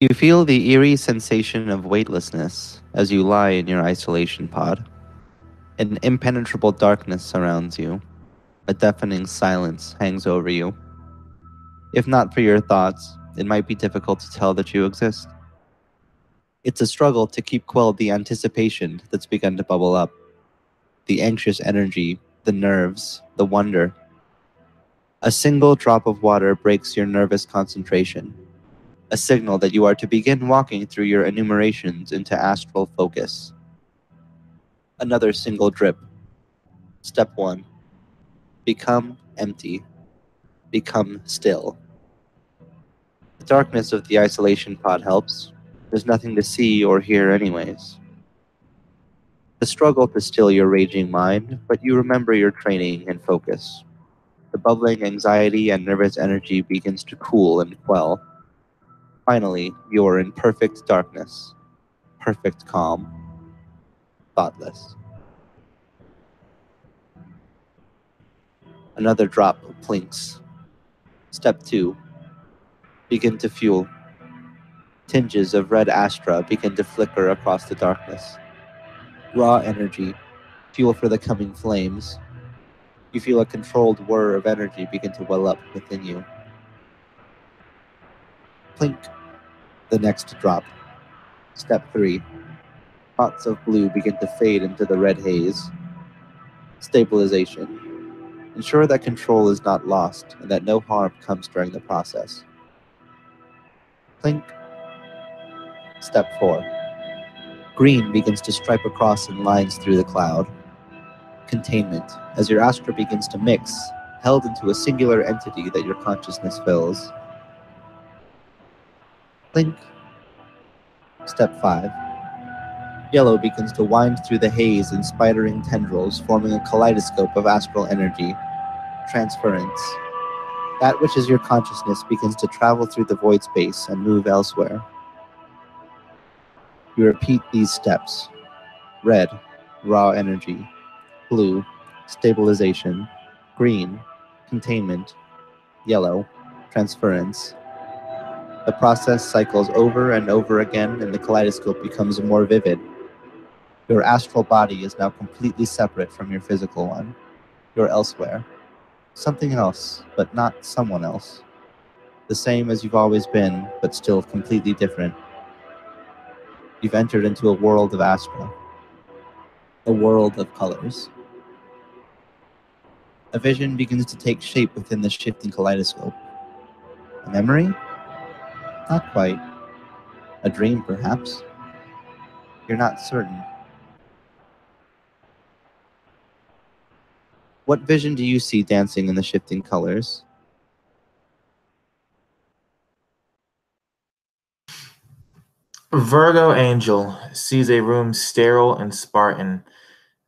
You feel the eerie sensation of weightlessness as you lie in your isolation pod. An impenetrable darkness surrounds you. A deafening silence hangs over you. If not for your thoughts, it might be difficult to tell that you exist. It's a struggle to keep quelled the anticipation that's begun to bubble up. The anxious energy, the nerves, the wonder. A single drop of water breaks your nervous concentration, a signal that you are to begin walking through your enumerations into astral focus. Another single drip. Step 1. Become empty. Become still. The darkness of the isolation pod helps. There's nothing to see or hear anyways. The struggle to still your raging mind, but you remember your training and focus. The bubbling anxiety and nervous energy begins to cool and quell. Finally, you are in perfect darkness, perfect calm, thoughtless. Another drop plinks. Step 2. Begin to fuel. Tinges of red astra begin to flicker across the darkness. Raw energy, fuel for the coming flames. You feel a controlled whir of energy begin to well up within you. Plink. The next drop. Step 3. Spots of blue begin to fade into the red haze. Stabilization. Ensure that control is not lost and that no harm comes during the process. Plink. Step 4. Green begins to stripe across in lines through the cloud. Containment, as your astra begins to mix, held into a singular entity that your consciousness fills. Blink. Step 5. Yellow begins to wind through the haze in spidering tendrils, forming a kaleidoscope of astral energy. Transference. That which is your consciousness begins to travel through the void space and move elsewhere. You repeat these steps. Red, raw energy. Blue, stabilization. Green, containment. Yellow, transference. The process cycles over and over again, and the kaleidoscope becomes more vivid. Your astral body is now completely separate from your physical one. You're elsewhere. Something else, but not someone else. The same as you've always been, but still completely different. You've entered into a world of astra. A world of colors. A vision begins to take shape within the shifting kaleidoscope. A memory? Not quite. A dream, perhaps. You're not certain. What vision do you see dancing in the shifting colors? Virgo Angel sees a room sterile and Spartan.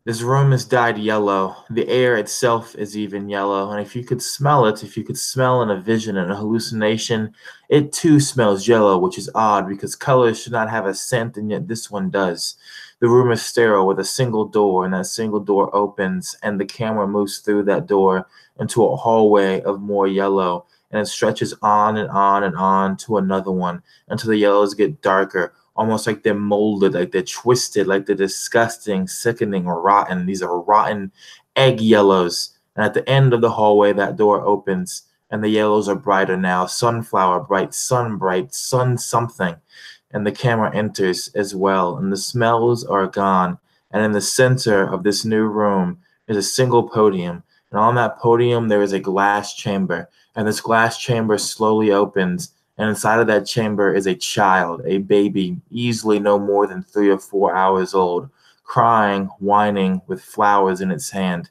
This room is dyed yellow. The air itself is even yellow. And if you could smell it, if you could smell in a vision and a hallucination, it too smells yellow, which is odd because colors should not have a scent, and yet this one does. The room is sterile with a single door, and that single door opens, and the camera moves through that door into a hallway of more yellow. And it stretches on and on and on to another one until the yellows get darker, almost like they're molded, like they're twisted, like they're disgusting, sickening, rotten. These are rotten egg yellows. And at the end of the hallway, that door opens, and the yellows are brighter now. Sunflower bright, sun something. And the camera enters as well, and the smells are gone. And in the center of this new room is a single podium. And on that podium, there is a glass chamber. And this glass chamber slowly opens, and inside of that chamber is a child, a baby, easily no more than 3 or 4 hours old, crying, whining, with flowers in its hand.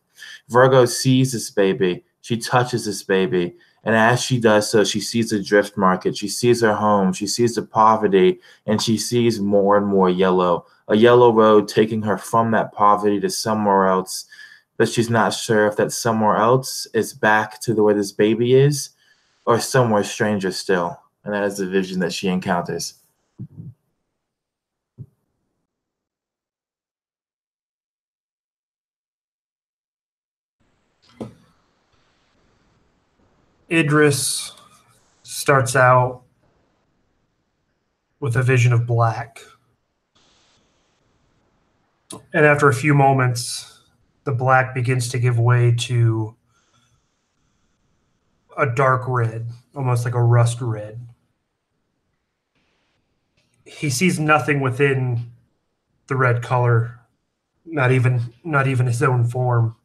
Virgo sees this baby. She touches this baby. And as she does so, she sees the drift market. She sees her home. She sees the poverty. And she sees more and more yellow. A yellow road taking her from that poverty to somewhere else. But she's not sure if that somewhere else is back to where this baby is or somewhere stranger still. And that is the vision that she encounters. Idris starts out with a vision of black. And after a few moments, the black begins to give way to a dark red, almost like a rust red. He sees nothing within the red color, not even his own form.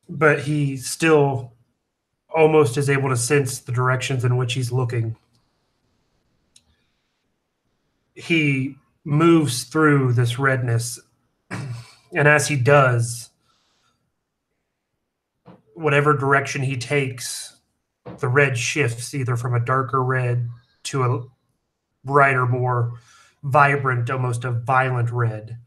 But he still almost is able to sense the directions in which he's looking. He moves through this redness, and as he does, whatever direction he takes, the red shifts either from a darker red to a brighter, more vibrant, almost a violent red.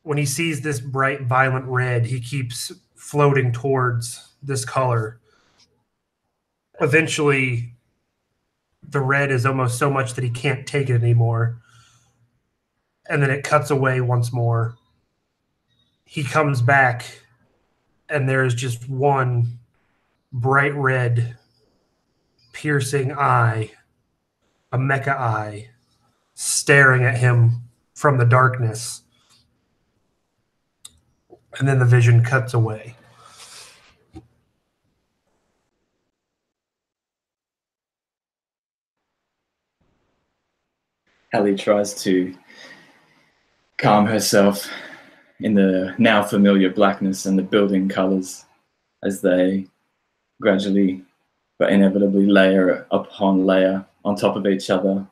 When he sees this bright, violent red, he keeps floating towards this color. Eventually, the red is almost so much that he can't take it anymore. And then it cuts away once more. He comes back, and there is just one bright red, piercing eye, a mecha eye, staring at him from the darkness. And then the vision cuts away. Ellie tries to calm herself in the now familiar blackness and the building colors as they gradually but inevitably layer upon layer on top of each other,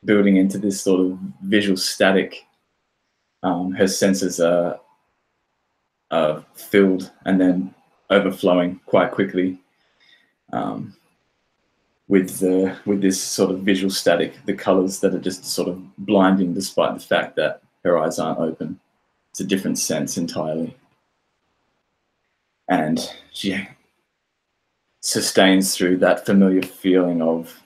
building into this sort of visual static. Her senses are filled and then overflowing quite quickly with this sort of visual static, the colors that are just sort of blinding despite the fact that her eyes aren't open. It's a different sense entirely. And she sustains through that familiar feeling of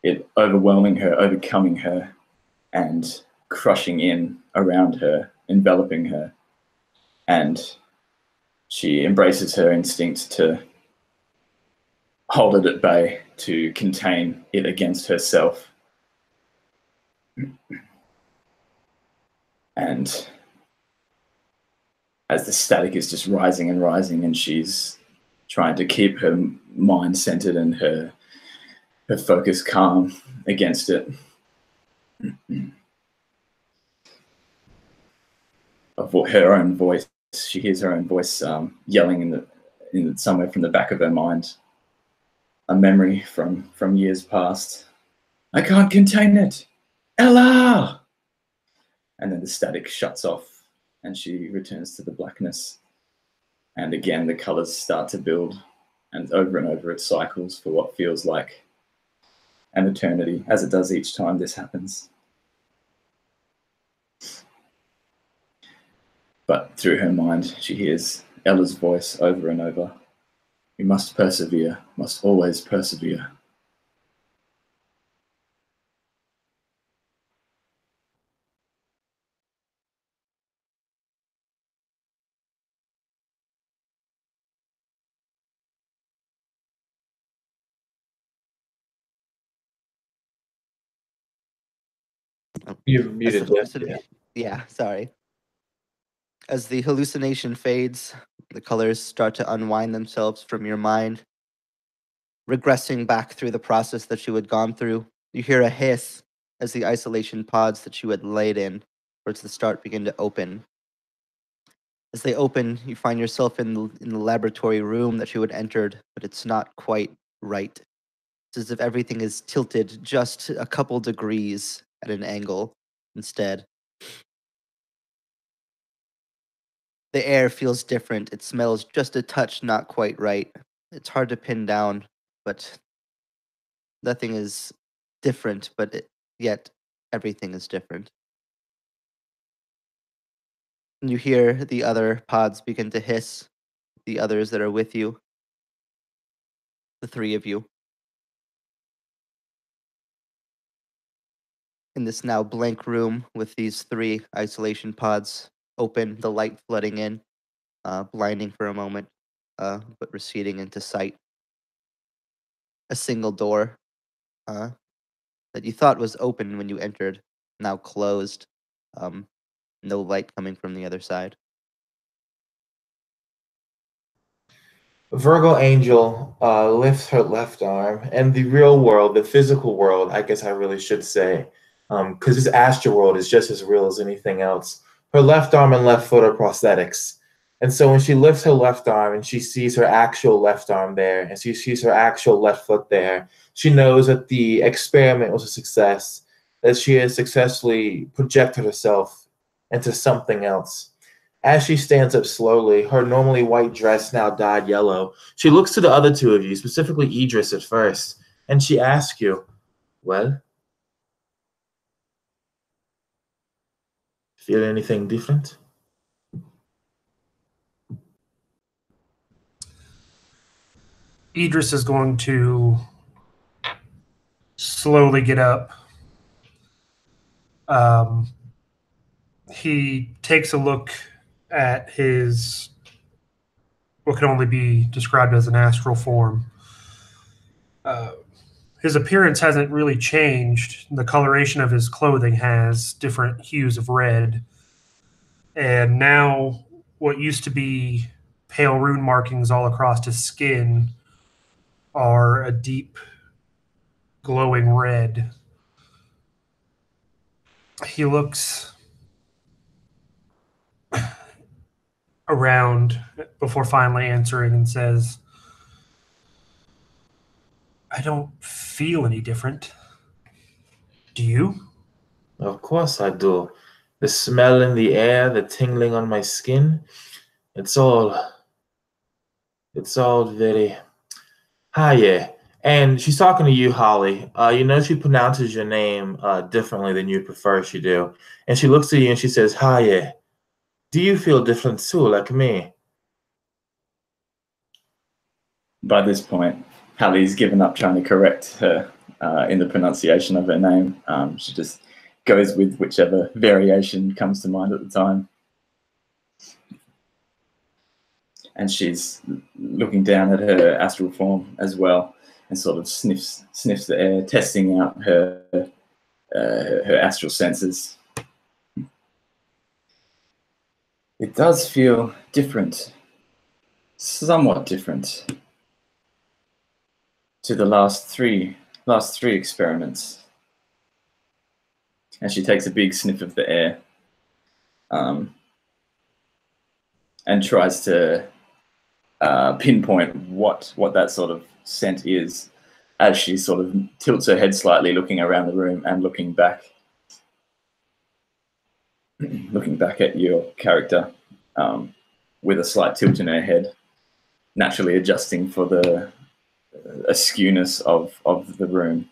it overwhelming her, overcoming her, and crushing in around her, enveloping her. And she embraces her instinct to hold it at bay, to contain it against herself. And as the static is just rising and rising, and she's trying to keep her mind centered and her focus calm against it, of her own voice, she hears her own voice yelling in somewhere from the back of her mind, a memory from years past. I can't contain it, Ella! And then the static shuts off and she returns to the blackness. And again, the colors start to build, and over it cycles for what feels like an eternity, as it does each time this happens. But through her mind, she hears Ella's voice over and over. We must persevere, must always persevere. You've muted hallucination. Yeah, sorry. As the hallucination fades, the colors start to unwind themselves from your mind. Regressing back through the process that you had gone through, you hear a hiss as the isolation pods that you had laid in towards the start begin to open. As they open, you find yourself in the laboratory room that you had entered, but it's not quite right. It's as if everything is tilted just a couple degrees at an angle instead. The air feels different. It smells just a touch not quite right. It's hard to pin down, but nothing is different, but yet everything is different. And you hear the other pods begin to hiss, the others that are with you, the three of you. In this now blank room with these three isolation pods open, the light flooding in, blinding for a moment, but receding into sight. A single door that you thought was open when you entered, now closed. No light coming from the other side. Virgo Angel lifts her left arm, and the real world, the physical world, I guess I really should say, because this astral world is just as real as anything else. Her left arm and left foot are prosthetics. And so when she lifts her left arm and she sees her actual left arm there, and she sees her actual left foot there, she knows that the experiment was a success, that she has successfully projected herself into something else. As she stands up slowly, her normally white dress now dyed yellow, she looks to the other two of you, specifically Idris at first, and she asks you, well, feel anything different? Idris is going to slowly get up. He takes a look at his, what can only be described as an astral form. His appearance hasn't really changed. The coloration of his clothing has different hues of red. And now what used to be pale rune markings all across his skin are a deep glowing red. He looks around before finally answering and says, I don't feel any different. Do you? Of course I do. The smell in the air, the tingling on my skin, it's all very high. And she's talking to you, Holly. You know she pronounces your name differently than you prefer she do. And she looks at you and she says, hi. Do you feel different too, like me? By this point, Hallie's given up trying to correct her in the pronunciation of her name. She just goes with whichever variation comes to mind at the time. And she's looking down at her astral form as well and sort of sniffs the air, testing out her astral senses. It does feel different, somewhat different to the last three experiments. And she takes a big sniff of the air and tries to pinpoint what that sort of scent is as she sort of tilts her head slightly, looking around the room and looking back at your character with a slight tilt in her head, naturally adjusting for the askewness of the room,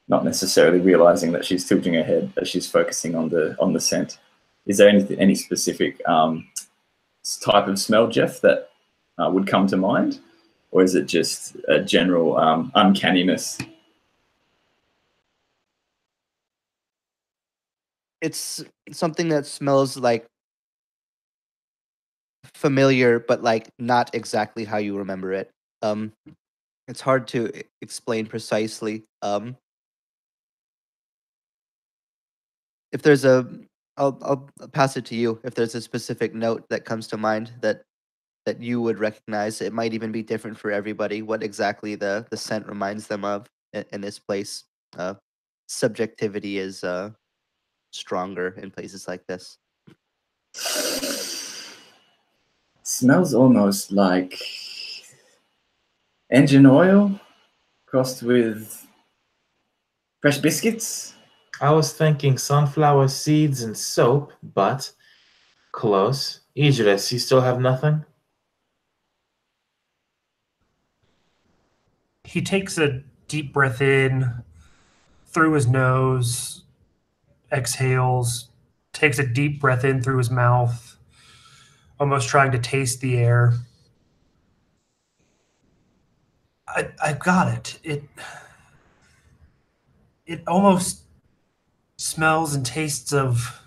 not necessarily realizing that she's tilting her head as she's focusing on the scent. Is there any specific type of smell, Jeff, that would come to mind, or is it just a general uncanniness? It's something that smells like familiar, but like not exactly how you remember it. It's hard to explain precisely. If there's I'll pass it to you. If there's a specific note that comes to mind that you would recognize, it might even be different for everybody. What exactly the scent reminds them of in this place. Subjectivity is stronger in places like this. Smells almost like engine oil crossed with fresh biscuits. I was thinking sunflower seeds and soap, but close. Idris, you still have nothing? He takes a deep breath in through his nose, exhales, takes a deep breath in through his mouth, almost trying to taste the air. I've got it. It almost smells and tastes of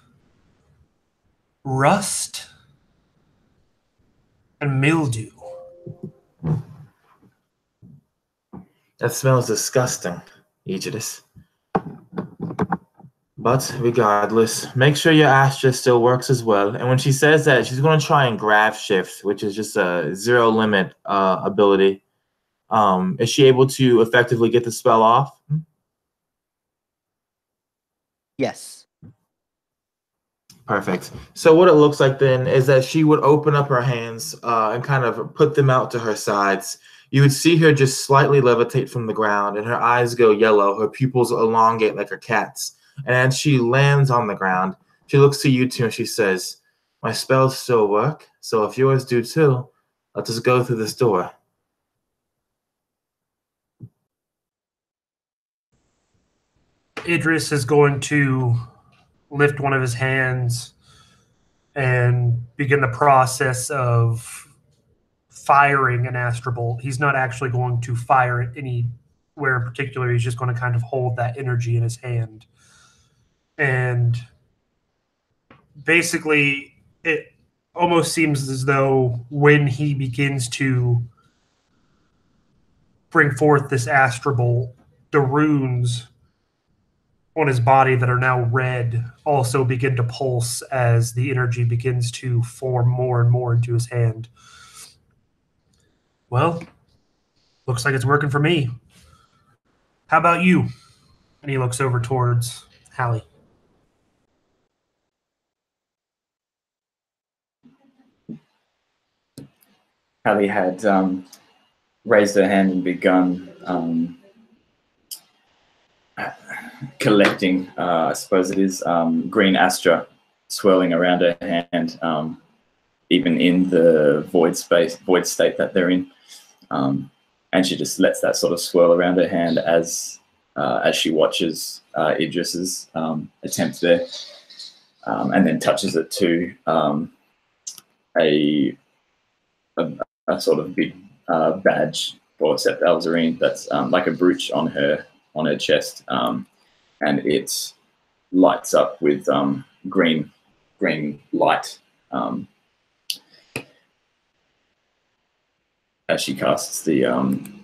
rust and mildew. That smells disgusting, Aegis. But regardless, make sure your astra still works as well. And when she says that, she's going to try and graph shift, which is just a zero limit ability. Is she able to effectively get the spell off? Yes. Perfect. So what it looks like then is that she would open up her hands and kind of put them out to her sides. You would see her just slightly levitate from the ground, and her eyes go yellow. Her pupils elongate like a cat's. And as she lands on the ground, she looks to you two and she says, "My spells still work, so if yours do too, let us go through this door." Idris is going to lift one of his hands and begin the process of firing an astral bolt. He's not actually going to fire it anywhere in particular. He's just going to kind of hold that energy in his hand. And basically, it almost seems as though when he begins to bring forth this astral bolt, the runes on his body that are now red also begin to pulse as the energy begins to form more and more into his hand. Well, looks like it's working for me. How about you? And he looks over towards Hallie. Hallie had raised her hand and begun collecting, I suppose it is, green astra swirling around her hand, even in the void state that they're in. And she just lets that sort of swirl around her hand as she watches Idris's attempt there, and then touches it to a sort of big badge for Seth Alzarine that's like a brooch on her chest, and it lights up with green light as she casts the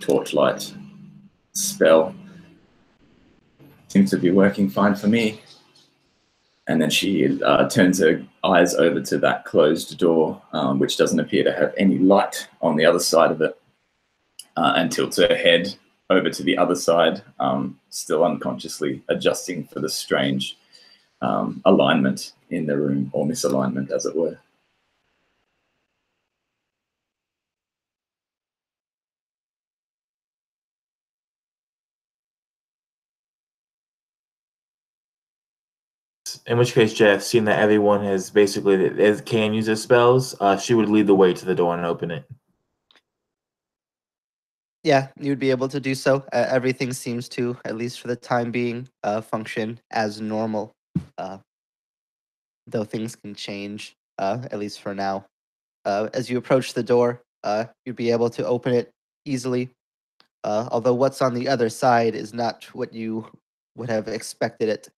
torchlight spell. Seems to be working fine for me. And then she turns her eyes over to that closed door, which doesn't appear to have any light on the other side of it, and tilts her head over to the other side, still unconsciously adjusting for the strange alignment in the room, or misalignment, as it were. In which case, Jeff, seeing that everyone has basically can use their spells, she would lead the way to the door and open it. Yeah, you would be able to do so. Everything seems to, at least for the time being, function as normal. Though things can change, at least for now. As you approach the door, you'd be able to open it easily. Although what's on the other side is not what you would have expected it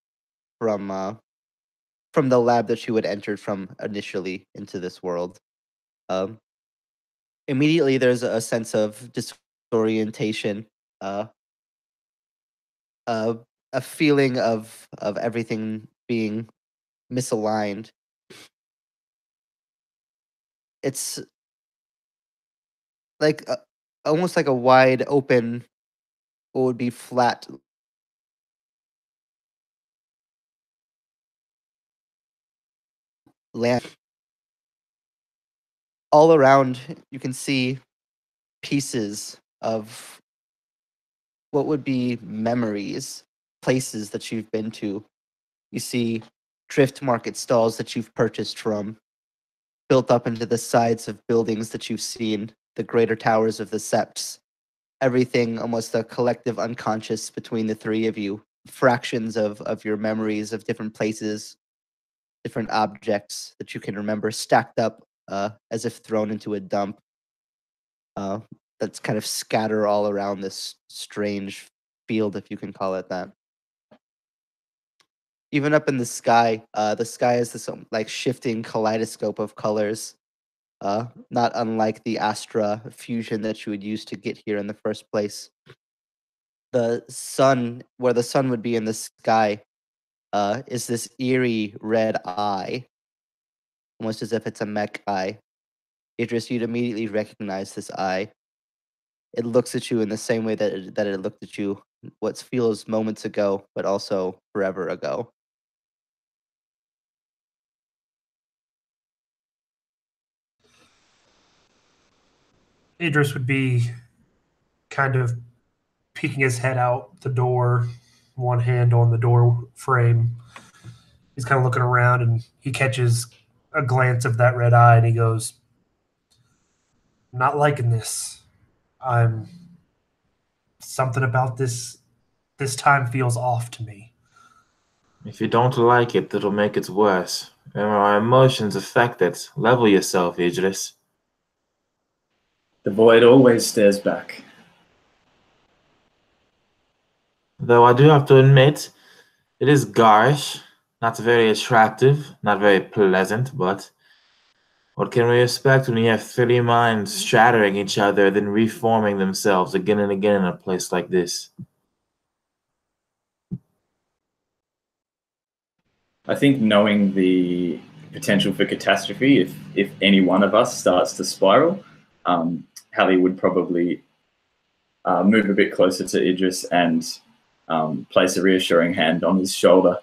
from the lab that you had entered from initially into this world. Immediately, there's a sense of disorientation, a feeling of everything being misaligned. It's like almost like a wide open, what would be flat land. All around, you can see pieces of what would be memories, places that you've been to. You see drift market stalls that you've purchased from, built up into the sides of buildings that you've seen, the greater towers of the septs. Everything, almost a collective unconscious between the three of you. Fractions of your memories of different places, different objects that you can remember stacked up as if thrown into a dump. That's kind of scatter all around this strange field, if you can call it that. Even up in the sky is this like shifting kaleidoscope of colors, not unlike the astra fusion that you would use to get here in the first place. The sun, where the sun would be in the sky, is this eerie red eye, almost as if it's a mech eye. Idris, you'd immediately recognize this eye. It looks at you in the same way that it looked at you what feels moments ago, but also forever ago. Idris would be kind of peeking his head out the door, one hand on the door frame. He's kind of looking around, and he catches a glance of that red eye, and he goes, "I'm not liking this. Something about this time feels off to me." If you don't like it, it'll make it worse. And our emotions affect it. Level yourself, Idris. The void always stares back. Though I do have to admit, it is garish, not very attractive, not very pleasant, but what can we expect when you have 3 minds shattering each other, then reforming themselves again and again in a place like this? I think knowing the potential for catastrophe, if any one of us starts to spiral, Hallie would probably move a bit closer to Idris and place a reassuring hand on his shoulder,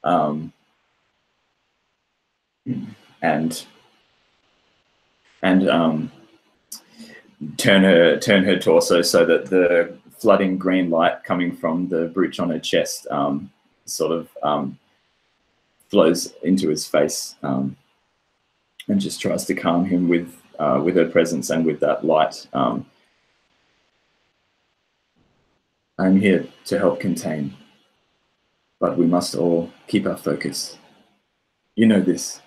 and turn her torso so that the flooding green light coming from the brooch on her chest sort of flows into his face, and just tries to calm him with her presence and with that light. I'm here to help contain, but we must all keep our focus. You know this.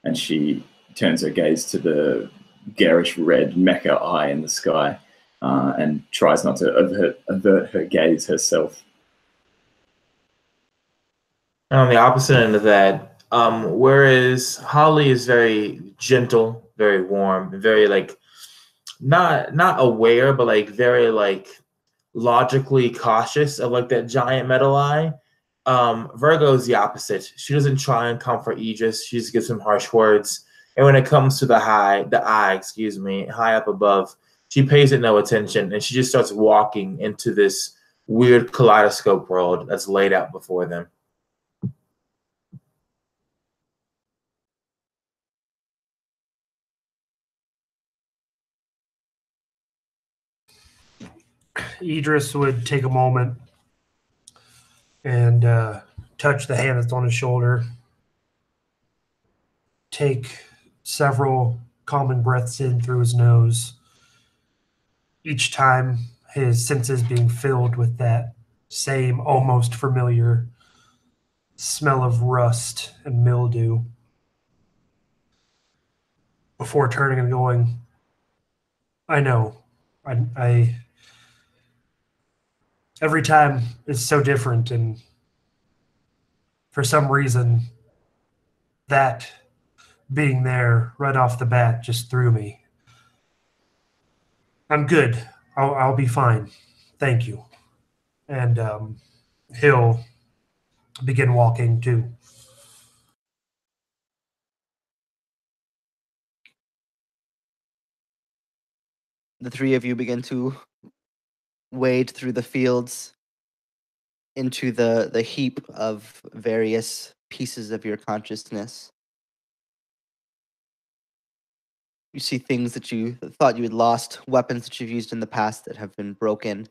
And she turns her gaze to the garish red mecha eye in the sky, and tries not to avert her gaze herself. And on the opposite end of that, whereas Holly is very gentle, very warm, very like not aware, but like very like logically cautious of like that giant metal eye. Virgo is the opposite. She doesn't try and comfort Aegis. She just gives him harsh words. And when it comes to the eye, high up above, she pays it no attention, and she just starts walking into this weird kaleidoscope world that's laid out before them. Idris would take a moment and touch the hand that's on his shoulder, take several common breaths in through his nose, each time his senses being filled with that same almost familiar smell of rust and mildew, before turning and going, "I know. I every time is so different, and for some reason, that being there right off the bat just threw me. I'm good. I'll be fine. Thank you." And he'll begin walking too. The 3 of you begin to wade through the fields into the heap of various pieces of your consciousness. You see things that you thought you had lost, weapons that you've used in the past that have been broken,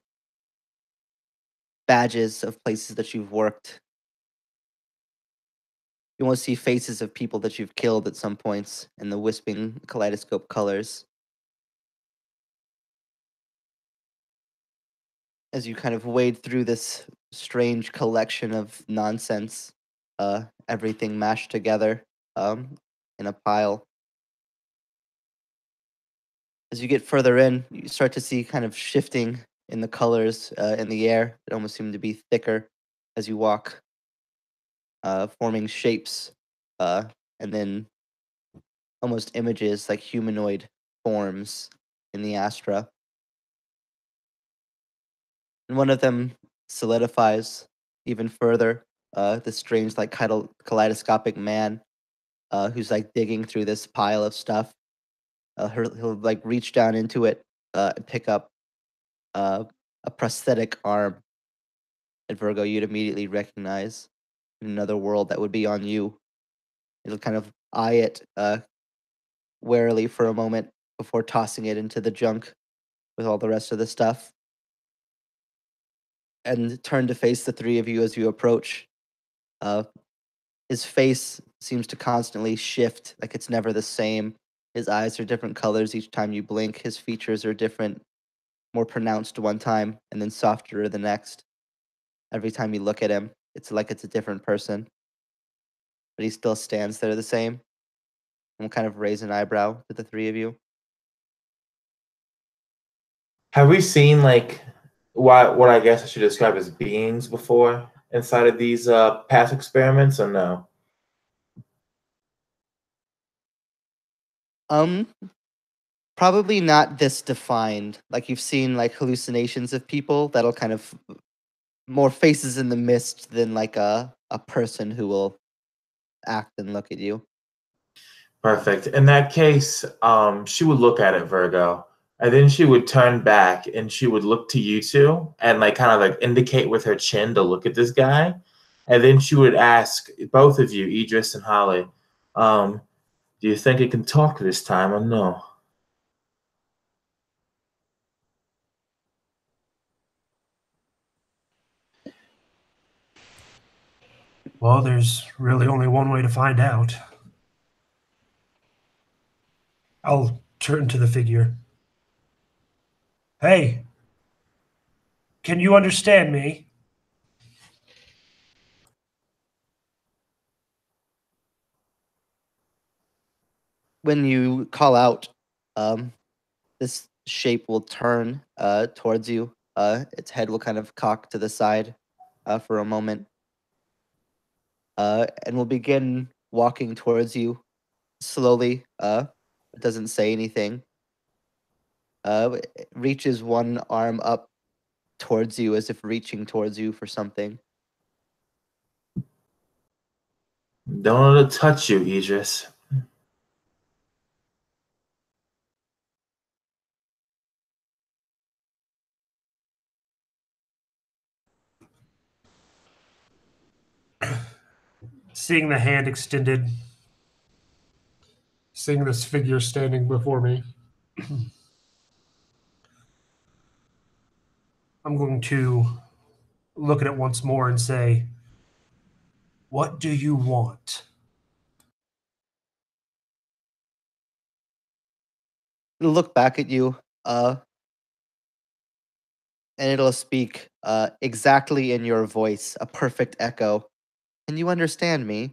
badges of places that you've worked. You want to see faces of people that you've killed at some points in the wisping kaleidoscope colors. As you kind of wade through this strange collection of nonsense, everything mashed together in a pile. As you get further in, you start to see kind of shifting in the colors in the air. It almost seem to be thicker as you walk, forming shapes, and then almost images like humanoid forms in the astra. And one of them solidifies even further. This strange, like, kaleidoscopic man who's like digging through this pile of stuff. He'll like reach down into it and pick up a prosthetic arm. And Virgo, you'd immediately recognize in another world that would be on you. It'll kind of eye it warily for a moment before tossing it into the junk with all the rest of the stuff. And turn to face the three of you as you approach. His face seems to constantly shift, like it's never the same. His eyes are different colors each time you blink. His features are different, more pronounced one time and then softer the next. Every time you look at him, it's like it's a different person. But he still stands there the same. And will kind of raise an eyebrow to the three of you. Have we seen like what I guess I should describe as beings before inside of these past experiments, or no? Probably not this defined. Like you've seen like hallucinations of people that'll kind of more faces in the mist than like a person who will act and look at you. Perfect. In that case, she would look at it, Virgo, and then she would turn back and she would look to you two and like kind of like indicate with her chin to look at this guy. And then she would ask both of you, Idris and Holly, do you think it can talk this time or no? Well, there's really only one way to find out. I'll turn to the figure. Hey, can you understand me? When you call out, this shape will turn towards you. Its head will kind of cock to the side for a moment. And will begin walking towards you slowly. It doesn't say anything. It reaches one arm up towards you as if reaching towards you for something. Don't let it touch you, Idris. Seeing the hand extended, seeing this figure standing before me, I'm going to look at it once more and say, what do you want? It'll look back at you, and it'll speak exactly in your voice, a perfect echo. Can you understand me?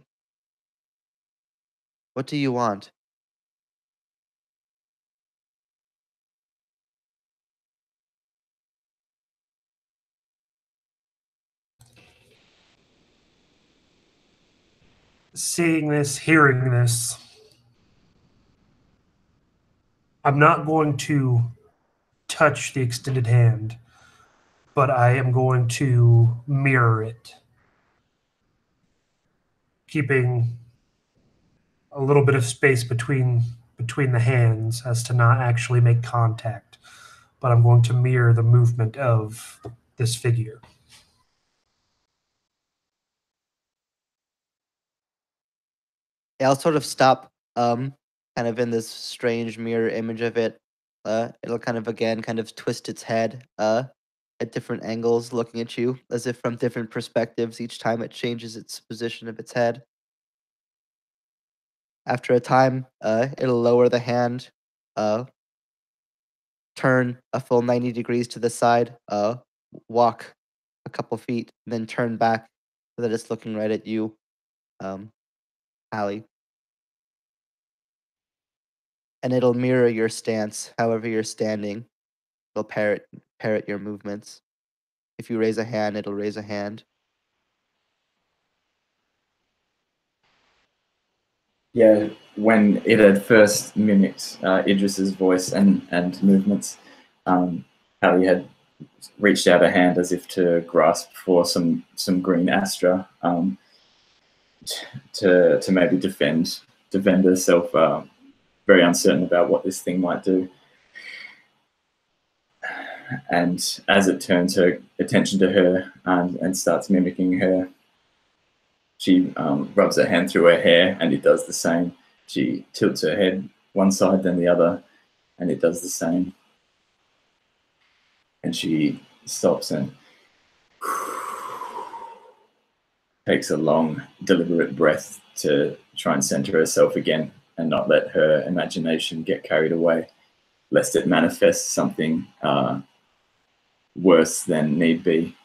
What do you want? Seeing this, hearing this, I'm not going to touch the extended hand, but I am going to mirror it, keeping a little bit of space between the hands as to not actually make contact. But I'm going to mirror the movement of this figure. I'll sort of stop, kind of in this strange mirror image of it. It'll kind of again, kind of twist its head, at different angles, looking at you as if from different perspectives each time it changes its position of its head. After a time, it'll lower the hand, turn a full 90 degrees to the side, walk a couple feet, and then turn back so that it's looking right at you, Allie. And it'll mirror your stance, however you're standing. It'll parrot your movements. If you raise a hand, it'll raise a hand. Yeah, when it had first mimicked Idris's voice and movements, Hallie had reached out a hand as if to grasp for some green astra, to maybe defend herself, very uncertain about what this thing might do. And as it turns her attention to her and starts mimicking her, she rubs her hand through her hair, and it does the same. She tilts her head one side, then the other, and it does the same. And she stops and takes a long, deliberate breath to try and center herself again and not let her imagination get carried away, lest it manifest something worse than need be.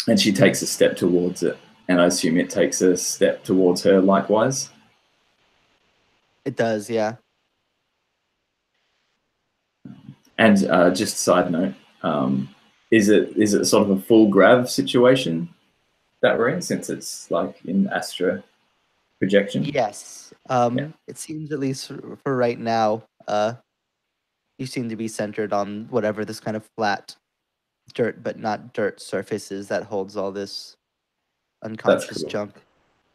And she takes a step towards it, and I assume it takes a step towards her likewise. It does, yeah. And just side note, is it sort of a full grav situation that we're in, since it's like in Astra projection? Yes. It seems, at least for right now, you seem to be centered on whatever this kind of flat dirt, but not dirt surface is that holds all this unconscious cool. junk.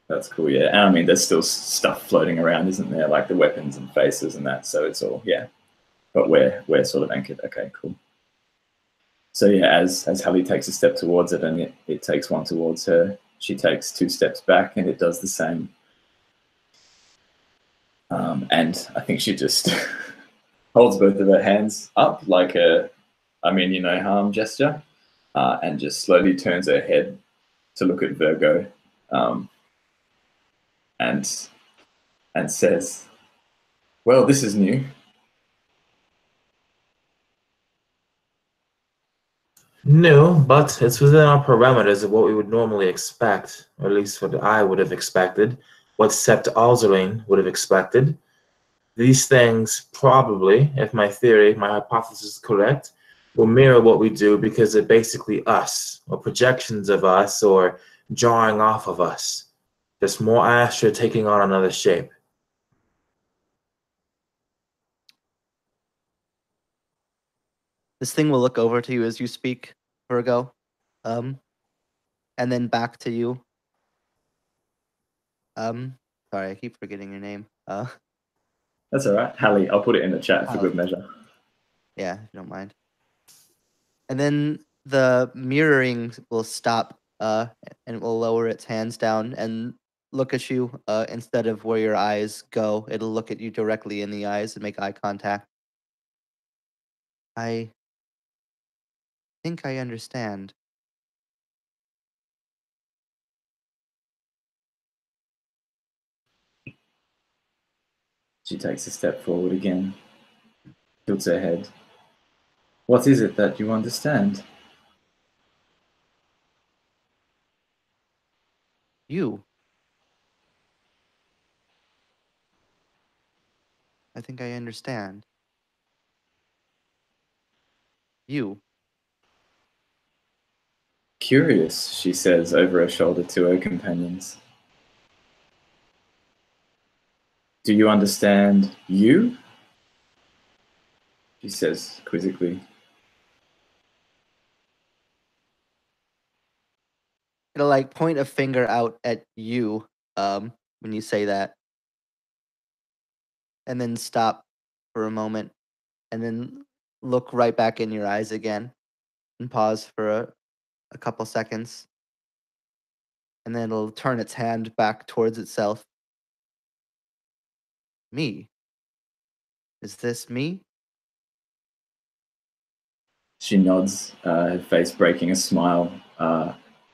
That's cool, yeah. And I mean, there's still stuff floating around, isn't there? Like the weapons and faces and that. So it's all, yeah. But we're sort of anchored. Okay, cool. So yeah, as Hallie takes a step towards it and it takes one towards her, she takes 2 steps back and it does the same. And I think she just holds both of her hands up like a I mean you no harm gesture, and just slowly turns her head to look at Virgo, and says, "Well, this is new." No, but it's within our parameters of what we would normally expect, or at least what I would have expected, what Sept Alzerine would have expected. These things probably, if my hypothesis is correct, will mirror what we do because they're basically us, or projections of us, or drawing off of us. Just more Astra taking on another shape. This thing will look over to you as you speak, Virgo, and then back to you. Sorry, I keep forgetting your name. That's all right, Hallie. I'll put it in the chat for good measure. Yeah, if you don't mind. And then the mirroring will stop, and it will lower its hands down and look at you. Instead of where your eyes go, it'll look at you directly in the eyes and make eye contact. I think I understand. She takes a step forward again, tilts her head. What is it that you understand? You. I think I understand. You. Curious, she says over her shoulder to her companions. Do you understand you? She says quizzically. It'll like point a finger out at you, when you say that. And then stop for a moment. And then look right back in your eyes again. And pause for a couple seconds. And then it'll turn its hand back towards itself. Me? Is this me? She nods, her face breaking a smile,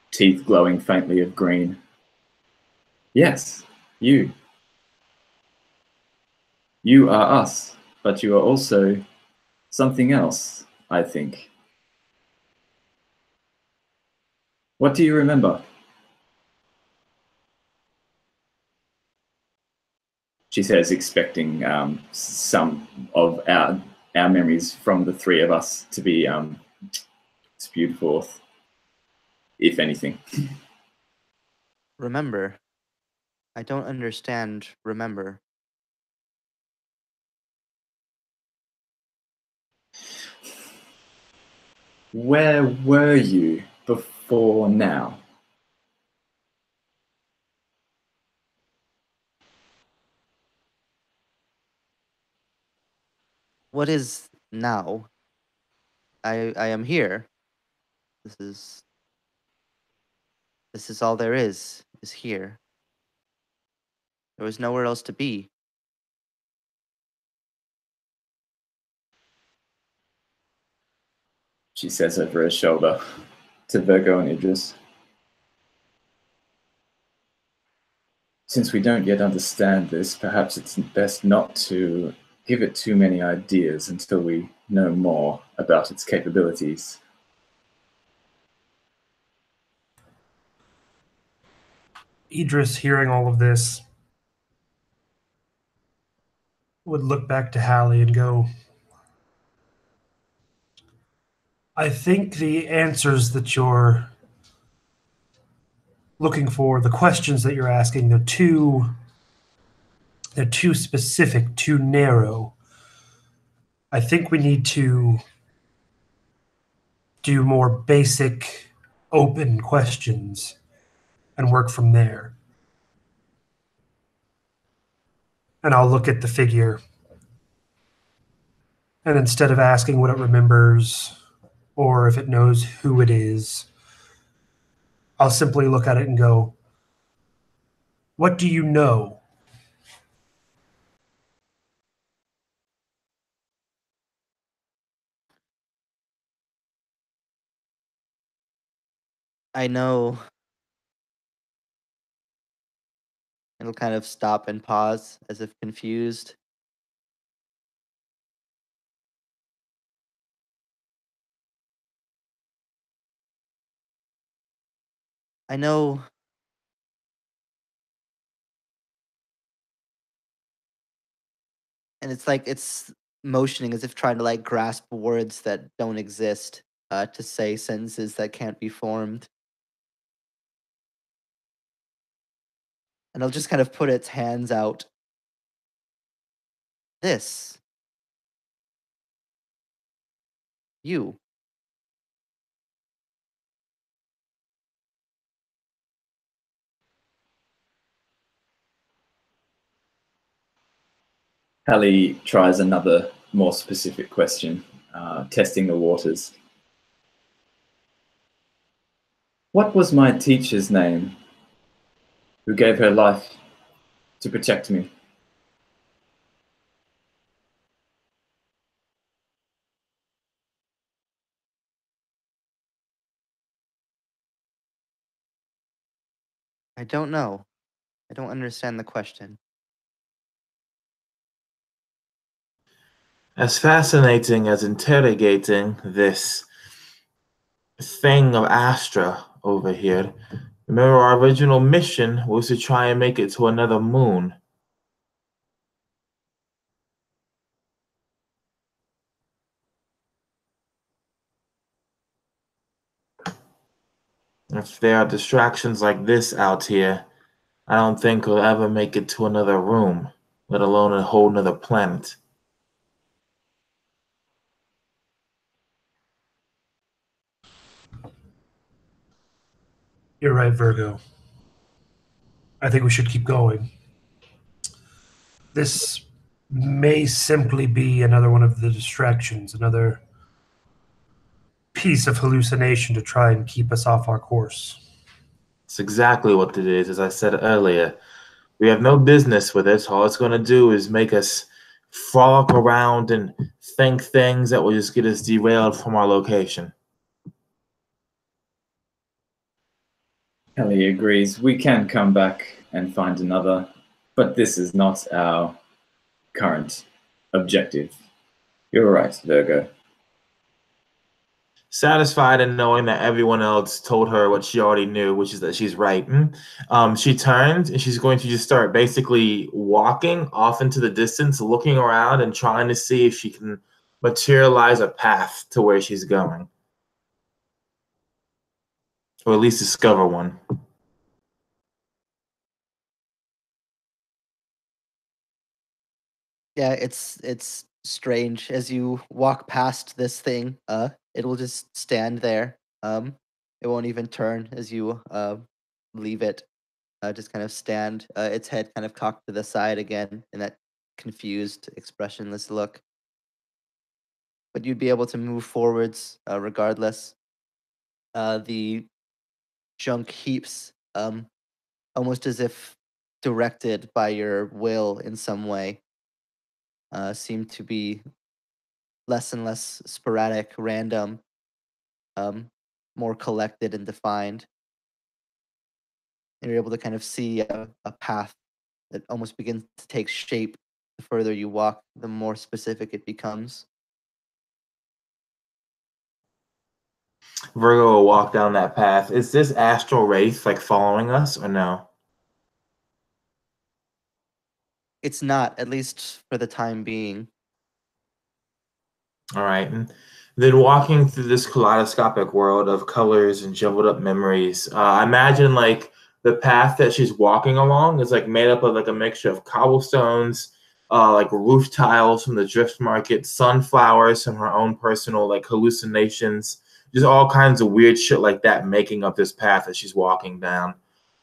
teeth glowing faintly of green. Yes, you. You are us, but you are also something else, I think. What do you remember? She says, expecting some of our memories from the 3 of us to be spewed forth, if anything. Remember. I don't understand. Remember. Where were you before now? What is now? I am here. This is all there is here. There was nowhere else to be. She says over her shoulder to Virgo and Idris. Since we don't yet understand this, perhaps it's best not to give it too many ideas until we know more about its capabilities. Idris, hearing all of this, would look back to Hallie and go, I think the answers that you're looking for, the questions that you're asking, they're too specific, too narrow. I think we need to do more basic, open questions and work from there. And I'll look at the figure. And instead of asking what it remembers or if it knows who it is, I'll simply look at it and go, what do you know? I know. It'll kind of stop and pause as if confused. I know. And it's like it's motioning as if trying to like grasp words that don't exist, to say sentences that can't be formed. And it'll just kind of put its hands out. This. You. Hallie tries another more specific question, testing the waters. What was my teacher's name who gave her life to protect me? I don't know. I don't understand the question. As fascinating as interrogating this thing of Astra over here, remember our original mission was to try and make it to another moon. If there are distractions like this out here, I don't think we'll ever make it to another room, let alone a whole nother planet. You're right, Virgo. I think we should keep going. This may simply be another one of the distractions, another piece of hallucination to try and keep us off our course. It's exactly what it is, as I said earlier. We have no business with it. All it's going to do is make us frolic around and think things that will just get us derailed from our location. Hallie agrees. We can come back and find another, but this is not our current objective. You're right, Virgo. Satisfied in knowing that everyone else told her what she already knew, which is that she's right, she turns and she's going to just start basically walking off into the distance, looking around and trying to see if she can materialize a path to where she's going. Or at least discover one. Yeah, it's strange as you walk past this thing. it will just stand there. It won't even turn as you leave it. Just kind of stand, its head kind of cocked to the side again in that confused, expressionless look. But you'd be able to move forwards regardless. The junk heaps, almost as if directed by your will in some way, seem to be less and less sporadic, random, more collected and defined. And you're able to kind of see a path that almost begins to take shape. The further you walk, the more specific it becomes. Virgo will walk down that path. Is this astral wraith like following us or no? It's not, at least for the time being. All right. And then walking through this kaleidoscopic world of colors and jumbled up memories, I imagine like the path that she's walking along is like made up of like a mixture of cobblestones, like roof tiles from the drift market, sunflowers from her own personal like hallucinations, just all kinds of weird shit like that making up this path that she's walking down.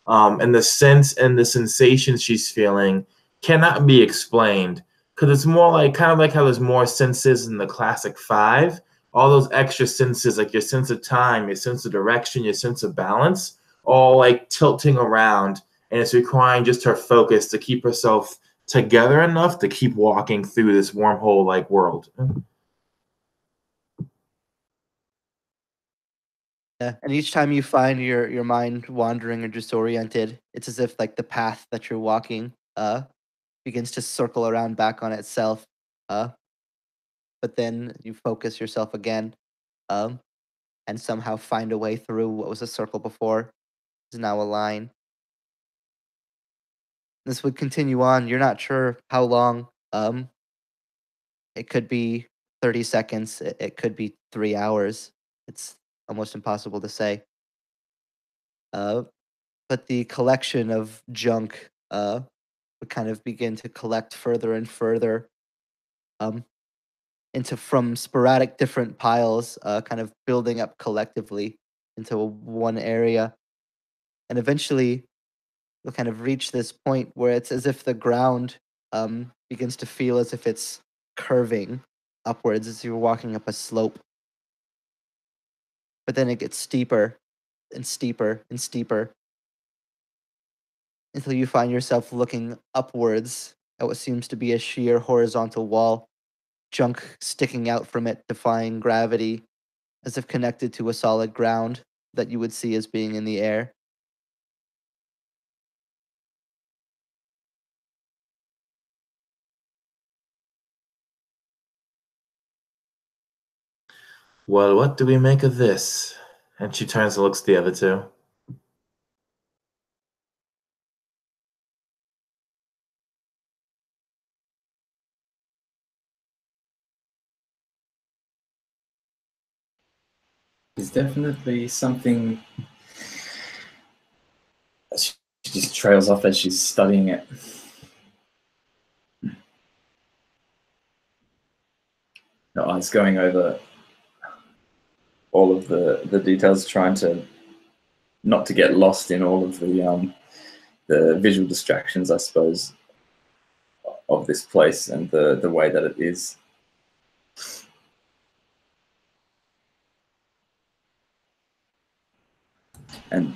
And the sense and the sensations she's feeling cannot be explained because it's more like kind of like how there's more senses in the classic five. All those extra senses, like your sense of time, your sense of direction, your sense of balance, all like tilting around, and it's requiring just her focus to keep herself together enough to keep walking through this wormhole like world. Yeah, and each time you find your mind wandering or disoriented, it's as if like the path that you're walking begins to circle around back on itself. But then you focus yourself again, and somehow find a way through what was a circle before is now a line. This would continue on. You're not sure how long. It could be 30 seconds. It could be 3 hours. It's almost impossible to say. But the collection of junk would kind of begin to collect further and further into from sporadic different piles, kind of building up collectively into one area. And eventually, you'll kind of reach this point where it's as if the ground begins to feel as if it's curving upwards as you're walking up a slope. But then it gets steeper and steeper and steeper until you find yourself looking upwards at what seems to be a sheer horizontal wall, junk sticking out from it, defying gravity, as if connected to a solid ground that you would see as being in the air. Well, what do we make of this? And she turns and looks at the other two. There's definitely something. She just trails off as she's studying it. Her eyes going over all of the details, trying to not to get lost in all of the visual distractions, I suppose, of this place and the way that it is. And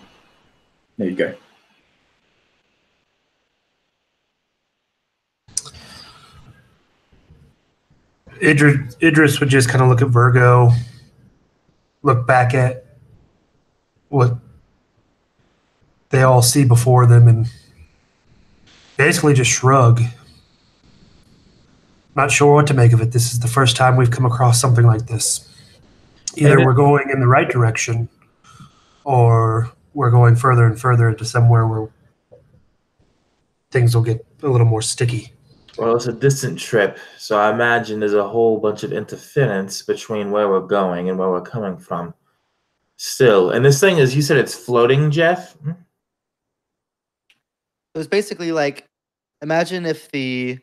there you go. Idris would just kind of look at Virgo, look back at what they all see before them, and basically just shrug. Not sure what to make of it. This is the first time we've come across something like this. Either we're going in the right direction, or we're going further and further into somewhere where things will get a little more sticky. Well, it's a distant trip, so I imagine there's a whole bunch of interference between where we're going and where we're coming from. Still, and this thing is, you said it's floating, Jeff? It was basically like, imagine if the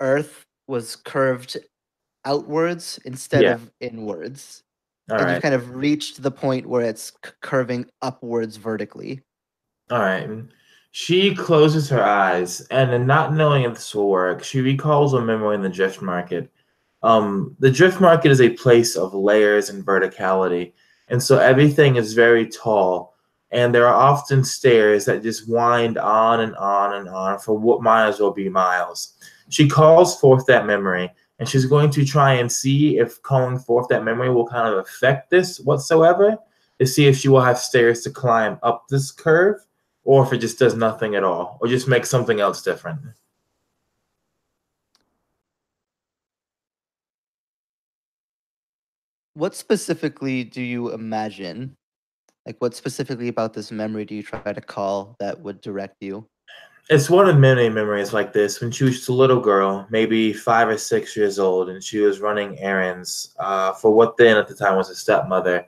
Earth was curved outwards instead of inwards. All and right. you've kind of reached the point where it's curving upwards vertically. All right. She closes her eyes, and then not knowing if this will work, she recalls a memory in the drift market. The drift market is a place of layers and verticality, and so everything is very tall, and there are often stairs that just wind on and on and on for what might as well be miles. She calls forth that memory, and she's going to try and see if calling forth that memory will kind of affect this whatsoever, to see if she will have stairs to climb up this curve, or if it just does nothing at all, or just makes something else different. What specifically do you imagine? Like, what specifically about this memory do you try to call that would direct you? It's one of many memories like this. When she was a little girl, maybe 5 or 6 years old, and she was running errands for what then at the time was a stepmother,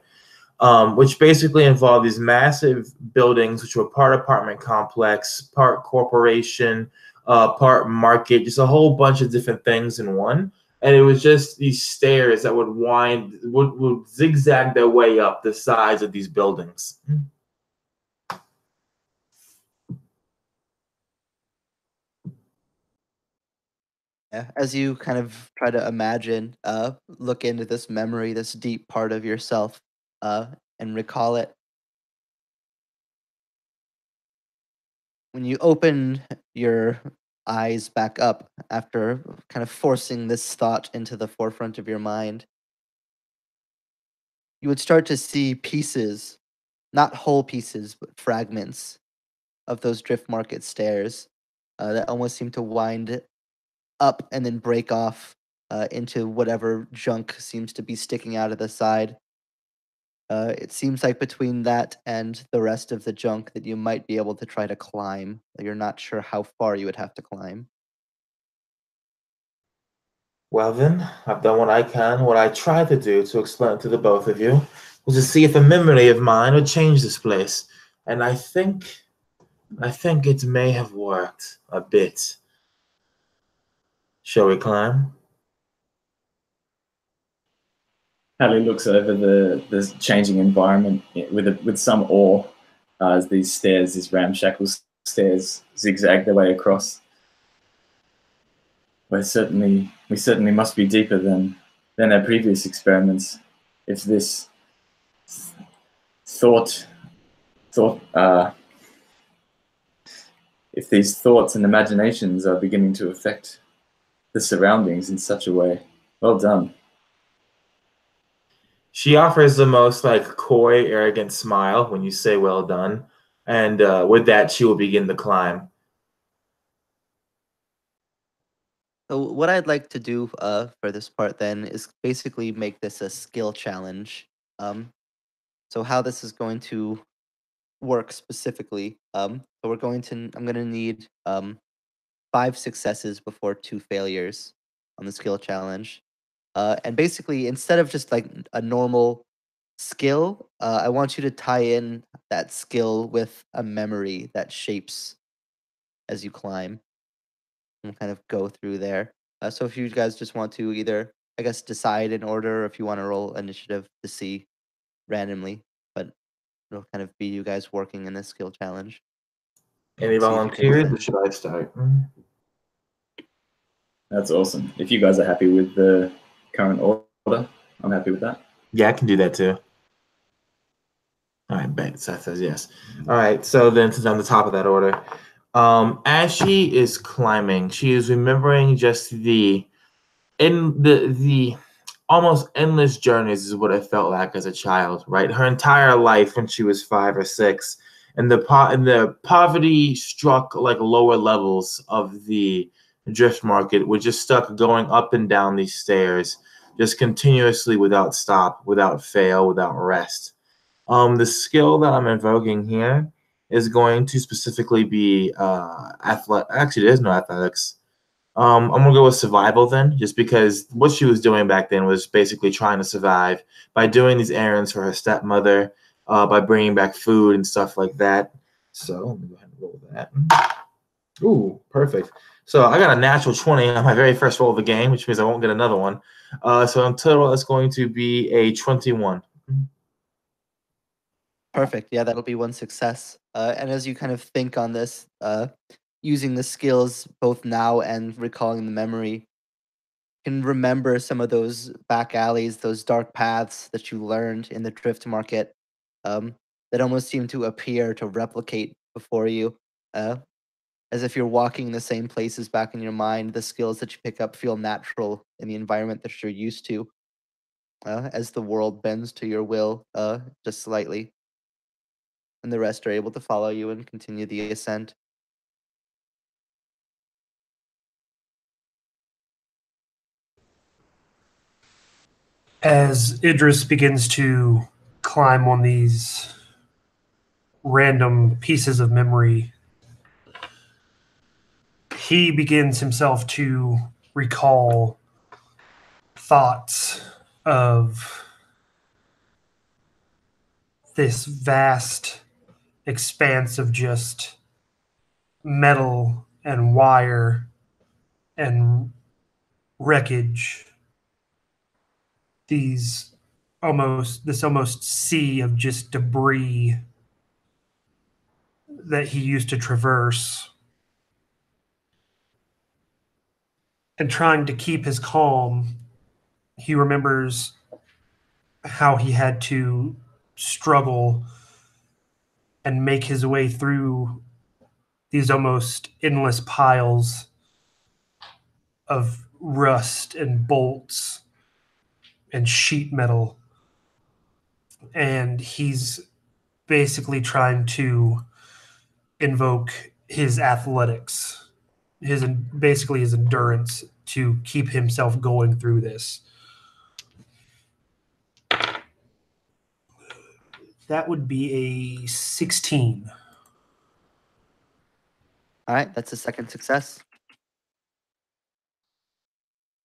which basically involved these massive buildings, which were part apartment complex, part corporation, part market, just a whole bunch of different things in one. And it was just these stairs that would zigzag their way up the sides of these buildings. Yeah, as you kind of try to imagine, look into this memory, this deep part of yourself, and recall it. When you open your eyes back up after kind of forcing this thought into the forefront of your mind, you would start to see pieces, not whole pieces, but fragments of those drift market stairs that almost seem to wind up and then break off into whatever junk seems to be sticking out of the side. It seems like between that and the rest of the junk that you might be able to try to climb. You're not sure how far you would have to climb. Well then, I've done what I can. What I tried to do to explain it to the both of you was to see if a memory of mine would change this place. And I think it may have worked a bit. Shall we climb? Hallie looks over the changing environment with some awe as these stairs, these ramshackle stairs, zigzag their way across. We certainly must be deeper than our previous experiments. If this if these thoughts and imaginations are beginning to affect the surroundings in such a way, well done. She offers the most coy, arrogant smile when you say well done. And with that, she will begin the climb. So what I'd like to do for this part then is basically make this a skill challenge. So how this is going to work specifically. So I'm going to need 5 successes before 2 failures on the skill challenge. And basically, instead of just like a normal skill, I want you to tie in that skill with a memory that shapes as you climb and kind of go through there. So if you guys just want to either, I guess, decide in order, or if you want to roll initiative to see randomly, but it'll kind of be you guys working in this skill challenge. Any volunteers, or should I start? That's awesome. If you guys are happy with the current order, I'm happy with that. Yeah, I can do that too. All right, bet. Seth says yes. All right, so then since I'm the top of that order, as she is climbing, she is remembering just the almost endless journeys is what it felt like as a child, right? Her entire life when she was 5 or 6, and the poverty struck lower levels of the drift market were just stuck going up and down these stairs, just continuously without stop, without fail, without rest. The skill that I'm invoking here is going to specifically be actually, there's no athletics. I'm gonna go with survival then, just because what she was doing back then was basically trying to survive by doing these errands for her stepmother, by bringing back food and stuff like that. So let me go ahead and roll that. Ooh, perfect. So I got a natural 20 on my very first roll of the game, which means I won't get another one. So in total, it's going to be a 21 Perfect. Yeah, that'll be one success. And as you kind of think on this, using the skills both now and recalling the memory, you can remember some of those back alleys, those dark paths that you learned in the drift market, that almost seem to appear to replicate before you, as if you're walking in the same places back in your mind. The skills that you pick up feel natural in the environment that you're used to, as the world bends to your will, just slightly, and the rest are able to follow you and continue the ascent. As Idris begins to climb on these random pieces of memory, he begins himself to recall thoughts of this vast expanse of just metal and wire and wreckage. This almost sea of just debris that he used to traverse. And trying to keep his calm, he remembers how he had to struggle and make his way through these almost endless piles of rust and bolts and sheet metal. And he's basically trying to invoke his athletics, his endurance to keep himself going through this. That would be a 16. All right, that's a second success.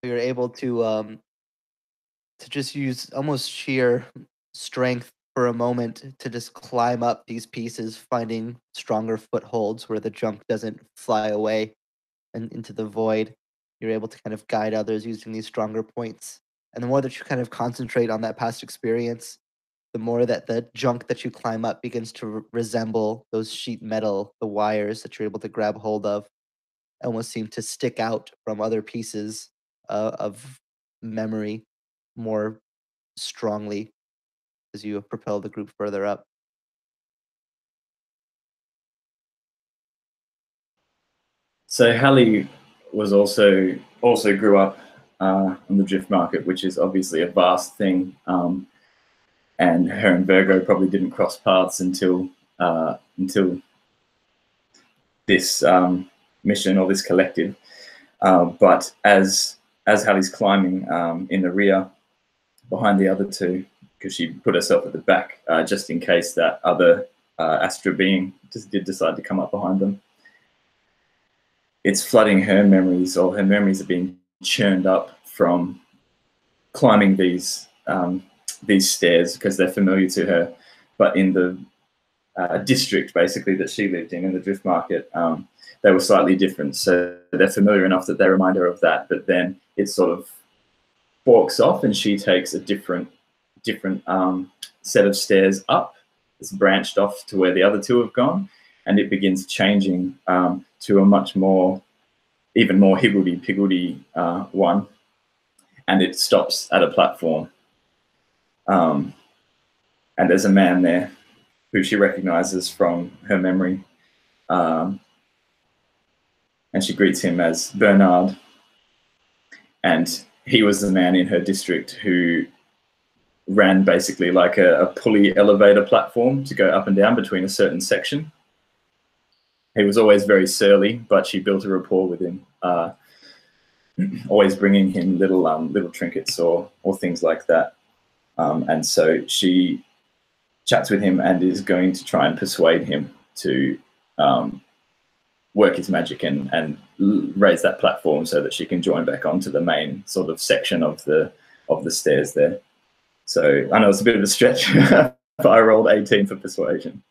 You're able to just use almost sheer strength for a moment to just climb up these pieces, finding stronger footholds where the junk doesn't fly away and into the void. You're able to kind of guide others using these stronger points. And the more that you kind of concentrate on that past experience, the more that the junk that you climb up begins to resemble those sheet metal, the wires that you're able to grab hold of, almost seem to stick out from other pieces of memory more strongly as you propel the group further up. So Hallie was also grew up on the drift market, which is obviously a vast thing. And her and Virgo probably didn't cross paths until this mission or this collective. But as Hallie's climbing in the rear behind the other two, because she put herself at the back just in case that other Astra being did decide to come up behind them, it's flooding her memories, or her memories are being churned up from climbing these stairs because they're familiar to her. But in the district, basically, that she lived in the drift market, they were slightly different. So they're familiar enough that they remind her of that, but then it sort of walks off and she takes a different set of stairs up. It's branched off to where the other two have gone, and it begins changing to a much more, even more higgledy-piggledy one, and it stops at a platform. And there's a man there who she recognizes from her memory, and she greets him as Bernard. And he was the man in her district who ran basically like a pulley elevator platform to go up and down between a certain section. He was always very surly, but she built a rapport with him, always bringing him little trinkets or things like that. And so she chats with him and is going to try and persuade him to work his magic and raise that platform so that she can join back onto the main sort of section of the stairs there. So I know it's a bit of a stretch, but I rolled 18 for persuasion.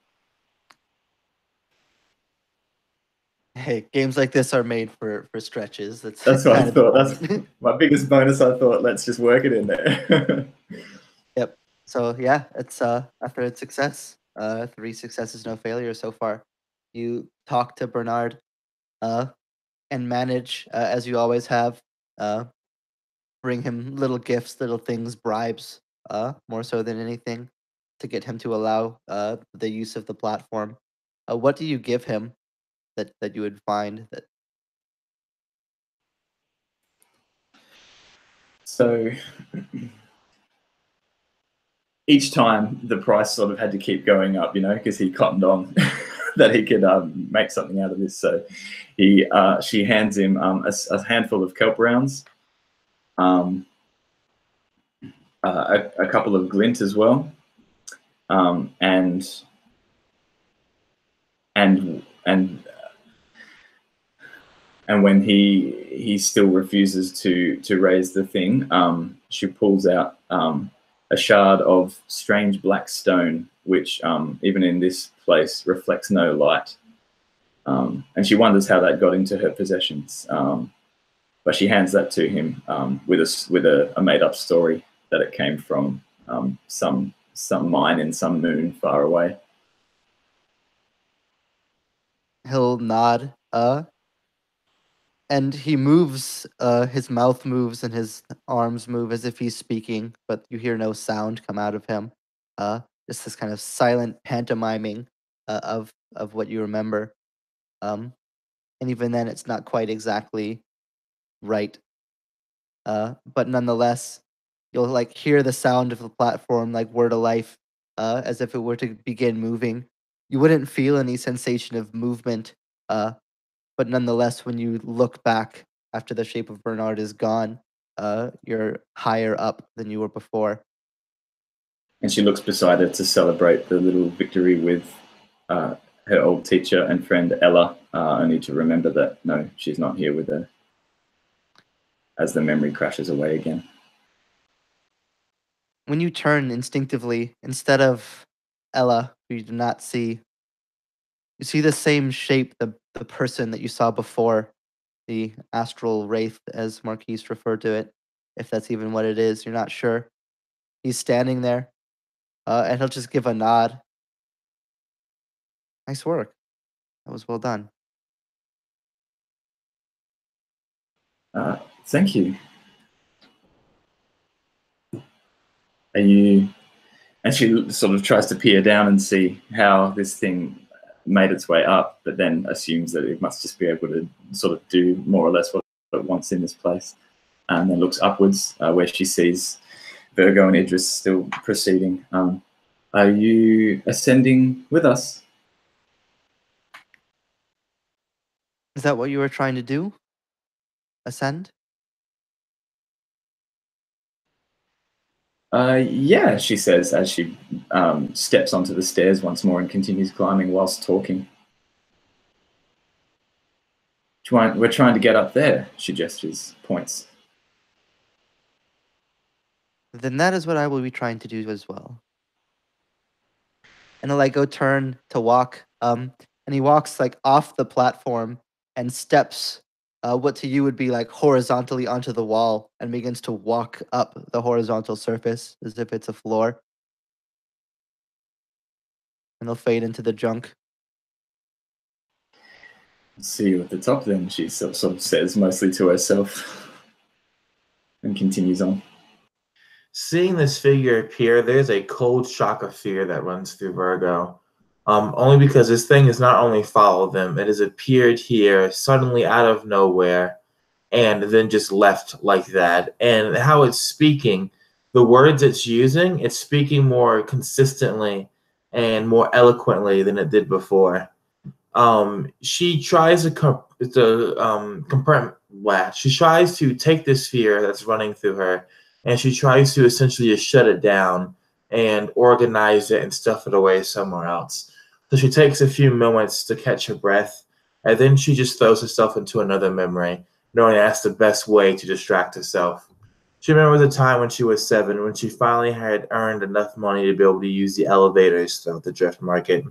Hey, games like this are made for stretches. That's what I thought. That's my biggest bonus. I thought, let's just work it in there. Yep. So yeah, it's after its success, 3 successes, no failures so far. You talk to Bernard, and manage, as you always have, uh, bring him little gifts, little things, bribes, more so than anything, to get him to allow the use of the platform. What do you give him that you would find that? So each time the price sort of had to keep going up, you know, because he cottoned on that he could make something out of this. So she hands him a handful of kelp rounds, a couple of glint as well, and when he still refuses to raise the thing, she pulls out a shard of strange black stone, which even in this place reflects no light. And she wonders how that got into her possessions. But she hands that to him with a made-up story that it came from some mine in some moon far away. He'll nod, and he moves, his mouth moves and his arms move as if he's speaking, but you hear no sound come out of him. Just this kind of silent pantomiming of what you remember. And even then, it's not quite exactly right. But nonetheless, you'll like hear the sound of the platform like word of life, as if it were to begin moving. You wouldn't feel any sensation of movement, but nonetheless, when you look back after the shape of Bernard is gone, you're higher up than you were before. And she looks beside her to celebrate the little victory with her old teacher and friend Ella, only to remember that no, she's not here with her, as the memory crashes away again. When you turn instinctively, instead of Ella, who you do not see, you see the same shape, the person that you saw before, the astral wraith, as Marquis referred to it, if that's even what it is, you're not sure. He's standing there, and he'll just give a nod. Nice work. That was well done. Thank you. Are you? And she sort of tries to peer down and see how this thing made its way up, but then assumes that it must just be able to sort of do more or less what it wants in this place. And then looks upwards, where she sees Virgo and Idris still proceeding. Are you ascending with us? Is that what you were trying to do? Ascend? Yeah, she says as she steps onto the stairs once more and continues climbing whilst talking. We're trying to get up there, she gestures, points. Then that is what I will be trying to do as well. And he'll like go turn to walk, and he walks like off the platform and steps what to you would be like horizontally onto the wall and begins to walk up the horizontal surface as if it's a floor. And they'll fade into the junk. See you at the top then, she sort of says, mostly to herself, and continues on. Seeing this figure appear, there's a cold shock of fear that runs through Virgo. Only because this thing has not only followed them, it has appeared here suddenly out of nowhere and then just left like that. And how it's speaking, the words it's using, it's speaking more consistently and more eloquently than it did before. She tries to she tries to take this fear that's running through her, and she tries to essentially just shut it down and organize it and stuff it away somewhere else. So she takes a few moments to catch her breath, and then she just throws herself into another memory, knowing that's the best way to distract herself. She remembers a time when she was 7, when she finally had earned enough money to be able to use the elevators throughout the Drift Market.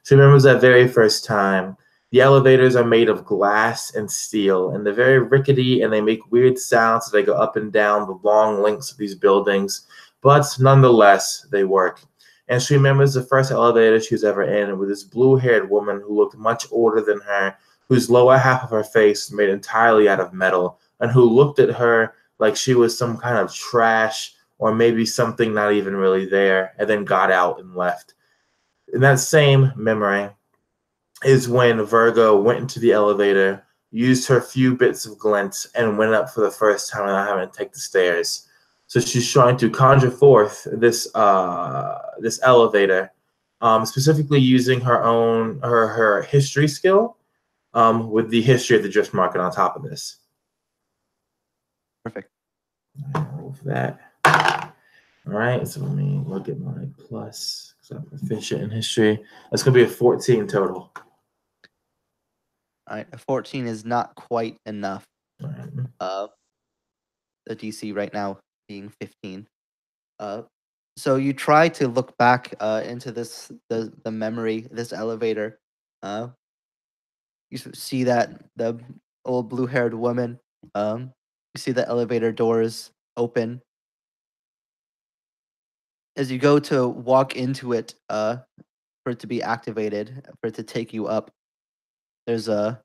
She remembers that very first time. The elevators are made of glass and steel, and they're very rickety, and they make weird sounds as they go up and down the long lengths of these buildings. but nonetheless, they work. And she remembers the first elevator she was ever in with this blue-haired woman who looked much older than her, whose lower half of her face made entirely out of metal, and who looked at her like she was some kind of trash or maybe something not even really there, and then got out and left. In that same memory is when Virgo went into the elevator, used her few bits of glint, and went up for the first time without having to take the stairs. So she's trying to conjure forth this this elevator, specifically using her history skill, with the history of the drift market on top of this. Perfect. With that. All right, so let me look at my plus because I'm proficient in history. That's going to be a 14 total. All right, a 14 is not quite enough. All right. The DC right now being 15. So you try to look back into the memory, this elevator. You see that the old blue-haired woman. You see the elevator doors open. As you go to walk into it, for it to be activated, for it to take you up, there's a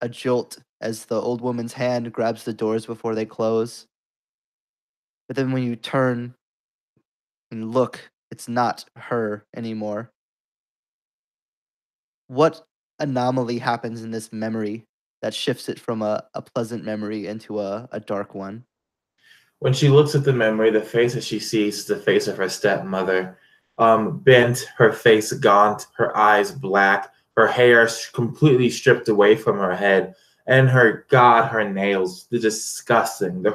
jolt as the old woman's hand grabs the doors before they close. But then when you turn and look, it's not her anymore. What anomaly happens in this memory that shifts it from a pleasant memory into a dark one? When she looks at the memory, the face that she sees is the face of her stepmother. Bent, her face gaunt, her eyes black, her hair completely stripped away from her head, and her nails, the disgusting, the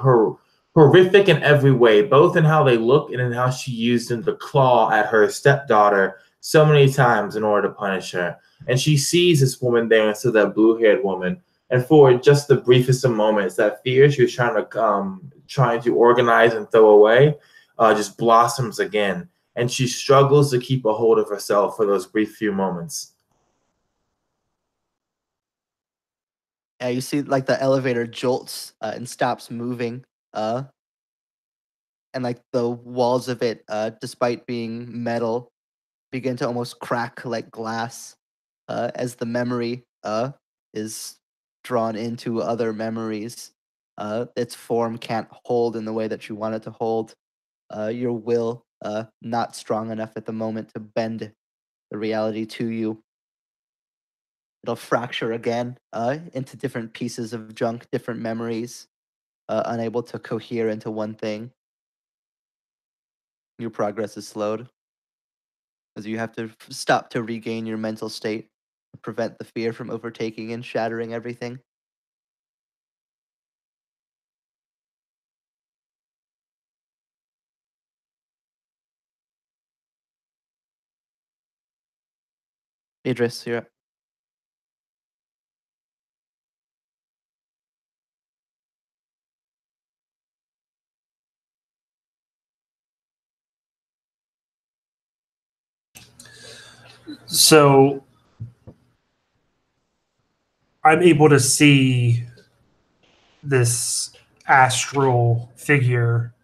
horrific in every way, both in how they look and in how she used them to claw at her stepdaughter so many times in order to punish her. And she sees this woman there instead of that blue-haired woman. And for just the briefest of moments, that fear she was trying to organize and throw away just blossoms again. And she struggles to keep a hold of herself for those brief few moments. Yeah, you see like the elevator jolts and stops moving. And like the walls of it, despite being metal, begin to almost crack like glass as the memory is drawn into other memories. Its form can't hold in the way that you want it to hold. Your will not strong enough at the moment to bend the reality to you. It'll fracture again into different pieces of junk, different memories, unable to cohere into one thing. Your progress is slowed as you have to stop to regain your mental state, to prevent the fear from overtaking and shattering everything. Idris, you're up. So I'm able to see this astral figure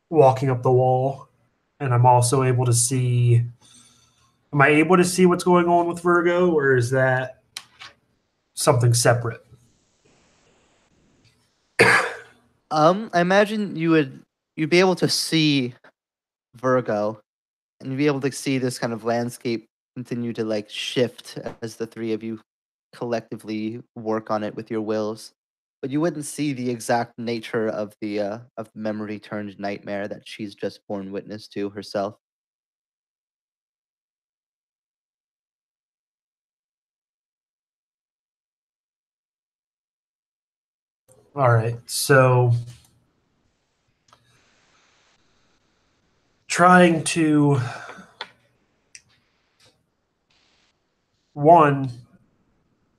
walking up the wall, and I'm also able to see. Am I able to see what's going on with Virgo, or is that something separate? I imagine you'd be able to see Virgo, and you'd be able to see this kind of landscape continue to like shift as the three of you collectively work on it with your wills. But you wouldn't see the exact nature of the memory turned nightmare that she's just borne witness to herself. All right, so trying to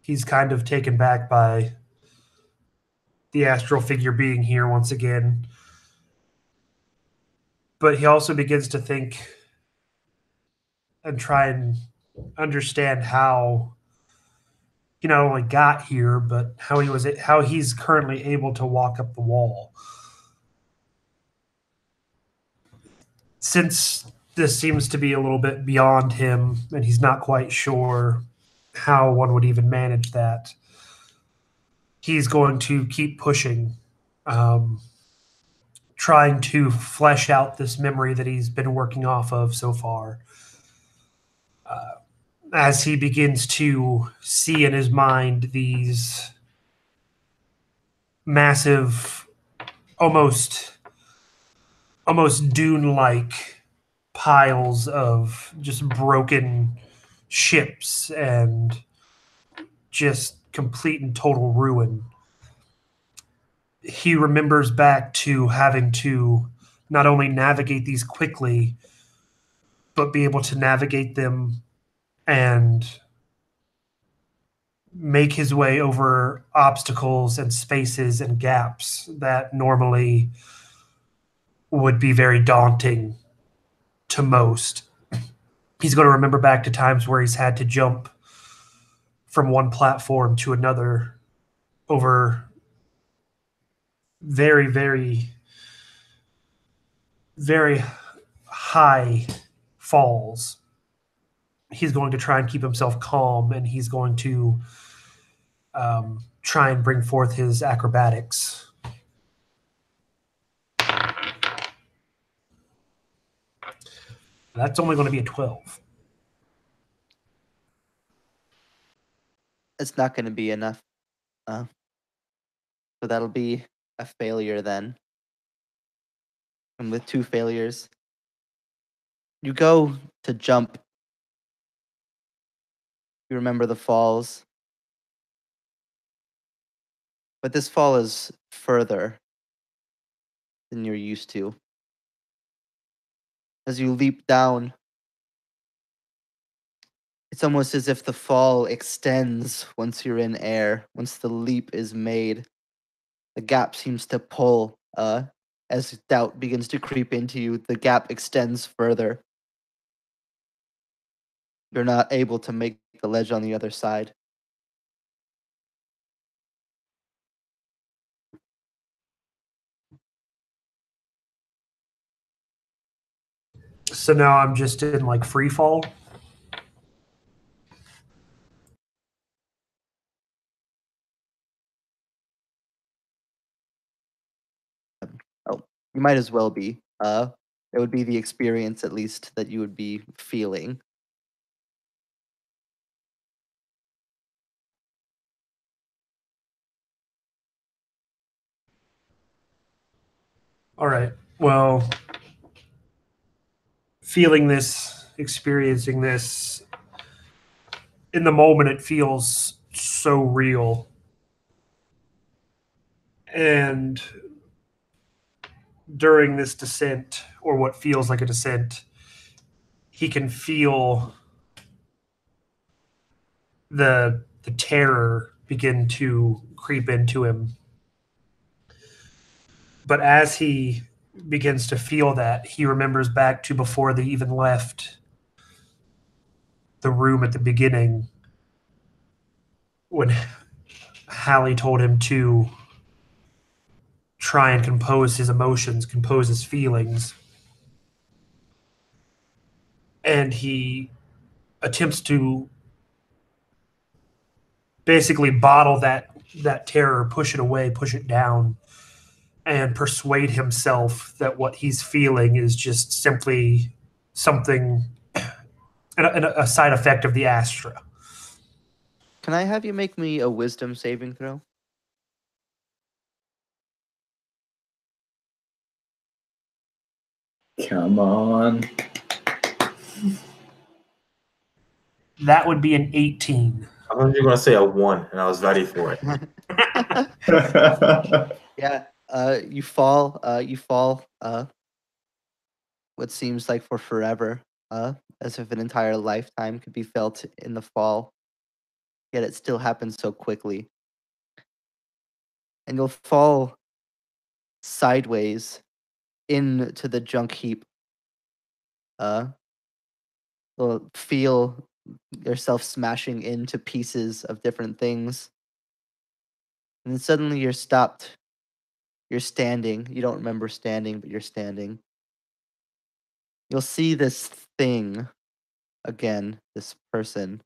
he's kind of taken back by the astral figure being here once again, but he also begins to think and try and understand how he not only got here, but how he's currently able to walk up the wall. since this seems to be a little bit beyond him and he's not quite sure how one would even manage that, he's going to keep pushing, trying to flesh out this memory that he's been working off of so far. As he begins to see in his mind these massive, almost dune-like piles of just broken ships and just complete and total ruin. He remembers back to having to not only navigate these quickly, but be able to navigate them and make his way over obstacles and spaces and gaps that normally would be very daunting to most. He's going to remember back to times where he's had to jump from one platform to another over very, very, very high falls. He's going to try and keep himself calm, and he's going to try and bring forth his acrobatics. That's only going to be a 12. It's not going to be enough. So that'll be a failure then. And with 2 failures, you go to jump. You remember the falls. But this fall is further than you're used to. As you leap down, it's almost as if the fall extends once you're in air. Once the leap is made, the gap seems to pull. As doubt begins to creep into you, the gap extends further. You're not able to make the ledge on the other side. So now I'm just in like free fall. Oh, you might as well be. It would be the experience, at least, that you would be feeling. All right. Well, feeling this, experiencing this, in the moment it feels so real. And during this descent, or what feels like a descent, he can feel the terror begin to creep into him. But as he begins to feel that, he remembers back to before they even left the room at the beginning, when Hallie told him to try and compose his emotions, compose his feelings. And he attempts to basically bottle that terror, push it away, push it down, and persuade himself that what he's feeling is just simply something, a side effect of the astra. Can I have you make me a wisdom saving throw? Come on. That would be an 18. I thought you were going to say a 1, and I was ready for it. Yeah, you fall, what seems like for forever, as if an entire lifetime could be felt in the fall, yet it still happens so quickly. And you'll fall sideways into the junk heap. You'll feel yourself smashing into pieces of different things. And then suddenly you're stopped. You're standing. You don't remember standing, but you're standing. you'll see this thing again, this person.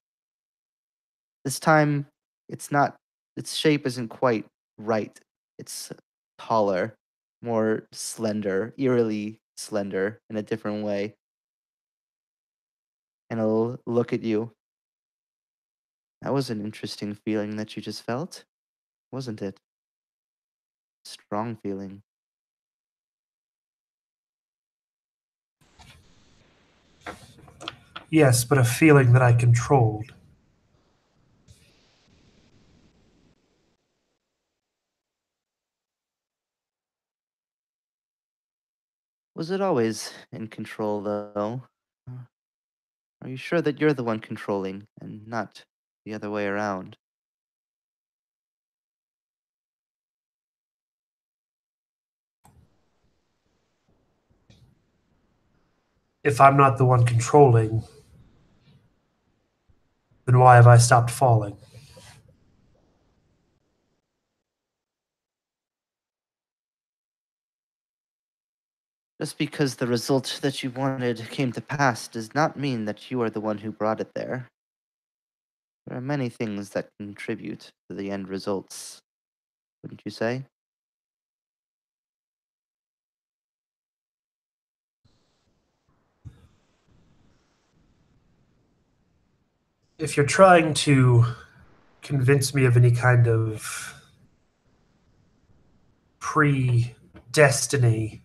This time, its shape isn't quite right. It's taller, more slender, eerily slender in a different way. And it'll look at you. That was an interesting feeling that you just felt, wasn't it? Strong feeling. Yes, but a feeling that I controlled. Was it always in control, though? Are you sure that you're the one controlling and not the other way around? If I'm not the one controlling, then why have I stopped falling? Just because the result that you wanted came to pass does not mean that you are the one who brought it there. There are many things that contribute to the end results, wouldn't you say? If you're trying to convince me of any kind of predestiny,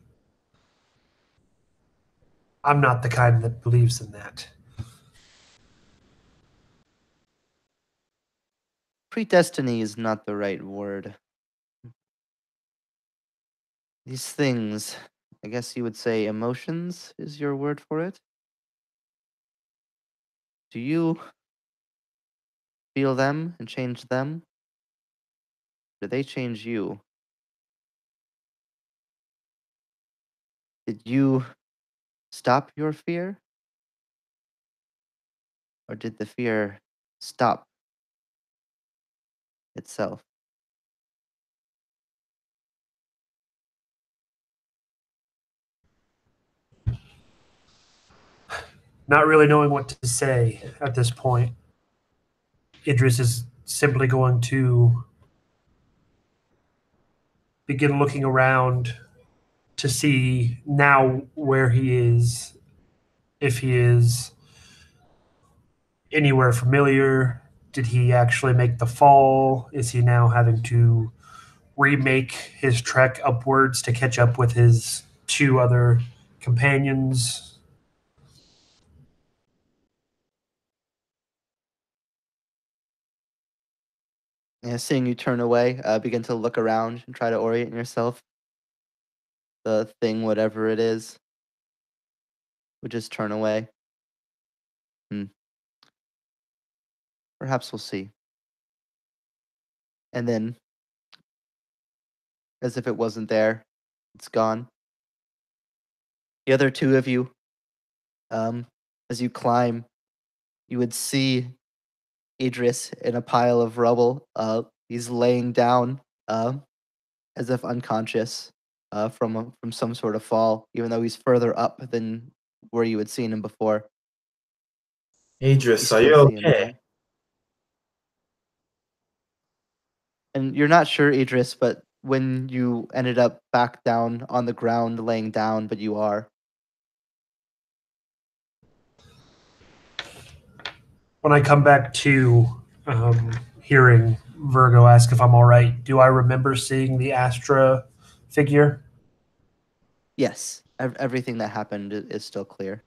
I'm not the kind that believes in that. Predestiny is not the right word. These things, I guess you would say emotions is your word for it. Do you feel them and change them? Do they change you? Did you stop your fear? Or did the fear stop itself? Not really knowing what to say at this point, Idris is simply going to begin looking around to see now where he is, if he is anywhere familiar. Did he actually make the fall? Is he now having to remake his trek upwards to catch up with his two other companions? Yeah, seeing you turn away, begin to look around and try to orient yourself. The thing, whatever it is, would just turn away. Perhaps we'll see. And then, as if it wasn't there, it's gone. The other two of you, as you climb, you would see Idris in a pile of rubble. He's laying down, as if unconscious, from some sort of fall, even though he's further up than where you had seen him before. Idris, You are you still see him okay? there. And you're not sure, Idris, but when you ended up back down on the ground, laying down, but you are. When I come back to hearing Virgo ask if I'm all right, do I remember seeing the Astra figure? Yes, everything that happened is still clear.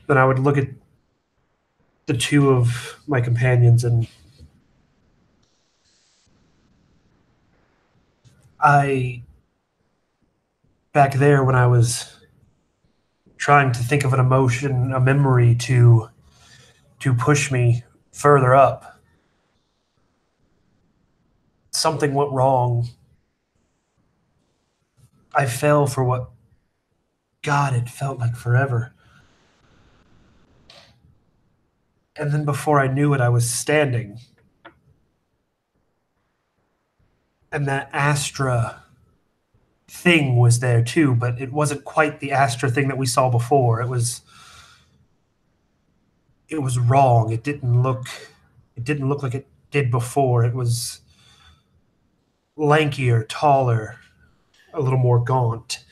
Then I would look at the two of my companions and back there when I was trying to think of an emotion, a memory to push me further up, something went wrong. I fell for what, God, it felt like forever. And then before I knew it, I was standing. And that Astra thing was there too, but it wasn't quite the astra thing that we saw before. It was wrong. It didn't look like it did before. It was lankier, taller, a little more gaunt.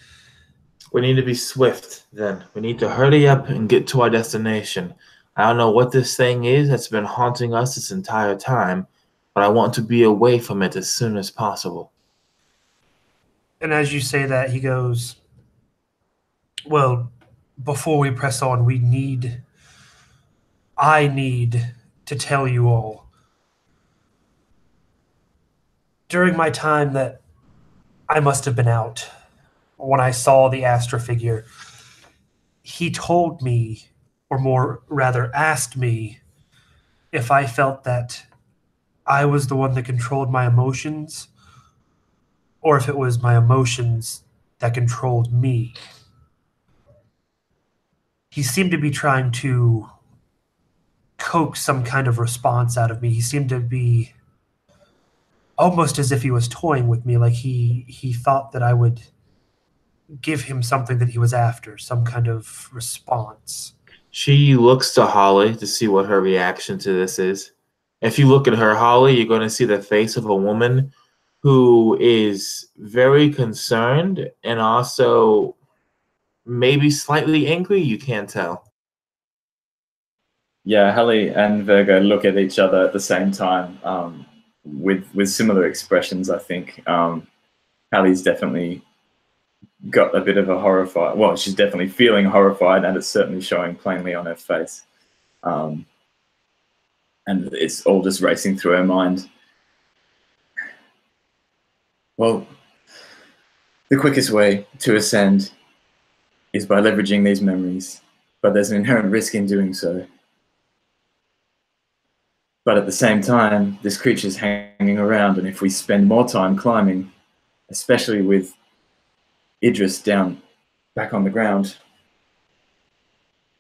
We need to be swift, then. We need to hurry up and get to our destination. I don't know what this thing is that's been haunting us this entire time, but I want to be away from it as soon as possible. And as you say that, he goes, well, before we press on, I need to tell you all. During my time that I must have been out, when I saw the Astra figure, he told me, or more rather asked me, if I felt that I was the one that controlled my emotions, or if it was my emotions that controlled me. He seemed to be trying to coax some kind of response out of me. He seemed to be almost as if he was toying with me, like he thought that I would give him something that he was after, some kind of response. She looks to Holly to see what her reaction to this is. If you look at her, Holly, you're going to see the face of a woman who is very concerned and also maybe slightly angry. You can't tell. Yeah, Hallie and Virgo look at each other at the same time, with similar expressions, I think. Hallie's definitely got a bit of a horrified, well, she's definitely feeling horrified, and it's certainly showing plainly on her face. And it's all just racing through her mind. Well, the quickest way to ascend is by leveraging these memories, but there's an inherent risk in doing so. But at the same time, this creature's hanging around, and if we spend more time climbing, especially with Idris down back on the ground,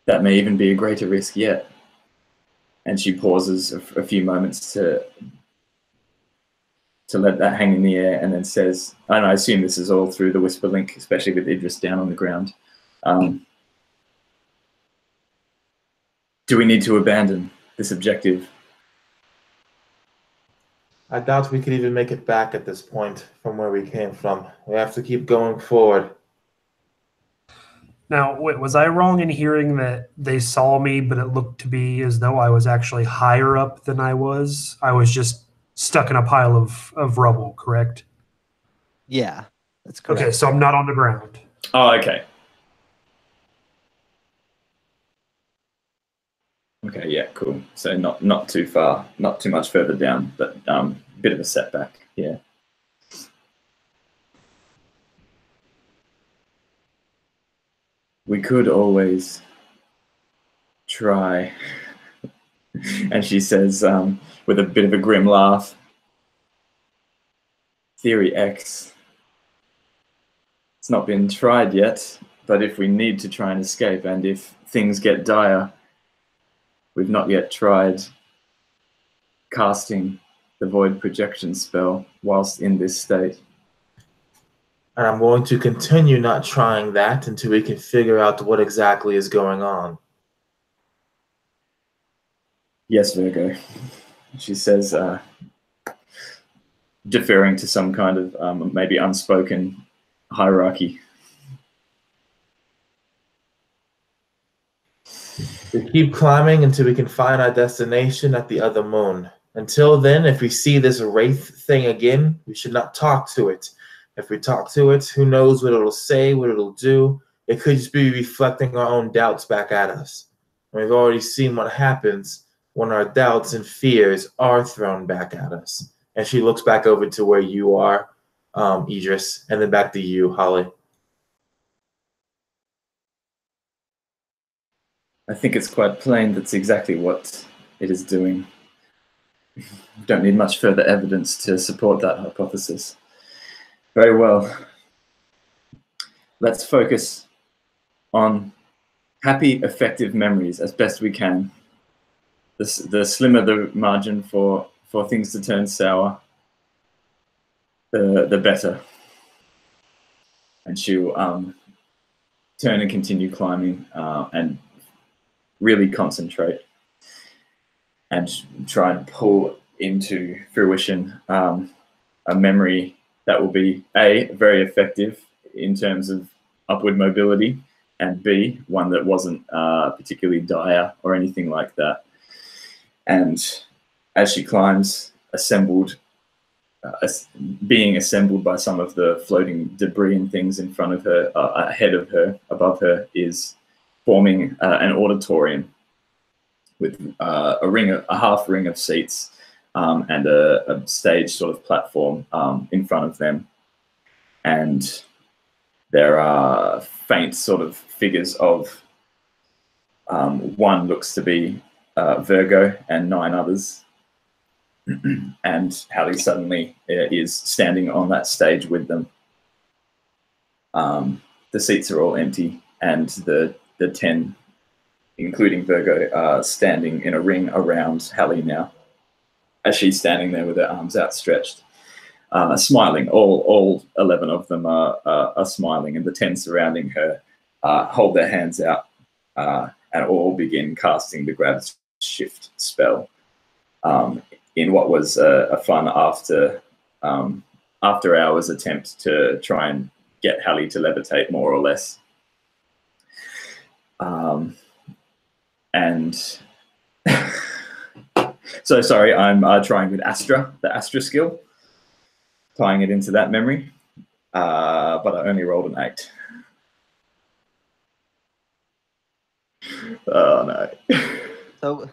that may even be a greater risk yet. And she pauses a few moments to let that hang in the air, and then says, and I assume this is all through the whisper link, especially with Idris down on the ground. Do we need to abandon this objective? I doubt we could even make it back at this point from where we came from. We have to keep going forward. Now, wait, was I wrong in hearing that they saw me, but it looked to be as though I was actually higher up than I was? I was just stuck in a pile of rubble, correct? Yeah, that's correct. Okay, so I'm not on the ground. Oh, okay. Okay, yeah, cool. So not too far, not too much further down, but bit of a setback, yeah. We could always try. And she says, with a bit of a grim laugh, Theory X. It's not been tried yet, but if we need to try and escape, and if things get dire, we've not yet tried casting the void projection spell whilst in this state. And I'm going to continue not trying that until we can figure out what exactly is going on. Yes, Virgo. She says, deferring to some kind of maybe unspoken hierarchy. We keep climbing until we can find our destination at the other moon. Until then, if we see this wraith thing again, we should not talk to it. If we talk to it, who knows what it'll say, what it'll do. It could just be reflecting our own doubts back at us. And we've already seen what happens when our doubts and fears are thrown back at us. And she looks back over to where you are, Idris, and then back to you, Holly. I think it's quite plain that's exactly what it is doing. Don't need much further evidence to support that hypothesis. Very well. Let's focus on happy, effective memories as best we can. The slimmer the margin for things to turn sour, the better. and she'll turn and continue climbing and really concentrate and try and pull into fruition a memory that will be A, very effective in terms of upward mobility, and B, one that wasn't particularly dire or anything like that. And as she climbs, being assembled by some of the floating debris and things in front of her, ahead of her, above her, is forming an auditorium with a half ring of seats and a stage sort of platform in front of them. And there are faint sort of figures of one looks to be Virgo and 9 others. And Hallie suddenly is standing on that stage with them. The seats are all empty, and the 10, including Virgo, are standing in a ring around Hallie now, as she's standing there with her arms outstretched, smiling. All 11 of them are smiling, and the 10 surrounding her hold their hands out and all begin casting the grab shift spell. In what was a fun after hours attempt to try and get Hallie to levitate more or less. And so sorry, I'm trying with Astra, the Astra skill, tying it into that memory, but I only rolled an 8. Oh no. So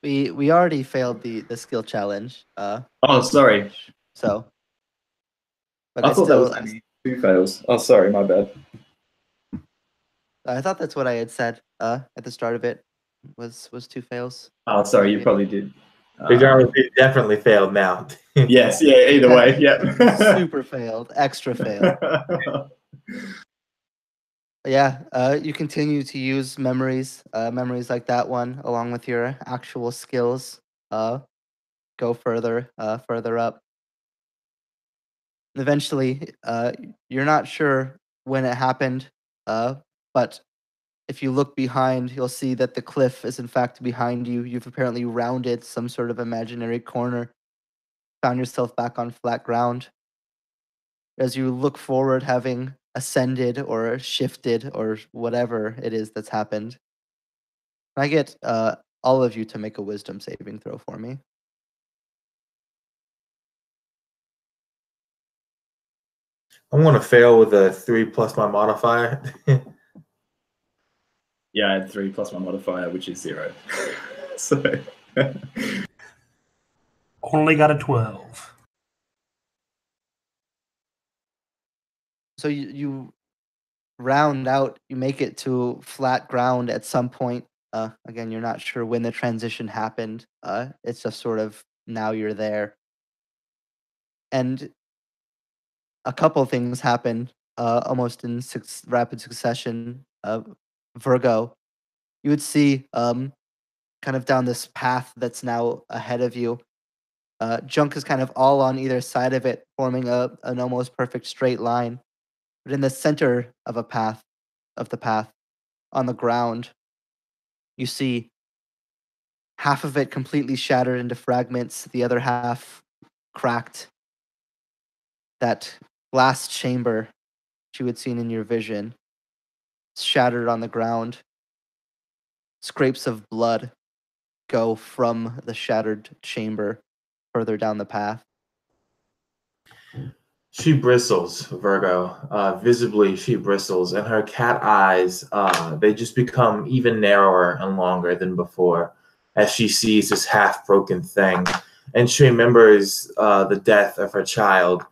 we already failed the skill challenge. Oh, sorry. So. But I thought that was only 2 fails. Oh, sorry, my bad. I thought that's what I had said at the start of it. Was 2 fails. Oh, sorry, you probably did. It definitely failed now. Yes, yeah, either way, yeah. Super failed, extra failed. Yeah, you continue to use memories like that one, along with your actual skills. Go further up. Eventually, you're not sure when it happened, but if you look behind, you'll see that the cliff is in fact behind you. You've apparently rounded some sort of imaginary corner, found yourself back on flat ground. As you look forward, having ascended or shifted or whatever it is that's happened, I get all of you to make a wisdom saving throw for me. I'm going to fail with a 3 plus my modifier. Yeah, I had 3 plus my modifier, which is 0. So Only got a 12. So you round out, you make it to flat ground at some point. Again, you're not sure when the transition happened. It's just sort of now you're there. And a couple things happen almost in rapid succession. Virgo, you would see kind of down this path that's now ahead of you. Junk is kind of all on either side of it, forming an almost perfect straight line. But in the center of the path, on the ground, you see half of it completely shattered into fragments, the other half cracked. That glass chamber you had seen in your vision, shattered on the ground. Scrapes of blood go from the shattered chamber further down the path. She bristles, Virgo. Visibly, she bristles, and her cat eyes, they just become even narrower and longer than before as she sees this half-broken thing. And she remembers the death of her child,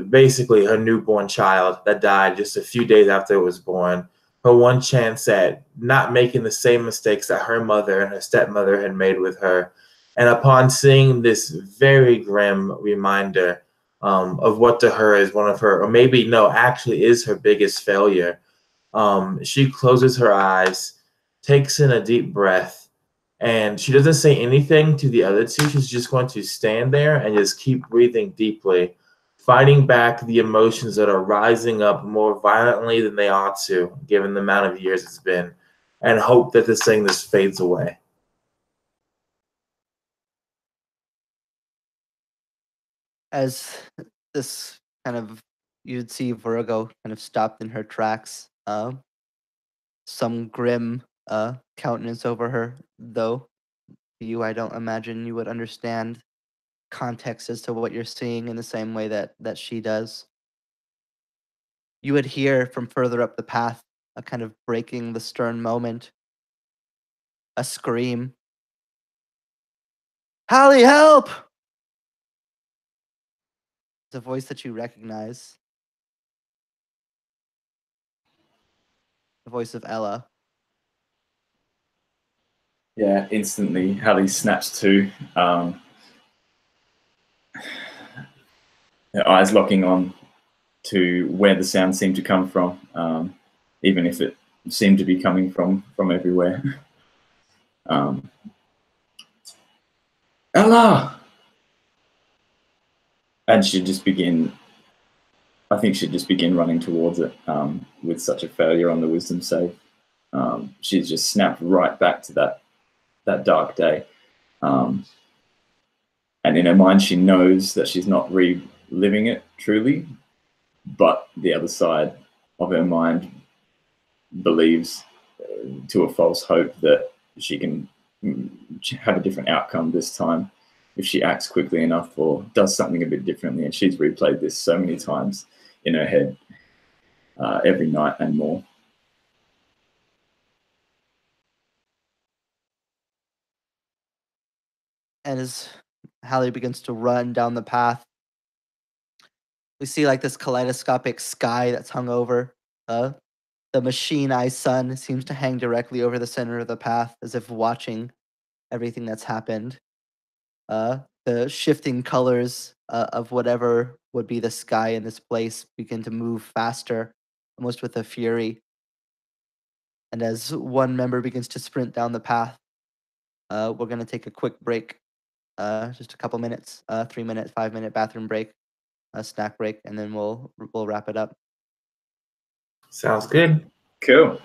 basically her newborn child that died just a few days after it was born. Her one chance at not making the same mistakes that her mother and her stepmother had made with her. And upon seeing this very grim reminder of what to her is one of her, or maybe no, actually is her biggest failure, she closes her eyes, takes in a deep breath, and she doesn't say anything to the other two. She's just going to stand there and just keep breathing deeply fighting back the emotions that are rising up more violently than they ought to, given the amount of years it's been, and hope that this thing just fades away. As this kind of, you'd see Virgo kind of stopped in her tracks. Some grim countenance over her, though. You, I don't imagine you would understand context as to what you're seeing in the same way that she does. You would hear from further up the path a kind of breaking the stern moment, a scream. Hallie, help! It's a voice that you recognize. The voice of Ella. Yeah, instantly, Hallie snaps to, her eyes locking on to where the sound seemed to come from, even if it seemed to be coming from everywhere. Ella! And she'd just begin, I think she'd just begin running towards it with such a failure on the wisdom save. She's just snapped right back to that dark day. And in her mind, she knows that she's not reliving it truly, but the other side of her mind believes to a false hope that she can have a different outcome this time if she acts quickly enough or does something a bit differently. And she's replayed this so many times in her head every night and more. And as Hallie begins to run down the path, we see like this kaleidoscopic sky that's hung over. The machine eye sun seems to hang directly over the center of the path, as if watching everything that's happened. The shifting colors of whatever would be the sky in this place begin to move faster, almost with a fury. And as one member begins to sprint down the path, we're going to take a quick break, just a couple minutes, 3 minute, 5 minute bathroom break, a snack break, and then we'll wrap it up. Sounds good. Cool.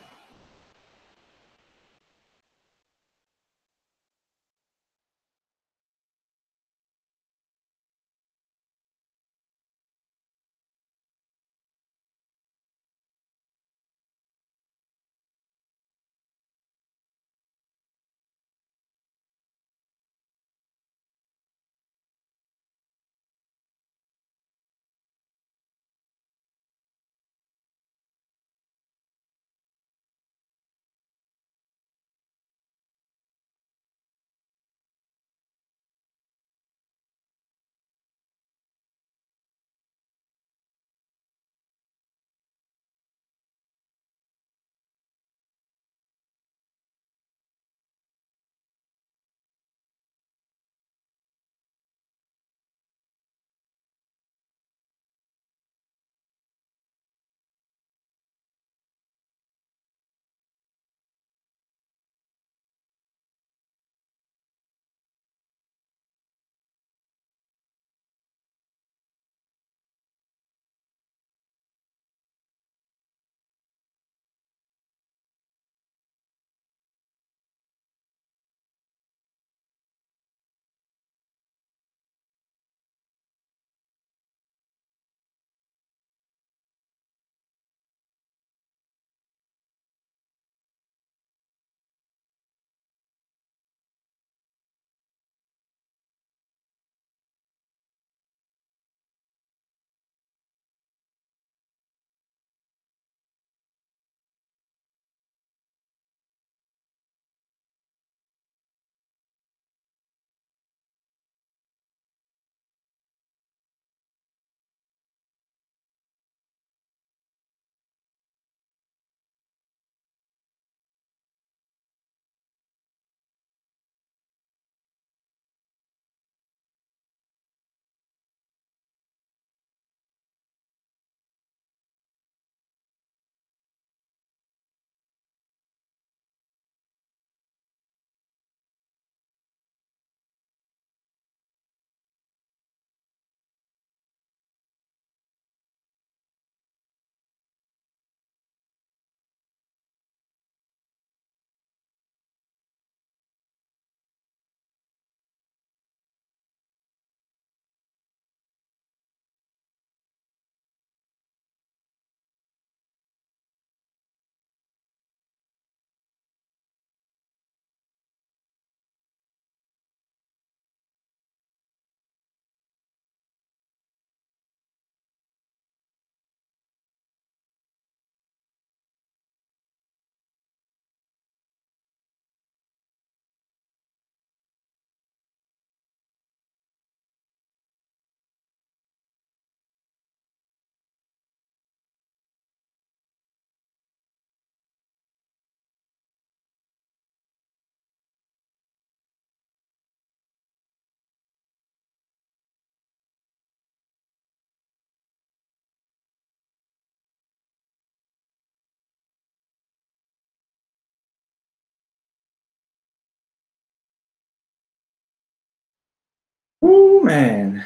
Ooh, man.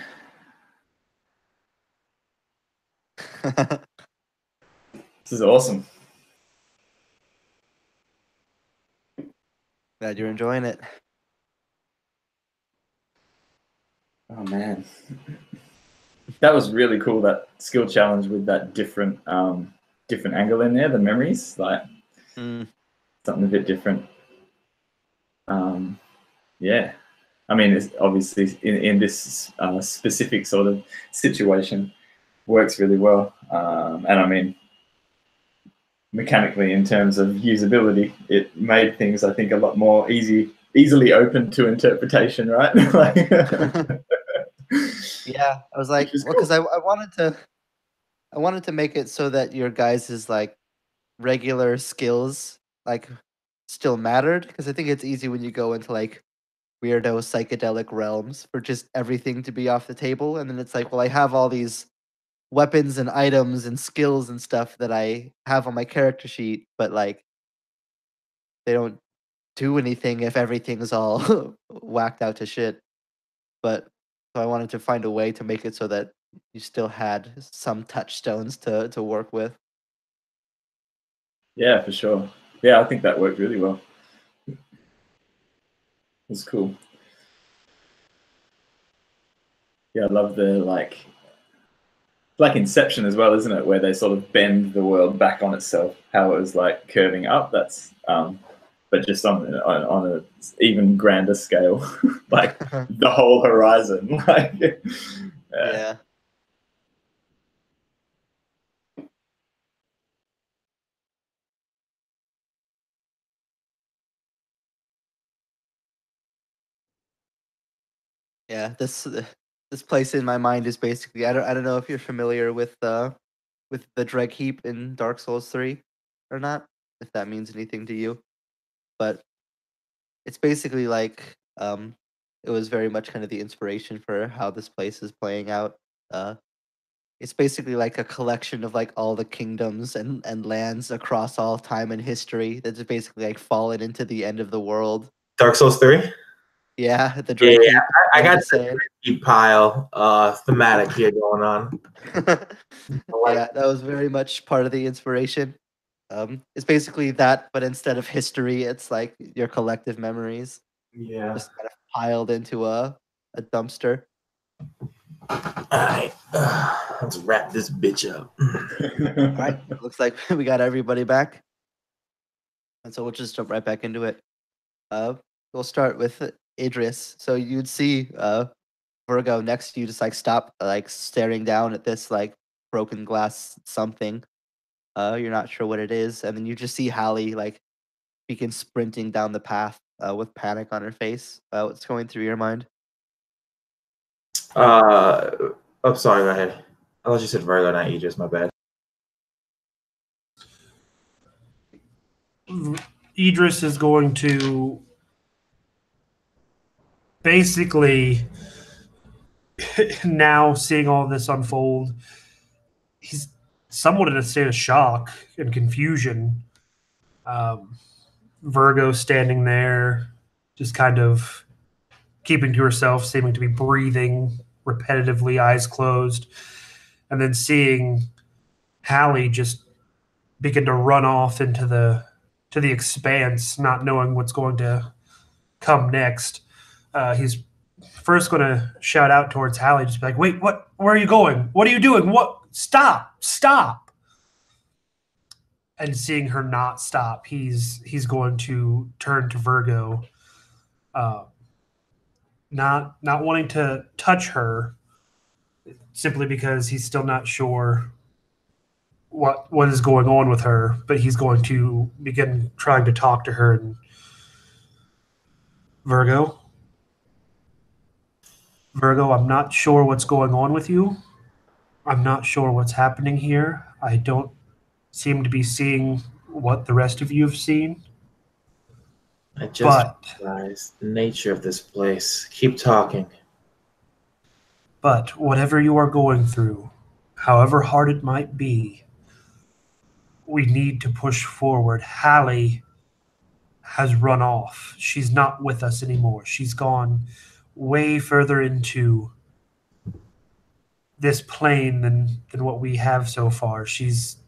This is awesome. Glad you're enjoying it. Oh, man. That was really cool, that skill challenge with that different angle in there, the memories, like something a bit different. Yeah. I mean, it's obviously in this specific sort of situation works really well. And I mean, mechanically, in terms of usability, it made things, I think, a lot more easily open to interpretation, right? Like, yeah, I was like, well, because I wanted to make it so that your guys' like regular skills like still mattered, because I think it's easy when you go into like weirdo psychedelic realms for just everything to be off the table, and then it's like, well, I have all these weapons and items and skills and stuff that I have on my character sheet, but like they don't do anything if everything's all whacked out to shit. But so I wanted to find a way to make it so that you still had some touchstones to work with. yeah, for sure. Yeah, I think that worked really well. It was cool. Yeah, I love the like Inception as well, isn't it? Where they sort of bend the world back on itself, how it was like curving up. That's but just on a even grander scale, like the whole horizon. Like, Yeah. Yeah, this place in my mind is basically, I don't know if you're familiar with the Dreg Heap in Dark Souls 3 or not, if that means anything to you. But it's basically like it was very much kind of the inspiration for how this place is playing out. It's basically like a collection of like all the kingdoms and lands across all time and history that's basically like fallen into the end of the world. Dark Souls 3? Yeah, the Dreg Heap. I got the Dreg pile thematic here going on. Yeah, that was very much part of the inspiration. It's basically that, but instead of history, it's like your collective memories. Yeah. Just kind of piled into a dumpster. Alright. Let's wrap this bitch up. Alright, looks like we got everybody back. And so we'll just jump right back into it. We'll start with Idris. So you'd see Virgo next to you just like stop like staring down at this like broken glass something. You're not sure what it is, and then you just see Hallie like begin sprinting down the path with panic on her face. What's going through your mind? Oh, sorry, go ahead. I thought you said Virgo, not Idris, my bad. Idris is going to basically, now seeing all this unfold, he's somewhat in a state of shock and confusion. Virgo standing there, just kind of keeping to herself, seeming to be breathing repetitively, eyes closed, and then seeing Hallie just begin to run off into the expanse, not knowing what's going to come next. He's first going to shout out towards Hallie, just be like, "Wait, what? Where are you going? What are you doing? What? Stop! Stop!" And seeing her not stop, he's going to turn to Virgo, not wanting to touch her, simply because he's still not sure what is going on with her, but he's going to begin trying to talk to her. And Virgo, I'm not sure what's going on with you. I'm not sure what's happening here. I don't seem to be seeing what the rest of you have seen. I just realized the nature of this place. Keep talking. But whatever you are going through, however hard it might be, we need to push forward. Hallie has run off. She's not with us anymore. She's gone way further into this plane than what we have so far. She's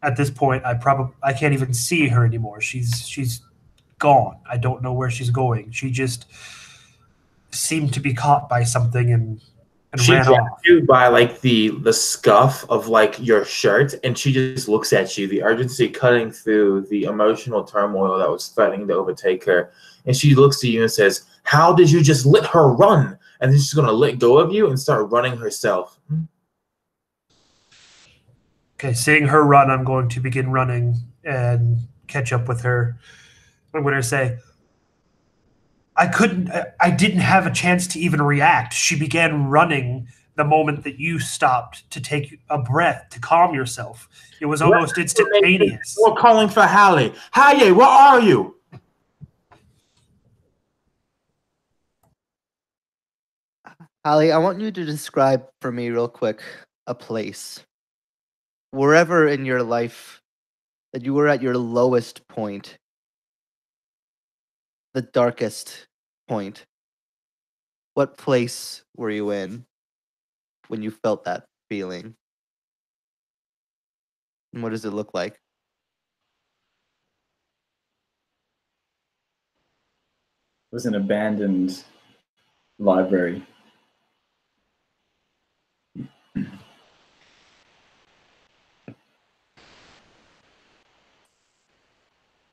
at this point, I can't even see her anymore. She's gone. I don't know where she's going. She just seemed to be caught by something and She ran grabbed off. you by like the scuff of like your shirt, and she just looks at you, the urgency cutting through the emotional turmoil that was threatening to overtake her. And she looks to you and says, "How did you just let her run?" And then she's gonna let go of you and start running herself. Okay, seeing her run, I'm going to begin running and catch up with her. I'm going to say, I didn't have a chance to even react. She began running the moment that you stopped to take a breath, to calm yourself. It was almost instantaneous. We're calling for Hallie. Hallie, where are you? Hallie, I want you to describe for me real quick a place. Wherever in your life that you were at your lowest point, the darkest point, what place were you in when you felt that feeling? And what does it look like? It was an abandoned library.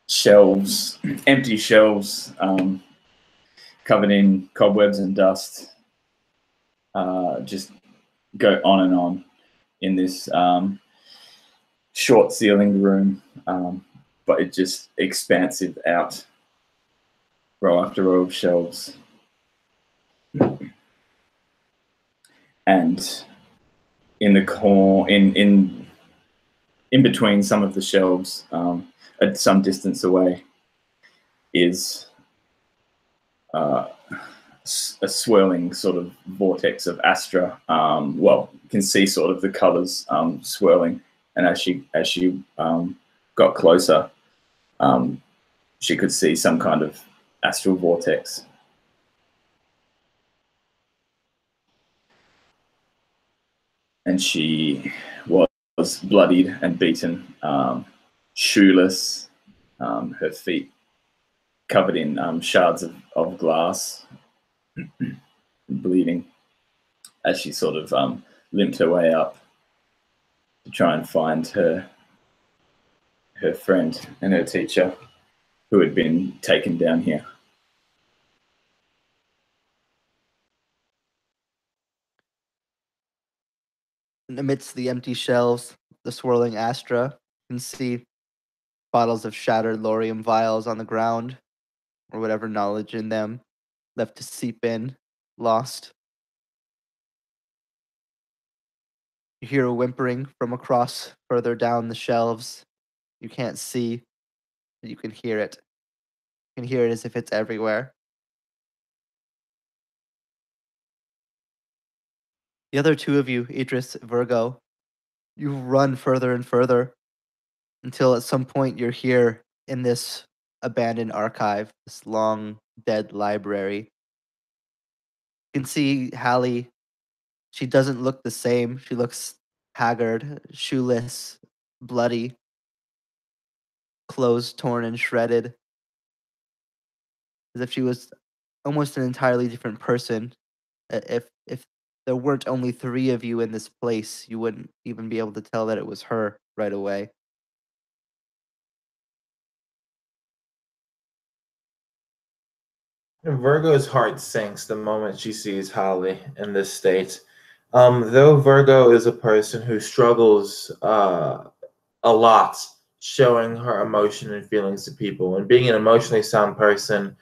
Shelves, empty shelves, covered in cobwebs and dust. Just go on and on in this short ceilinged room, but it just expansive out, row after row of shelves. And in the corner, in between some of the shelves, at some distance away, is a swirling sort of vortex of astra. Well, you can see sort of the colors swirling, and as she got closer, she could see some kind of astral vortex. And she was bloodied and beaten, shoeless, her feet covered in shards of glass, bleeding, as she sort of limped her way up to try and find her friend and her teacher who had been taken down here. Amidst the empty shelves, the swirling astra, you can see bottles of shattered lorium vials on the ground, or whatever knowledge in them left to seep in, lost. You hear a whimpering from across further down the shelves. You can't see, but you can hear it. You can hear it as if it's everywhere. The other two of you, Idris, Virgo, you run further and further until at some point you're here in this abandoned archive, this long dead library. You can see Hallie. She doesn't look the same. She looks haggard, shoeless, bloody, clothes torn and shredded, as if she was almost an entirely different person. If there weren't only three of you in this place, you wouldn't even be able to tell that it was her right away. Virgo's heart sinks the moment she sees Holly in this state. Though Virgo is a person who struggles a lot showing her emotion and feelings to people, and being an emotionally sound person,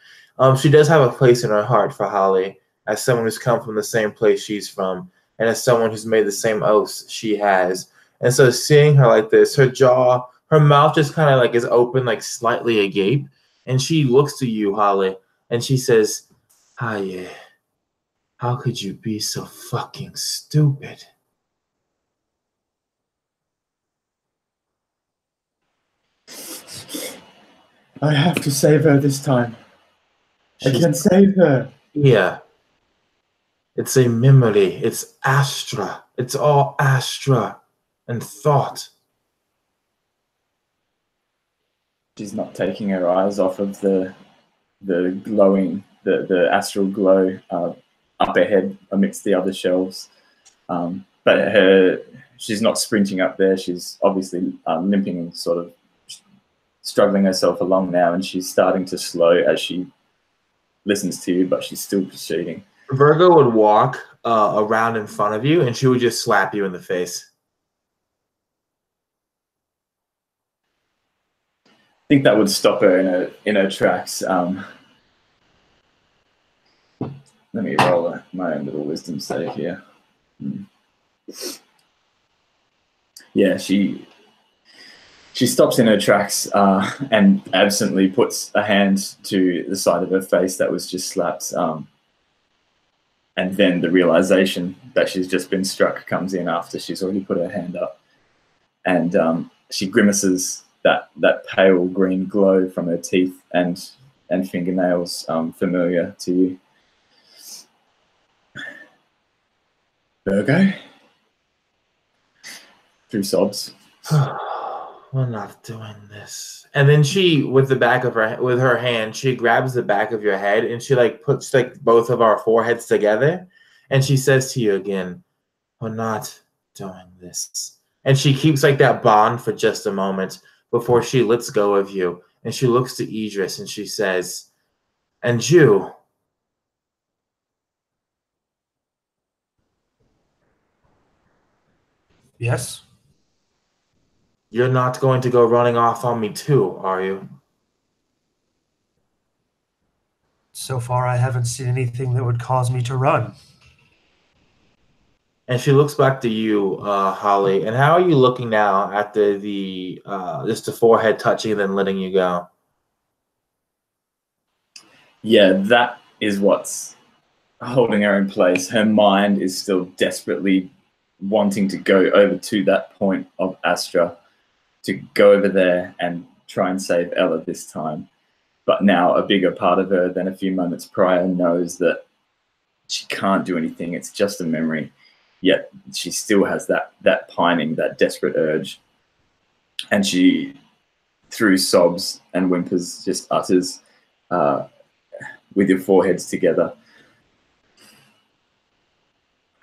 she does have a place in her heart for Holly as someone who's come from the same place she's from, and as someone who's made the same oaths she has. And so seeing her like this, her mouth just kind of like is open, like slightly agape, and she looks to you, Holly, and she says, "Ah, yeah. How could you be so fucking stupid?" I have to save her this time. I can save her. Yeah. It's a memory. It's astra. It's all astra and thought. She's not taking her eyes off of the glowing, the astral glow up ahead amidst the other shelves. But she's not sprinting up there. She's obviously limping and sort of struggling herself along now, and she's starting to slow as she listens to you, but she's still proceeding. Virgo would walk around in front of you, and she would just slap you in the face. I think that would stop her in her tracks. Let me roll my own little wisdom save here. Yeah, she stops in her tracks and absently puts a hand to the side of her face that was just slapped. And then the realization that she's just been struck comes in after she's already put her hand up. And she grimaces, that pale green glow from her teeth and fingernails, familiar to you. Virgo? Through sobs. We're not doing this. And then she, with her hand, she grabs the back of your head and she like puts like both of our foreheads together, and she says to you again, "We're not doing this." And she keeps like that bond for just a moment before she lets go of you, and she looks to Idris and she says, "And you." Yes. You're not going to go running off on me too, are you? So far, I haven't seen anything that would cause me to run. And she looks back to you, Holly. And how are you looking now after the just the forehead touching and then letting you go? Yeah, that is what's holding her in place. Her mind is still desperately wanting to go over to that point of Astra, to go over there and try and save Ella this time. But now a bigger part of her than a few moments prior knows that she can't do anything. It's just a memory. Yet she still has that pining, that desperate urge. And she, through sobs and whimpers, just utters, with your foreheads together,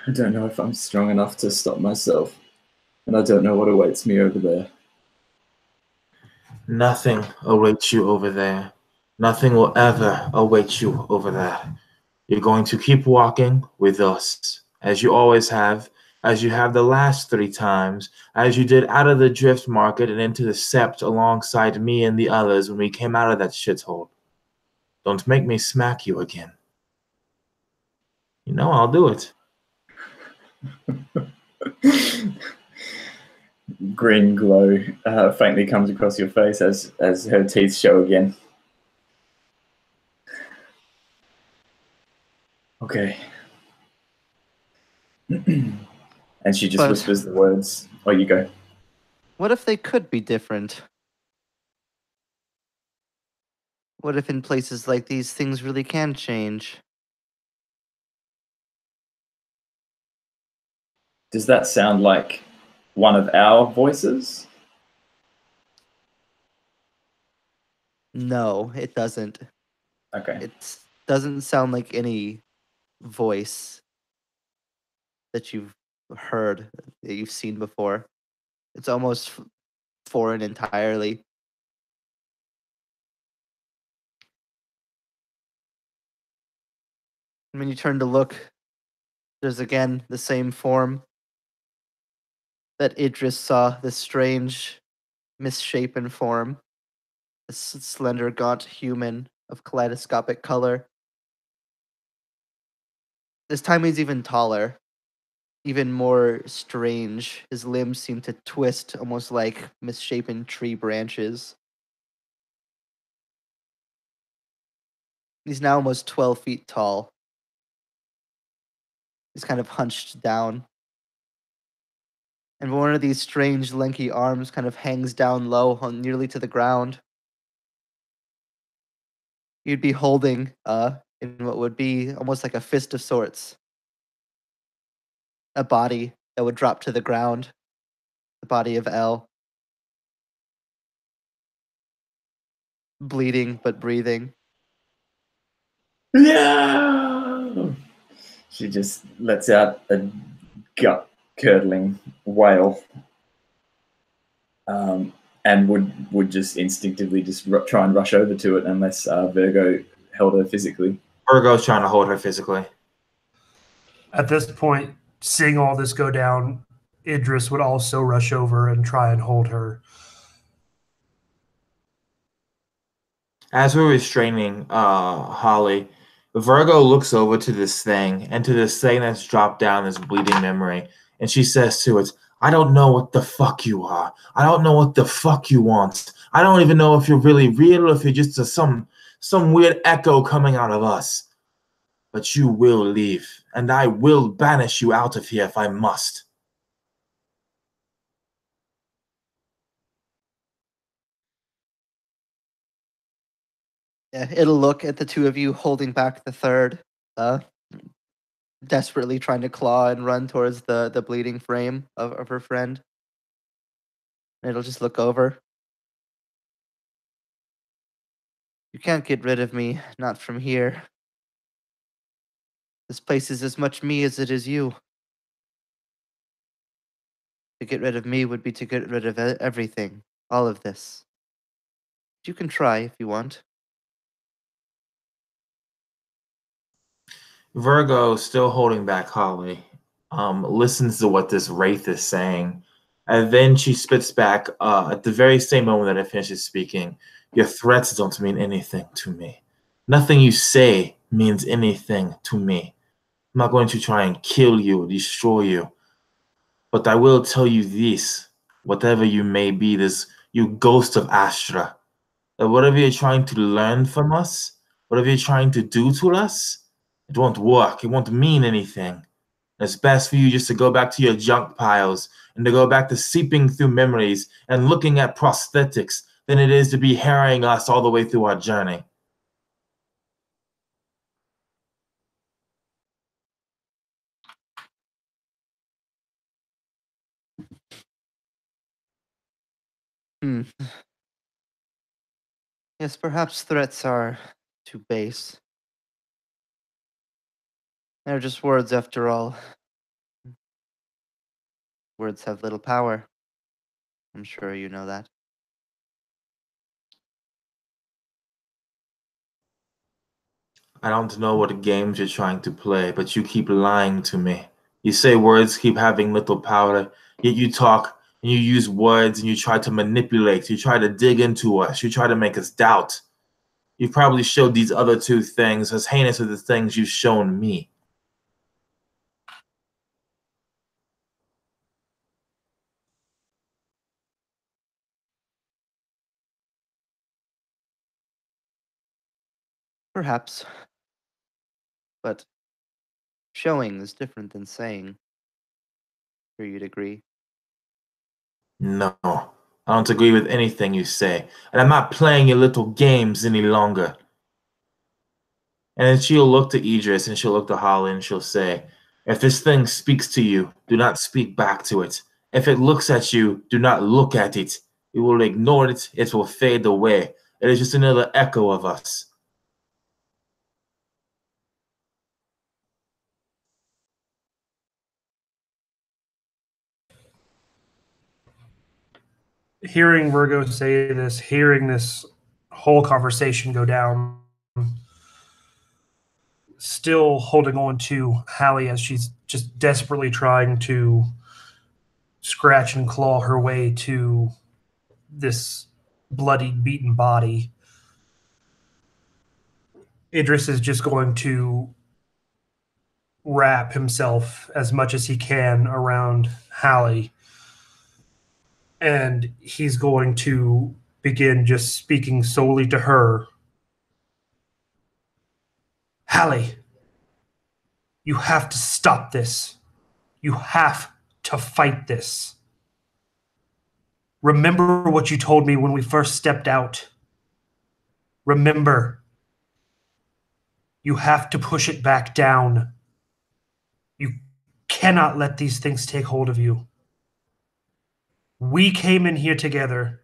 "I don't know if I'm strong enough to stop myself, and I don't know what awaits me over there." Nothing awaits you over there. Nothing will ever await you over there. You're going to keep walking with us, as you always have, as you have the last 3 times, as you did out of the drift market and into the sept alongside me and the others when we came out of that shithole. Don't make me smack you again. You know I'll do it. Green glow faintly comes across your face as her teeth show again. Okay. And she just whispers the words. Oh, you go. What if they could be different? What if in places like these things really can change? Does that sound like one of our voices? No, it doesn't. Okay. It doesn't sound like any voice that you've heard, that you've seen before. It's almost foreign entirely. And when you turn to look, there's again the same form that Idris saw, this strange, misshapen form, this slender, gaunt human of kaleidoscopic color. This time he's even taller, even more strange. His limbs seem to twist almost like misshapen tree branches. He's now almost 12 feet tall. He's kind of hunched down. And one of these strange, lanky arms kind of hangs down low, nearly to the ground. You'd be holding in what would be almost like a fist of sorts. a body that would drop to the ground. The body of Elle. Bleeding but breathing. No! She just lets out a gut-curdling wail, and would just instinctively just try and rush over to it unless Virgo held her physically. Virgo's trying to hold her physically. At this point, seeing all this go down, Idris would also rush over and try and hold her. As we're restraining Holly, Virgo looks over to this thing and to this thing that's dropped down, this bleeding memory, and she says to it, I don't know what the fuck you are. I don't know what the fuck you want. I don't even know if you're really real or if you're just some weird echo coming out of us. But you will leave, and I will banish you out of here if I must. Yeah, it'll look at the two of you holding back the third, desperately trying to claw and run towards the bleeding frame of her friend. And it'll just look over. You can't get rid of me, not from here. This place is as much me as it is you. To get rid of me would be to get rid of everything, all of this. You can try if you want. Virgo, still holding back Holly, listens to what this wraith is saying, and then she spits back at the very same moment that it finishes speaking. Your threats don't mean anything to me. Nothing you say means anything to me. I'm not going to try and kill you or destroy you. But I will tell you this, whatever you may be, this you ghost of Astra, that whatever you're trying to learn from us, whatever you're trying to do to us, it won't work. It won't mean anything. It's best for you just to go back to your junk piles and to go back to seeping through memories and looking at prosthetics than it is to be harrying us all the way through our journey. Yes, perhaps threats are too base. They're just words after all. Words have little power. I'm sure you know that. I don't know what games you're trying to play, but you keep lying to me. You say words keep having little power, yet you talk and you use words and you try to manipulate. You try to dig into us. You try to make us doubt. You've probably showed these other two things as heinous as the things you've shown me. Perhaps. But showing is different than saying. Sure you'd agree. No, I don't agree with anything you say, and I'm not playing your little games any longer. And then she'll look to Idris and she'll look to Holly and she'll say, if this thing speaks to you, do not speak back to it. If it looks at you, do not look at it. You will ignore it, it will fade away. It is just another echo of us. Hearing Virgo say this, hearing this whole conversation go down, still holding on to Hallie as she's just desperately trying to scratch and claw her way to this bloodied, beaten body. Idris is just going to wrap himself as much as he can around Hallie, and he's going to begin just speaking solely to her. Hallie, you have to stop this. You have to fight this. Remember what you told me when we first stepped out. Remember. You have to push it back down. You cannot let these things take hold of you. We came in here together,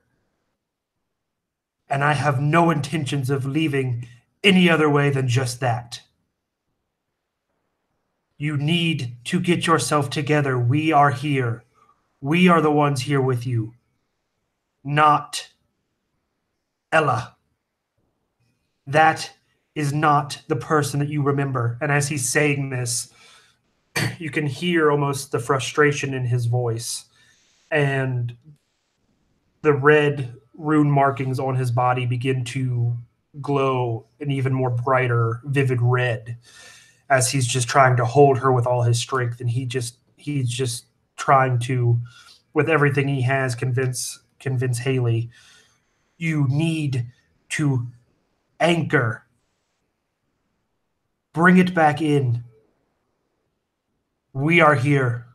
and I have no intentions of leaving any other way than just that. You need to get yourself together. We are here. We are the ones here with you, not Ella. That is not the person that you remember. And as he's saying this, you can hear almost the frustration in his voice. And the red rune markings on his body begin to glow an even more brighter, vivid red as he's just trying to hold her with all his strength. And he's just trying to, with everything he has, convince Haley, you need to anchor. Bring it back in. We are here.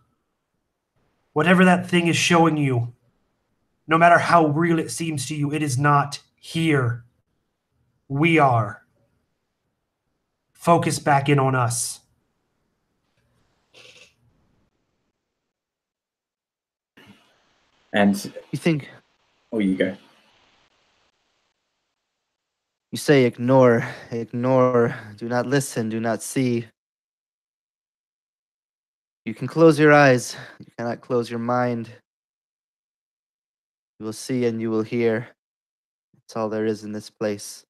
Whatever that thing is showing you, no matter how real it seems to you, it is not here. We are. Focus back in on us. And You think, oh, you go. you say ignore, do not listen, do not see. You can close your eyes, you cannot close your mind. You will see and you will hear. That's all there is in this place.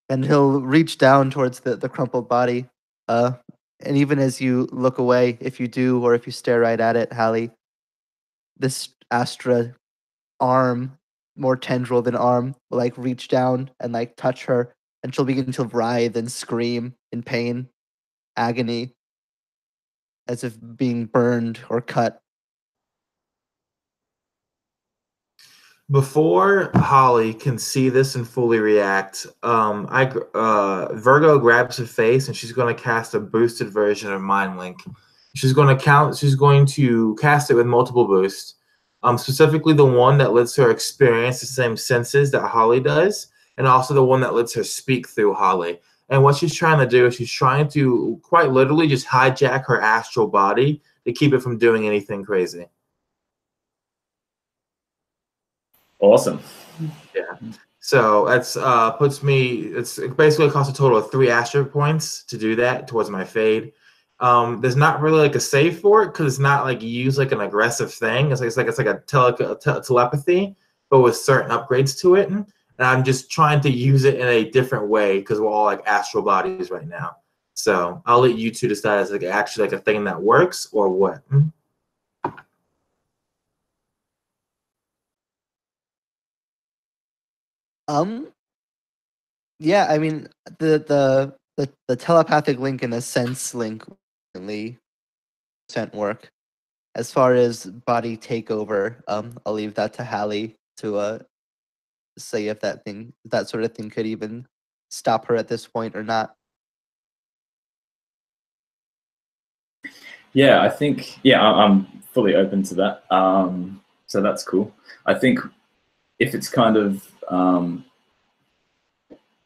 And he'll reach down towards the crumpled body. And even as you look away, if you do, or if you stare right at it, Hallie, this astra arm, more tendril than arm, will like reach down and like touch her, and she'll begin to writhe and scream in pain, agony, as if being burned or cut. Before Holly can see this and fully react, Virgo grabs her face and she's going to cast a boosted version of Mind Link. She's going to cast it with multiple boosts, specifically the one that lets her experience the same senses that Holly does, and also the one that lets her speak through Holly. And what she's trying to do is she's trying to quite literally just hijack her astral body to keep it from doing anything crazy. Awesome. Yeah. So that's it basically costs a total of 3 astral points to do that towards my fade. There's not really like a save for it because it's not like you use like an aggressive thing. It's like a telepathy, but with certain upgrades to it. And I'm just trying to use it in a different way because we're all like astral bodies right now. So I'll let you two decide if it's like actually like a thing that works or what. Yeah, I mean the telepathic link and the sense link really percent work. As far as body takeover, I'll leave that to Hallie to say if that sort of thing could even stop her at this point or not. Yeah, I think I'm fully open to that. So that's cool. I think if it's kind of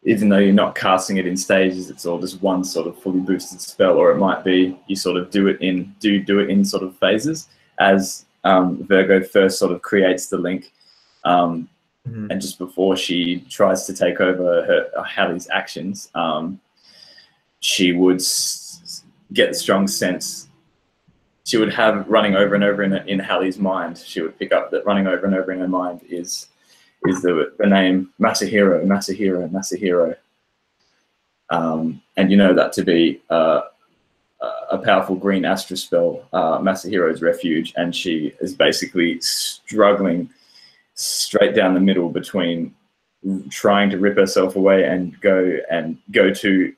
even though you're not casting it in stages, it's all just one sort of fully boosted spell, or it might be you sort of do it in sort of phases as Virgo first sort of creates the link, and just before she tries to take over Hallie's actions, she would get the strong sense. She would have running over and over in Hallie's mind. She would pick up that running over and over in her mind is the name Masahiro. And you know that to be a powerful green astra spell, Masahiro's Refuge, and she is basically struggling straight down the middle between trying to rip herself away and go to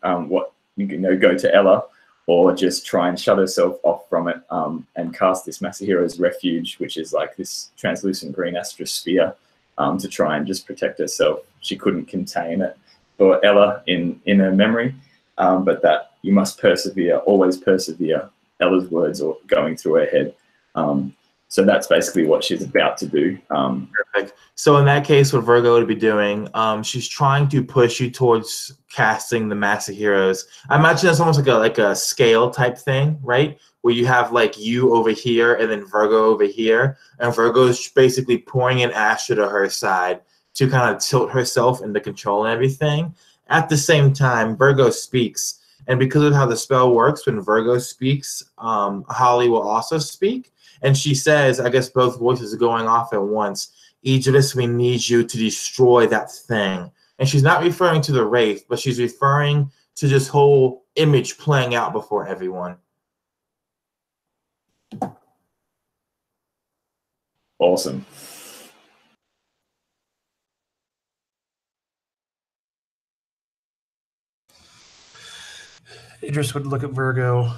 go to Ella, or just try and shut herself off from it and cast this Masahiro's Refuge, which is like this translucent green astra sphere, to try and just protect herself. She couldn't contain it for Ella in her memory, but that you must persevere, always persevere, Ella's words are going through her head. So that's basically what she's about to do. Perfect. So in that case, what Virgo would be doing, she's trying to push you towards casting the Mass of Heroes. I imagine it's almost like a scale type thing, right? Where you have like you over here and then Virgo over here, and Virgo is basically pouring in Astra to her side to kind of tilt herself into control and everything. At the same time, Virgo speaks, and because of how the spell works, when Virgo speaks, Holly will also speak. And she says, I guess both voices are going off at once. Aegis, we need you to destroy that thing. And she's not referring to the wraith, but she's referring to this whole image playing out before everyone. Awesome. Idris would look at Virgo.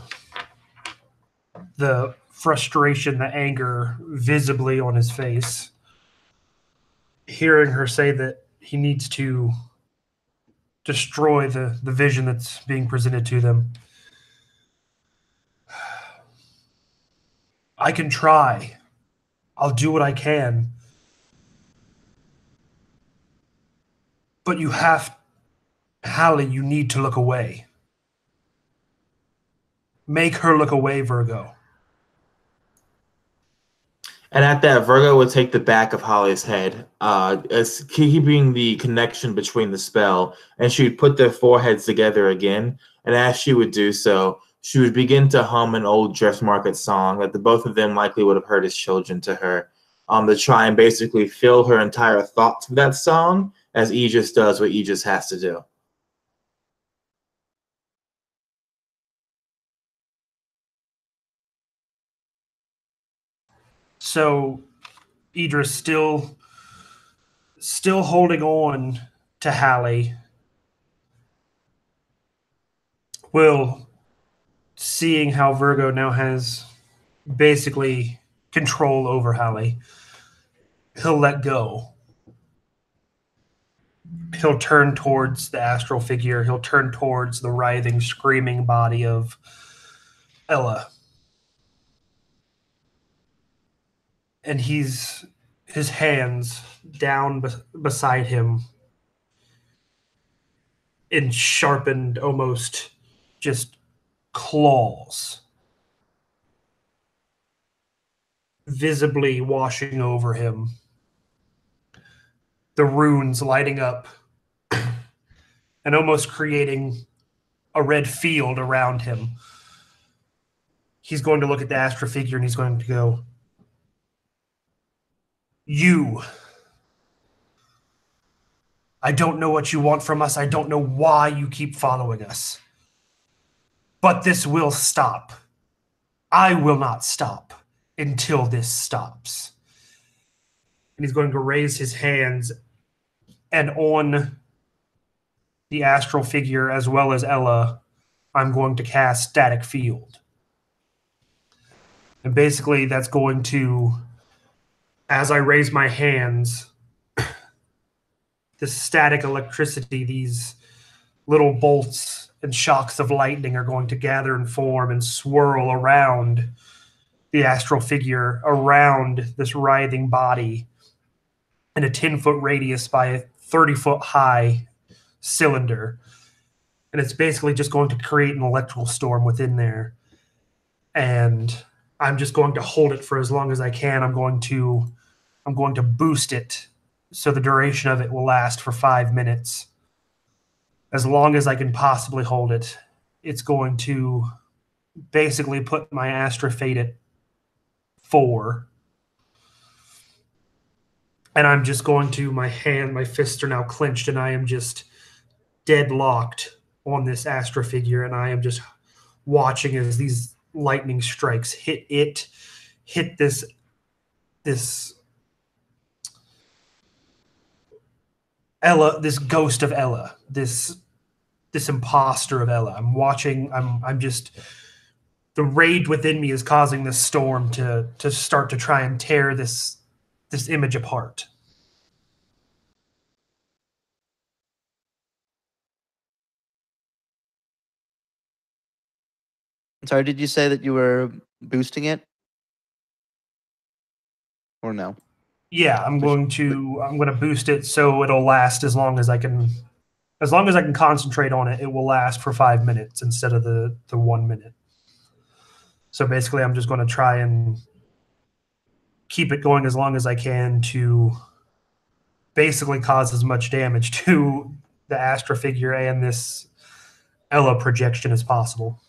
The frustration, the anger visibly on his face. Hearing her say that he needs to destroy the vision that's being presented to them. I can try. I'll do what I can. But you have, Hallie, you need to look away. Make her look away, Virgo. And at that, Virgo would take the back of Holly's head, as keeping the connection between the spell, and she would put their foreheads together again. And as she would do so, she would begin to hum an old Dress Market song that the both of them likely would have heard as children to her, to try and basically fill her entire thoughts with that song, as Aegis does what Aegis has to do. So Idris still holding on to Hallie. Will, seeing how Virgo now has basically control over Hallie, he'll let go. He'll turn towards the astral figure. He'll turn towards the writhing, screaming body of Ella. And his hands down beside him in sharpened, almost just claws, visibly washing over him. The runes lighting up and almost creating a red field around him. He's going to look at the Astra figure and he's going to go, "You. I don't know what you want from us. I don't know why you keep following us. But this will stop. I will not stop until this stops." And he's going to raise his hands, and on the astral figure as well as Ella, I'm going to cast Static Field. And basically that's going to, as I raise my hands, the static electricity, these little bolts and shocks of lightning are going to gather and form and swirl around the astral figure, around this writhing body in a 10-foot radius by a 30-foot high cylinder. And it's basically just going to create an electrical storm within there. And I'm just going to hold it for as long as I can. I'm going to boost it so the duration of it will last for 5 minutes. As long as I can possibly hold it. It's going to basically put my Astra Fate at 4. And I'm just going to, my fists are now clenched, and I am just deadlocked on this Astra figure, and I am just watching as these lightning strikes hit this Ella, this ghost of Ella, this imposter of Ella. I'm watching, I'm just, the rage within me is causing this storm to start to try and tear this image apart. Sorry, did you say that you were boosting it? or no? Yeah, I'm going to boost it so it'll last as long as I can. As long as I can concentrate on it, it will last for 5 minutes instead of the 1 minute. So basically, I'm just going to try and keep it going as long as I can to basically cause as much damage to the Astra figure and this Ella projection as possible.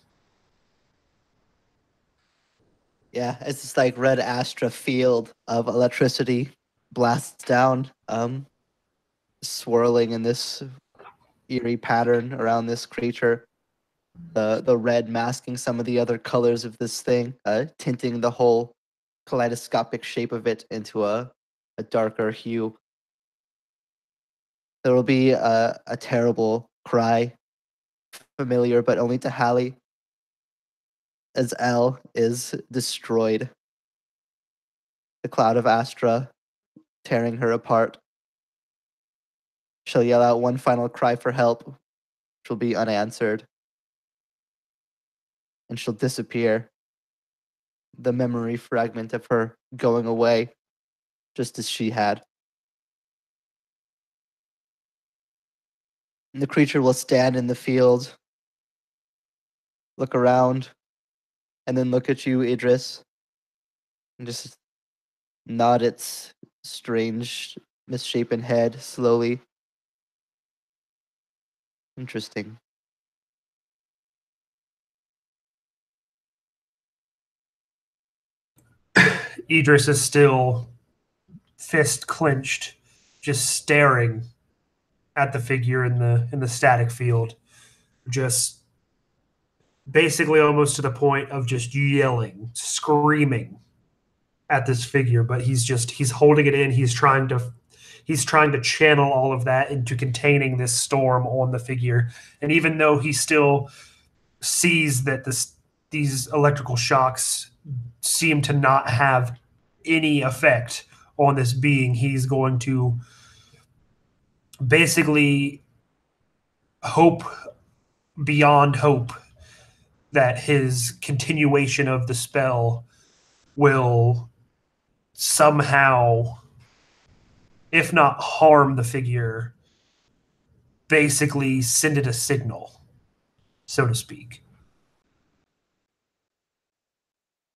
Yeah, it's this like red Astra field of electricity blasts down, swirling in this eerie pattern around this creature. The red masking some of the other colors of this thing, tinting the whole kaleidoscopic shape of it into a darker hue. There will be a terrible cry, familiar but only to Hallie, as Elle is destroyed. The cloud of Astra tearing her apart. She'll yell out one final cry for help, which will be unanswered. And she'll disappear. The memory fragment of her going away, just as she had. And the creature will stand in the field, look around, and then look at you, Idris, and just nod its strange, misshapen head slowly. Interesting. Idris is still fist clenched, just staring at the figure in the static field, just basically almost to the point of just yelling, screaming at this figure. But he's holding it in. He's trying to channel all of that into containing this storm on the figure. And even though he still sees that these electrical shocks seem to not have any effect on this being, he's going to basically hope beyond hope that his continuation of the spell will somehow, if not harm the figure, basically send it a signal, so to speak.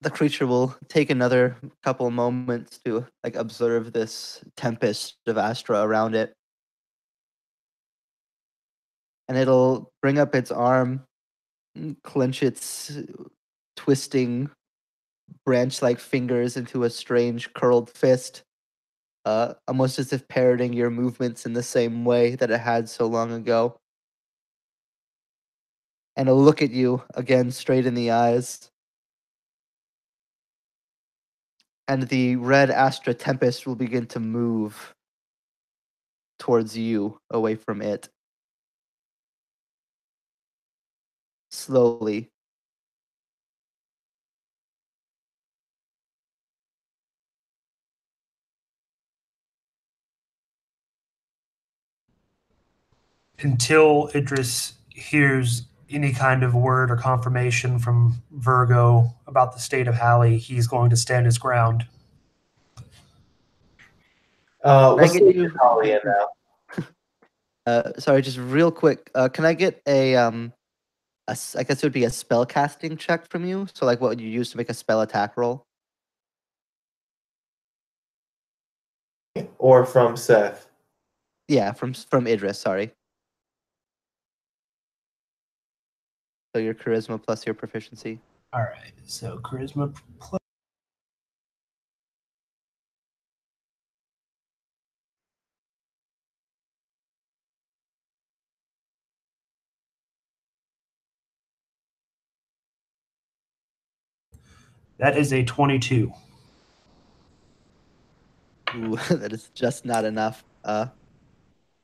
The creature will take another couple moments to like observe this tempest of Astra around it. And it'll bring up its arm, clench its twisting branch-like fingers into a strange curled fist, almost as if parroting your movements in the same way that it had so long ago. And it'll look at you again straight in the eyes. And the red Astra Tempest will begin to move towards you, away from it. Slowly. Until Idris hears any kind of word or confirmation from Virgo about the state of Hallie, he's going to stand his ground. What's get the you- Holly in now? Sorry, just real quick. Can I get I guess it would be a spell casting check from you? So like what would you use to make a spell attack roll? Or from Seth? Yeah, from Idris, sorry. So your charisma plus your proficiency. All right, so charisma plus. That is a 22. Ooh, that is just not enough. It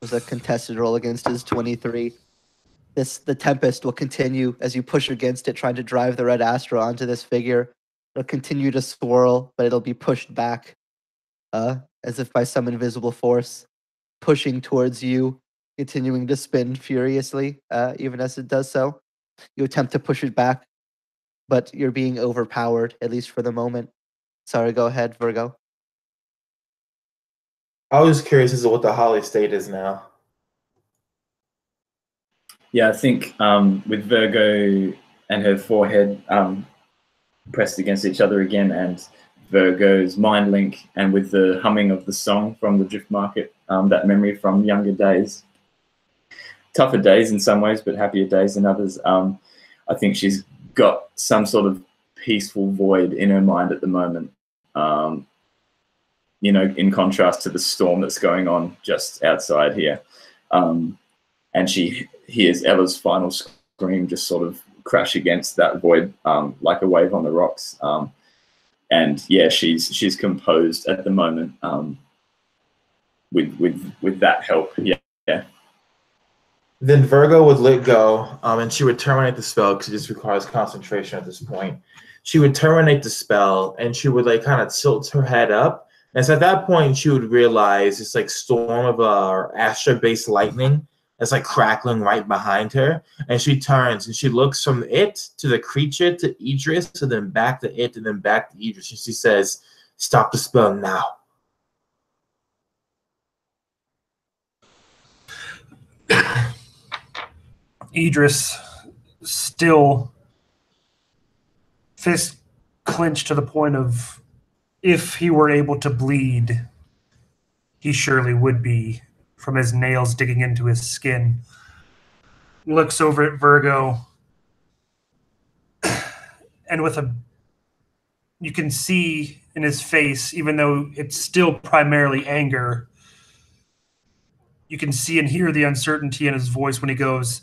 was a contested roll against his 23. The Tempest will continue as you push against it, trying to drive the red Astra onto this figure. It'll continue to swirl, but it'll be pushed back, as if by some invisible force, pushing towards you, continuing to spin furiously, even as it does so. You attempt to push it back, but you're being overpowered, at least for the moment. Sorry, go ahead, Virgo. I was curious as to what the Holly state is now. Yeah, I think with Virgo and her forehead pressed against each other again, and Virgo's mind link, and with the humming of the song from the Drift Market, that memory from younger days. Tougher days in some ways, but happier days in others. I think she's got some sort of peaceful void in her mind at the moment. You know, in contrast to the storm that's going on just outside here. And she hears Ella's final scream just sort of crash against that void like a wave on the rocks. And yeah, she's composed at the moment with that help. Yeah. Then Virgo would let go, and she would terminate the spell because it just requires concentration at this point. She would terminate the spell, and she would like kind of tilt her head up. And so at that point, she would realize this like storm of astra-based lightning that's like crackling right behind her. And she turns and she looks from it to the creature to Idris, to then back to it, and then back to Idris. And she says, "Stop the spell now." Idris, still fist clenched to the point of, if he were able to bleed, he surely would be from his nails digging into his skin. Looks over at Virgo, and you can see in his face, even though it's still primarily anger, you can see and hear the uncertainty in his voice when he goes,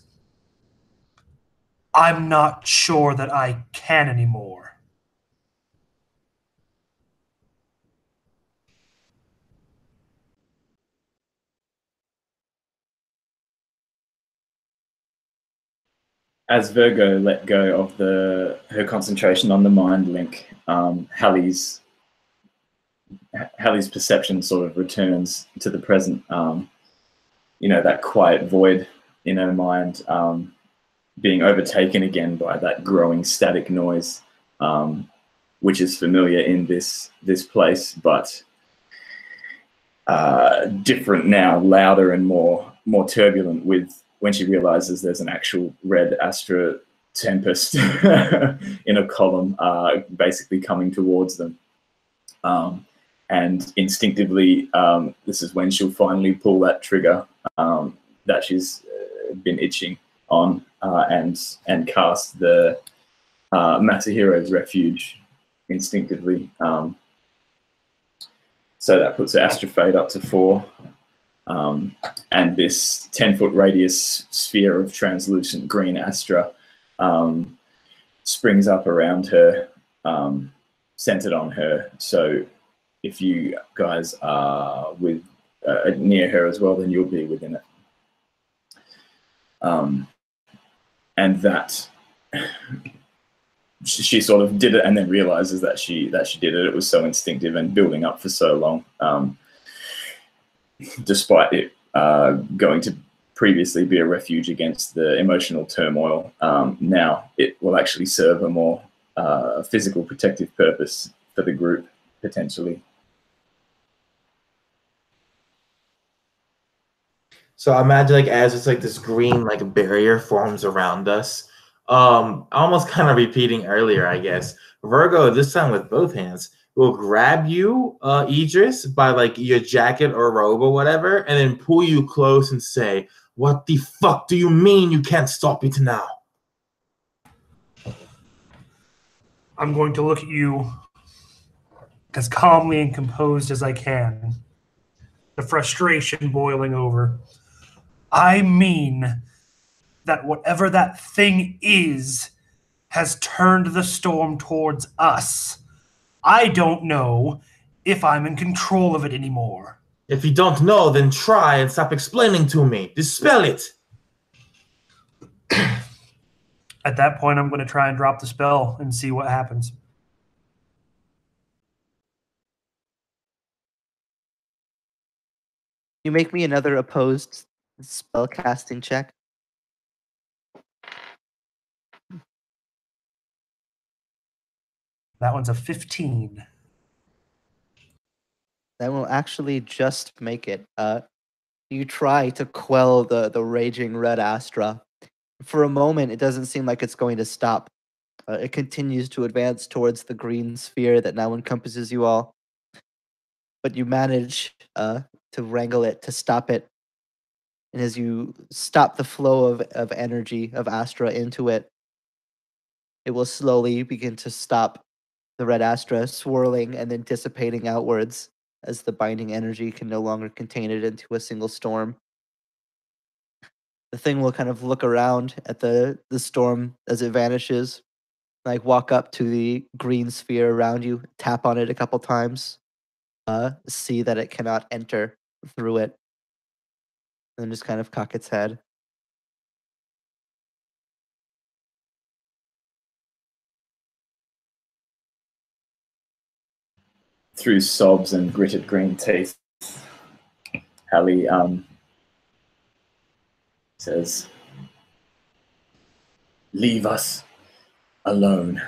"I'm not sure that I can anymore." As Virgo let go of her concentration on the mind link, Hallie's perception sort of returns to the present. You know, that quiet void in her mind being overtaken again by that growing static noise, which is familiar in this place, but different now, louder and more turbulent, with when she realizes there's an actual red astra tempest in a column basically coming towards them. And instinctively, this is when she'll finally pull that trigger that she's been itching on and cast the Masahiro's Refuge instinctively. So that puts her Astra Fade up to 4. And this 10-foot radius sphere of translucent green Astra springs up around her, centered on her. So if you guys are near her as well, then you'll be within it. And that she sort of did it and then realizes that she did it. It was so instinctive and building up for so long. Despite it going to previously be a refuge against the emotional turmoil, now it will actually serve a more physical protective purpose for the group, potentially. So I imagine like as it's like this green like barrier forms around us. Almost kind of repeating earlier, I guess. Virgo, this time with both hands, will grab you, Idris, by like your jacket or robe or whatever, and then pull you close and say, "What the fuck do you mean you can't stop it now?" I'm going to look at you as calmly and composed as I can, the frustration boiling over. I mean that whatever that thing is has turned the storm towards us. I don't know if I'm in control of it anymore. If you don't know, then try and stop explaining to me. Dispel it. At that point, I'm going to try and drop the spell and see what happens. You make me another opposed spell casting check. That one's a 15. That will actually just make it. You try to quell the raging red astra. For a moment, it doesn't seem like it's going to stop. It continues to advance towards the green sphere that now encompasses you all. But you manage to wrangle it, to stop it. And as you stop the flow of energy, of astra into it, it will slowly begin to stop the red astra swirling and then dissipating outwards as the binding energy can no longer contain it into a single storm. The thing will kind of look around at the storm as it vanishes, like walk up to the green sphere around you, tap on it a couple times, see that it cannot enter through it, and then just kind of cock its head. Through sobs and gritted green teeth, Hallie says, "Leave us alone."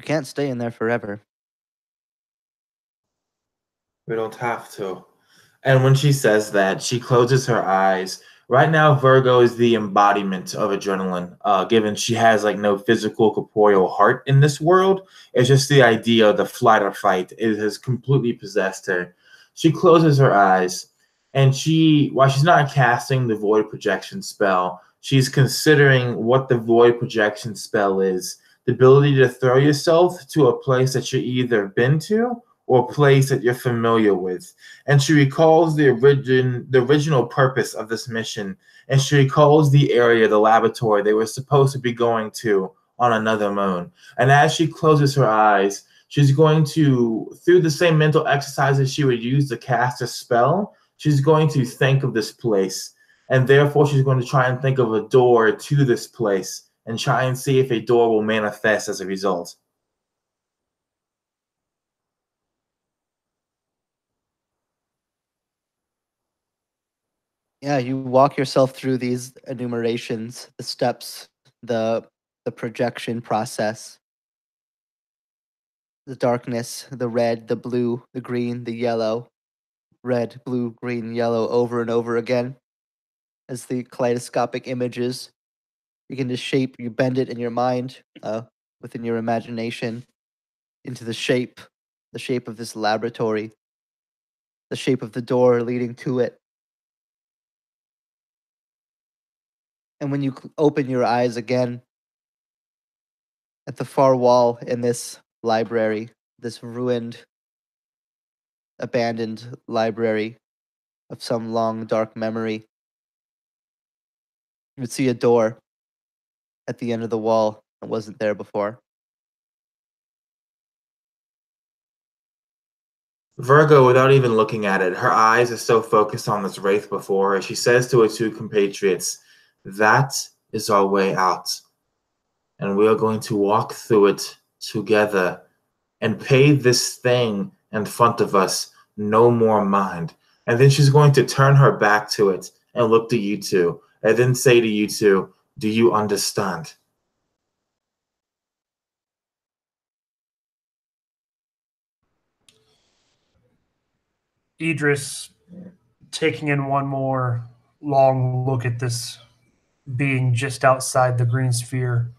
You can't stay in there forever. We don't have to. And when she says that, she closes her eyes. Right now, Virgo is the embodiment of adrenaline, given she has like no physical corporeal heart in this world. It's just the idea of the flight or fight. It has completely possessed her. She closes her eyes, and while she's not casting the void projection spell, she's considering what the void projection spell is. The ability to throw yourself to a place that you've either been to or a place that you're familiar with. And she recalls the original purpose of this mission. And she recalls the area, the laboratory they were supposed to be going to on another moon. And as she closes her eyes, she's going to, through the same mental exercises she would use to cast a spell, she's going to think of this place. And therefore, she's going to try and think of a door to this place and try and see if a door will manifest as a result. Yeah, you walk yourself through these enumerations, the steps, the projection process, the darkness, the red, the blue, the green, the yellow, red, blue, green, yellow, over and over again, as the kaleidoscopic images begin to shape. You bend it in your mind, within your imagination, into the shape of this laboratory, the shape of the door leading to it. And when you open your eyes again, at the far wall in this library, this ruined, abandoned library of some long, dark memory, you would see a door at the end of the wall that wasn't there before. Virgo, without even looking at it, her eyes are so focused on this wraith before her. She says to her two compatriots, "That is our way out. And we are going to walk through it together and pay this thing in front of us no more mind." And then she's going to turn her back to it and look to you two, and then say to you two, "Do you understand?" Idris, taking in one more long look at this being just outside the green sphere,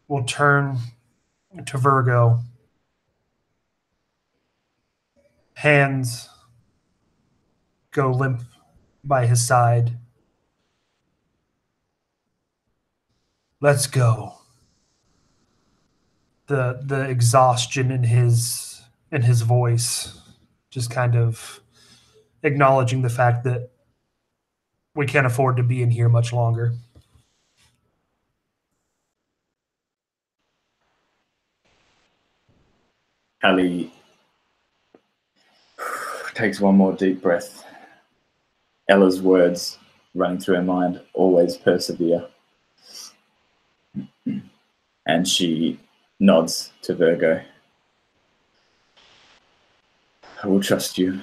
will turn to Virgo. Hands go limp by his side. "Let's go." The exhaustion in his voice, just kind of acknowledging the fact that we can't afford to be in here much longer. Hallie takes one more deep breath. Ella's words running through her mind, "Always persevere." And she nods to Virgo. "I will trust you."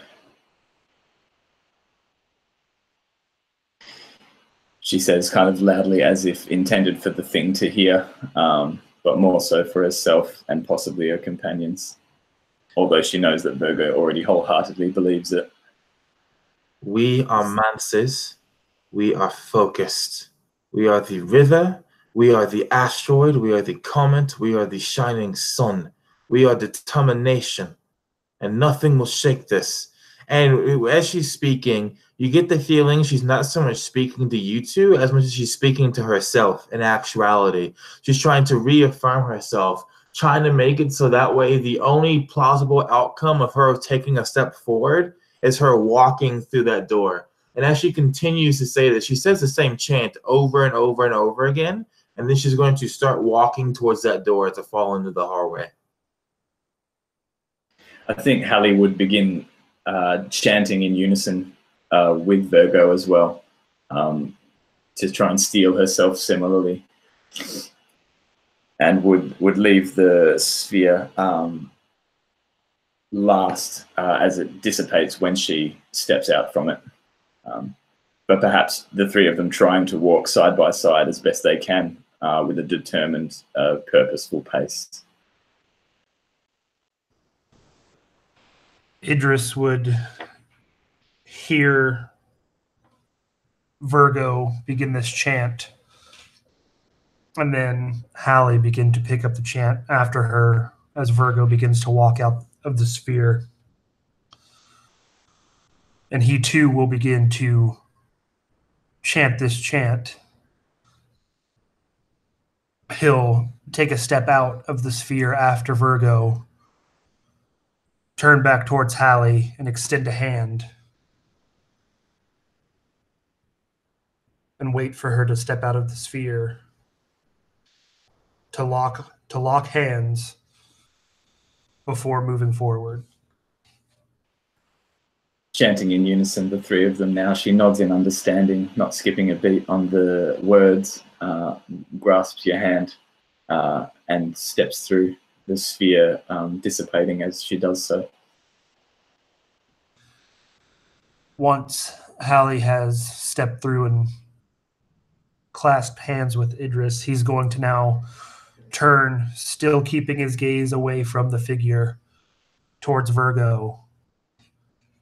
she says kind of loudly, as if intended for the thing to hear, but more so for herself and possibly her companions, although she knows that Virgo already wholeheartedly believes it. We are mancers. We are focused. We are the river. We are the asteroid. We are the comet. We are the shining sun. We are determination. And nothing will shake this. And as she's speaking, you get the feeling she's not so much speaking to you two as much as she's speaking to herself in actuality. She's trying to reaffirm herself, trying to make it so that way the only plausible outcome of her taking a step forward is her walking through that door. And as she continues to say this, she says the same chant over and over and over again, and then she's going to start walking towards that door to fall into the hallway. I think Hallie would begin chanting in unison with Virgo as well, to try and steel herself similarly, and would leave the sphere last as it dissipates when she steps out from it. But perhaps the three of them trying to walk side by side as best they can with a determined, purposeful pace. Idris would hear Virgo begin this chant, and then Hallie begin to pick up the chant after her as Virgo begins to walk out of the sphere. And he too will begin to chant this chant. He'll take a step out of the sphere after Virgo, turn back towards Hallie, and extend a hand. And wait for her to step out of the sphere to lock hands before moving forward. Chanting in unison, the three of them now. She nods in understanding, not skipping a beat on the words, grasps your hand, and steps through the sphere, dissipating as she does so. Once Hallie has stepped through and clasped hands with Idris, he's going to now turn, still keeping his gaze away from the figure, towards Virgo,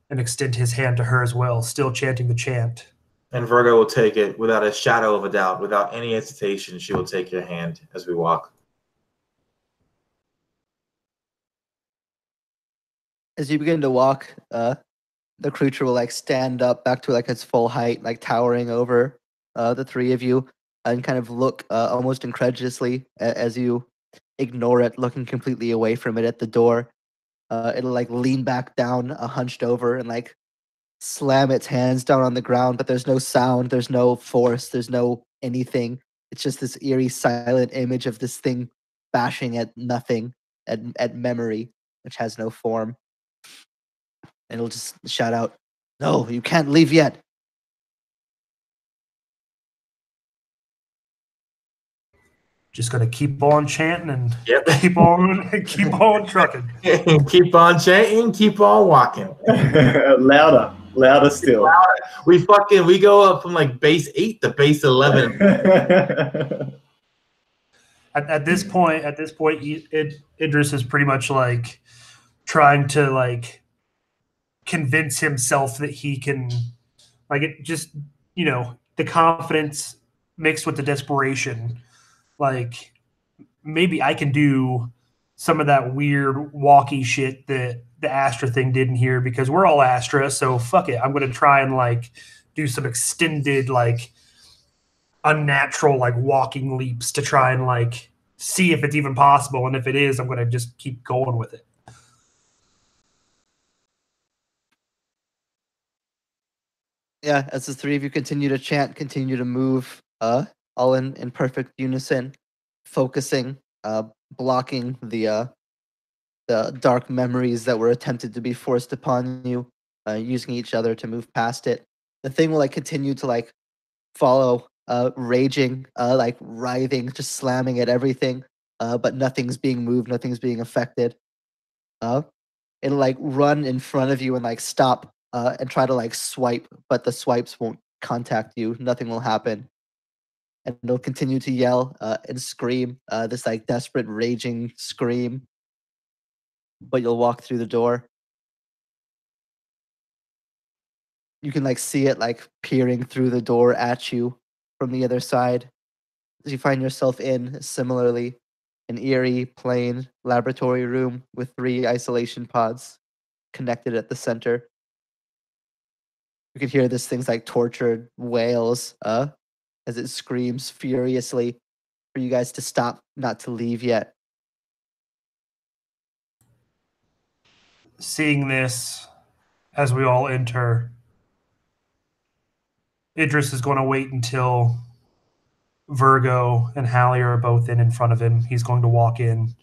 and extend his hand to her as well, still chanting the chant. And Virgo will take it without a shadow of a doubt, without any hesitation. She will take your hand as we walk. As you begin to walk, the creature will like stand up back to like its full height, like towering over the three of you, and kind of look almost incredulously as you ignore it, looking completely away from it at the door. It'll like lean back down, hunched over, and like slam its hands down on the ground, but there's no sound, there's no force, there's no anything. It's just this eerie, silent image of this thing bashing at nothing, at memory, which has no form. And it'll just shout out, "No, you can't leave yet." Just gonna keep on chanting and Yep. keep on trucking. Keep on chanting, keep on walking. Louder still. We go up from like base 8 to base 11. At this point, Idris is pretty much like trying to like convince himself that he can, like, it just, the confidence mixed with the desperation. Like, maybe I can do some of that weird walkie shit that the Astra thing did in here, because we're all Astra, so fuck it. I'm going to try and like do some extended, like unnatural, like walking leaps to try and like see if it's even possible. And if it is, I'm going to just keep going with it. Yeah, as the three of you continue to chant, continue to move, all in perfect unison, focusing, blocking the dark memories that were attempted to be forced upon you, using each other to move past it. The thing will like continue to like follow, raging, like writhing, just slamming at everything, but nothing's being moved, nothing's being affected. It'll like run in front of you and like stop, and try to like swipe, but the swipes won't contact you. Nothing will happen. and it'll continue to yell and scream, this like desperate, raging scream. But you'll walk through the door. You can like see it like peering through the door at you from the other side. As you find yourself in, similarly, an eerie, plain laboratory room with 3 isolation pods connected at the center. You can hear this thing's like tortured wails as it screams furiously for you guys to stop, not to leave yet. Seeing this, as we all enter, Idris is going to wait until Virgo and Hallie are both in front of him. He's going to walk in,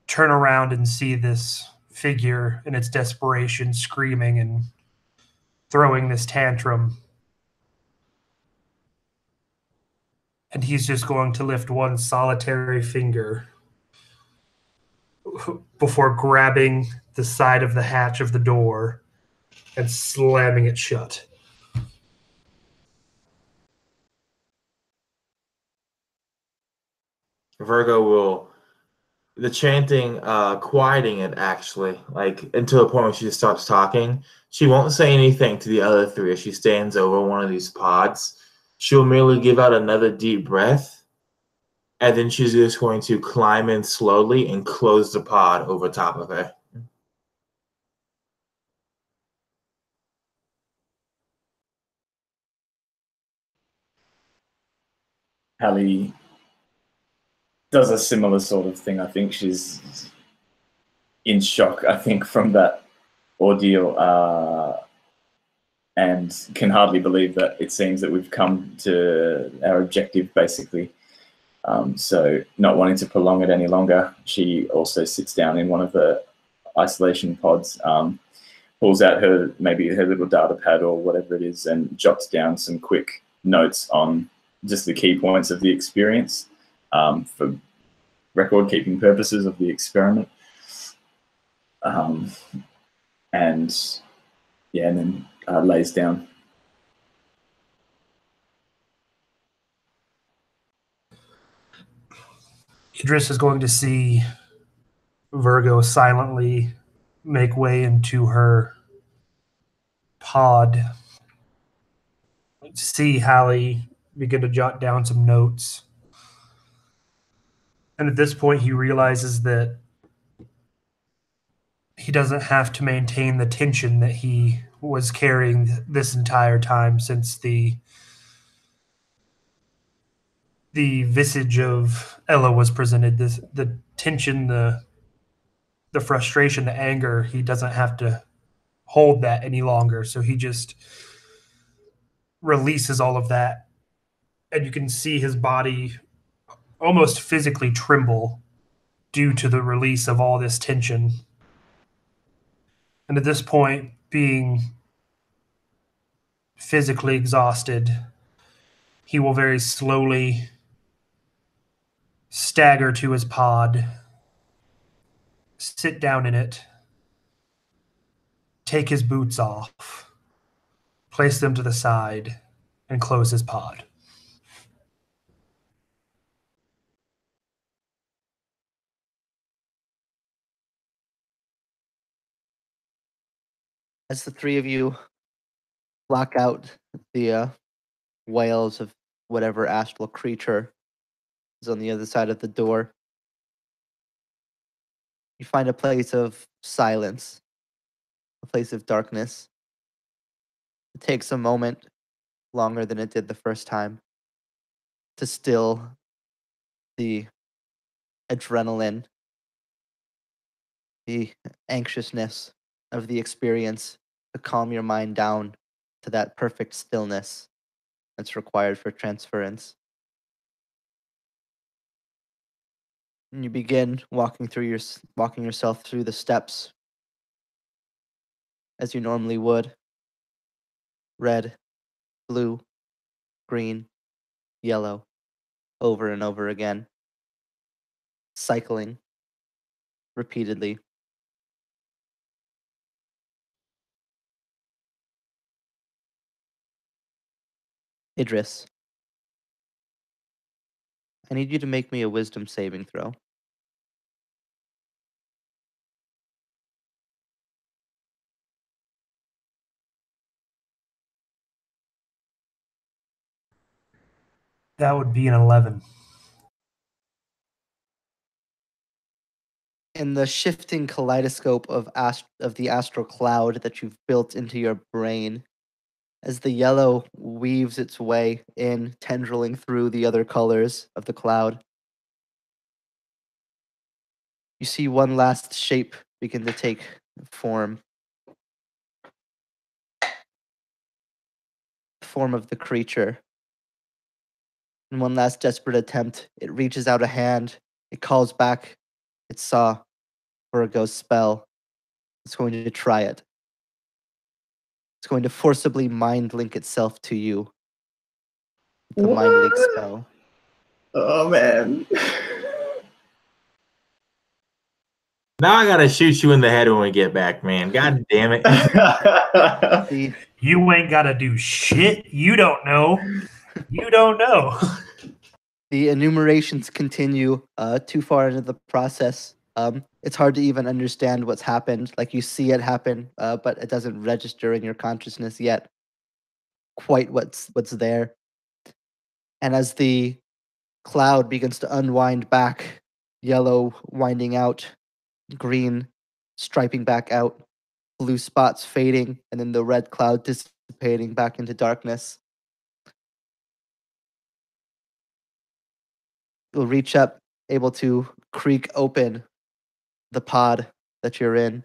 turn around and see this figure in its desperation screaming and throwing this tantrum. And he's just going to lift one solitary finger before grabbing the side of the hatch of the door and slamming it shut. Virgo will, the chanting, quieting it actually, like until the point where she just stops talking. She won't say anything to the other 3 as she stands over one of these pods. She'll merely give out another deep breath, and then she's just going to climb in slowly and close the pod over top of her. Hallie does a similar sort of thing. I think she's in shock, I think, from that ordeal, and can hardly believe that it seems that we've come to our objective, basically. So not wanting to prolong it any longer, she also sits down in one of the isolation pods, pulls out maybe her little data pad or whatever it is, and jots down some quick notes on just the key points of the experience, for record-keeping purposes of the experiment. And then lays down. Idris is going to see Virgo silently make way into her pod. See Hallie begin to jot down some notes. And at this point, he realizes that he doesn't have to maintain the tension that he was carrying this entire time since the visage of Ella was presented. The tension, the frustration, the anger, he doesn't have to hold that any longer. So he just releases all of that. And you can see his body almost physically tremble due to the release of all this tension. And at this point, being physically exhausted, he will very slowly stagger to his pod, sit down in it, take his boots off, place them to the side, and close his pod. As the 3 of you block out the wails of whatever astral creature is on the other side of the door, you find a place of silence, a place of darkness. It takes a moment, longer than it did the first time, to still the adrenaline, the anxiousness of the experience, to calm your mind down to that perfect stillness that's required for transference. And you begin walking yourself through the steps as you normally would. Red, blue, green, yellow, over and over again, cycling repeatedly. Idris, I need you to make me a wisdom saving throw. That would be an 11. In the shifting kaleidoscope of the astral cloud that you've built into your brain, as the yellow weaves its way in, tendriling through the other colors of the cloud, you see one last shape begin to take form. The form of the creature. In one last desperate attempt, it reaches out a hand. It calls back its saw for a ghost spell. It's going to try it. It's going to forcibly mind link itself to you. The mind link spell. Oh man. Now I gotta shoot you in the head when we get back, man. God damn it. You ain't gotta do shit. You don't know. You don't know. The enumerations continue too far into the process. It's hard to even understand what's happened. Like, you see it happen, but it doesn't register in your consciousness yet quite what's there. And as the cloud begins to unwind back, yellow winding out, green striping back out, blue spots fading, and then the red cloud dissipating back into darkness, you'll reach up, able to creak open the pod that you're in.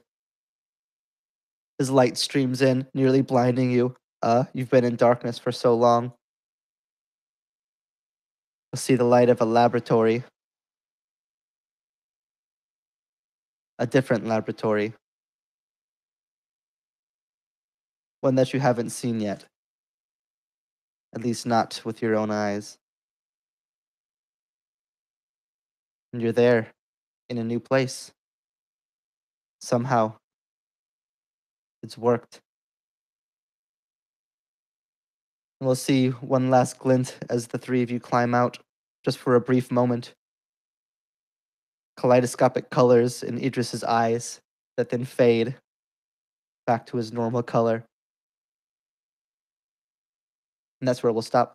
As light streams in, nearly blinding you. You've been in darkness for so long. You'll see the light of a laboratory. A different laboratory. One that you haven't seen yet. At least not with your own eyes. And you're there, in a new place. Somehow, it's worked. And we'll see one last glint as the three of you climb out, just for a brief moment. Kaleidoscopic colors in Idris's eyes that then fade back to his normal color. And that's where we'll stop.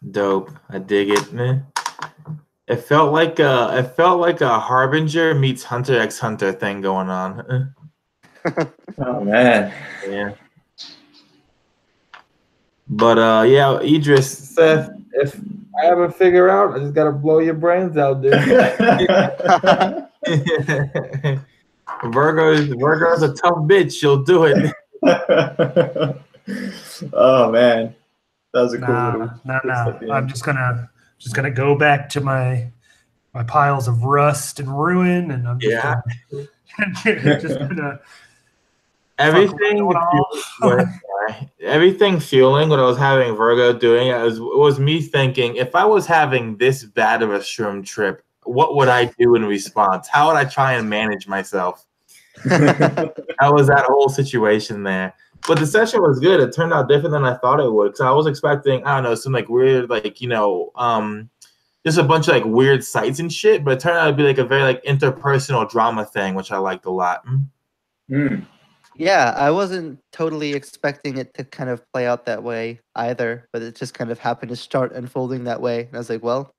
Dope. I dig it, man. It felt like a Harbinger meets Hunter x Hunter thing going on. Oh man. Yeah. But yeah, Idris, Seth, if I ever figure out, I just gotta blow your brains out, dude. Virgo's a tough bitch. She'll do it. Oh man, that was a cool little. Nah. I'm just gonna go back to my piles of rust and ruin, and I'm just gonna everything fueling what I was having Virgo doing. It was me thinking, if I was having this bad of a shroom trip, what would I do in response? How would I try and manage myself? That was that whole situation there. But the session was good. It turned out different than I thought it would. So I was expecting, I don't know, some like weird, like, just a bunch of like weird sights and shit. But it turned out to be like a very like interpersonal drama thing, which I liked a lot. Yeah, I wasn't totally expecting it to kind of play out that way either, but it just kind of happened to start unfolding that way. And I was like, well,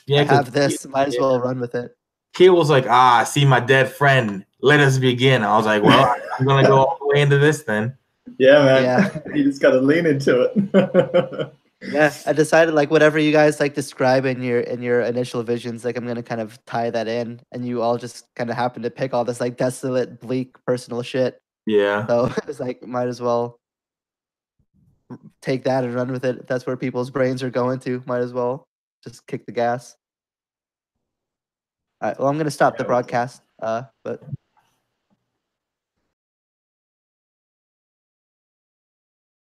I have this, might as well run with it. Kiel was like, I see my dead friend. Let us begin. I was like, well, I'm going to go all the way into this then. Yeah, man. Yeah. You just got to lean into it. Yeah, I decided like whatever you guys like describe in your initial visions, like I'm going to kind of tie that in, and you all just kind of happen to pick all this like desolate, bleak personal shit. Yeah. So it's like, might as well take that and run with it. If that's where people's brains are going to, might as well just kick the gas. All right, well, I'm going to stop the broadcast, but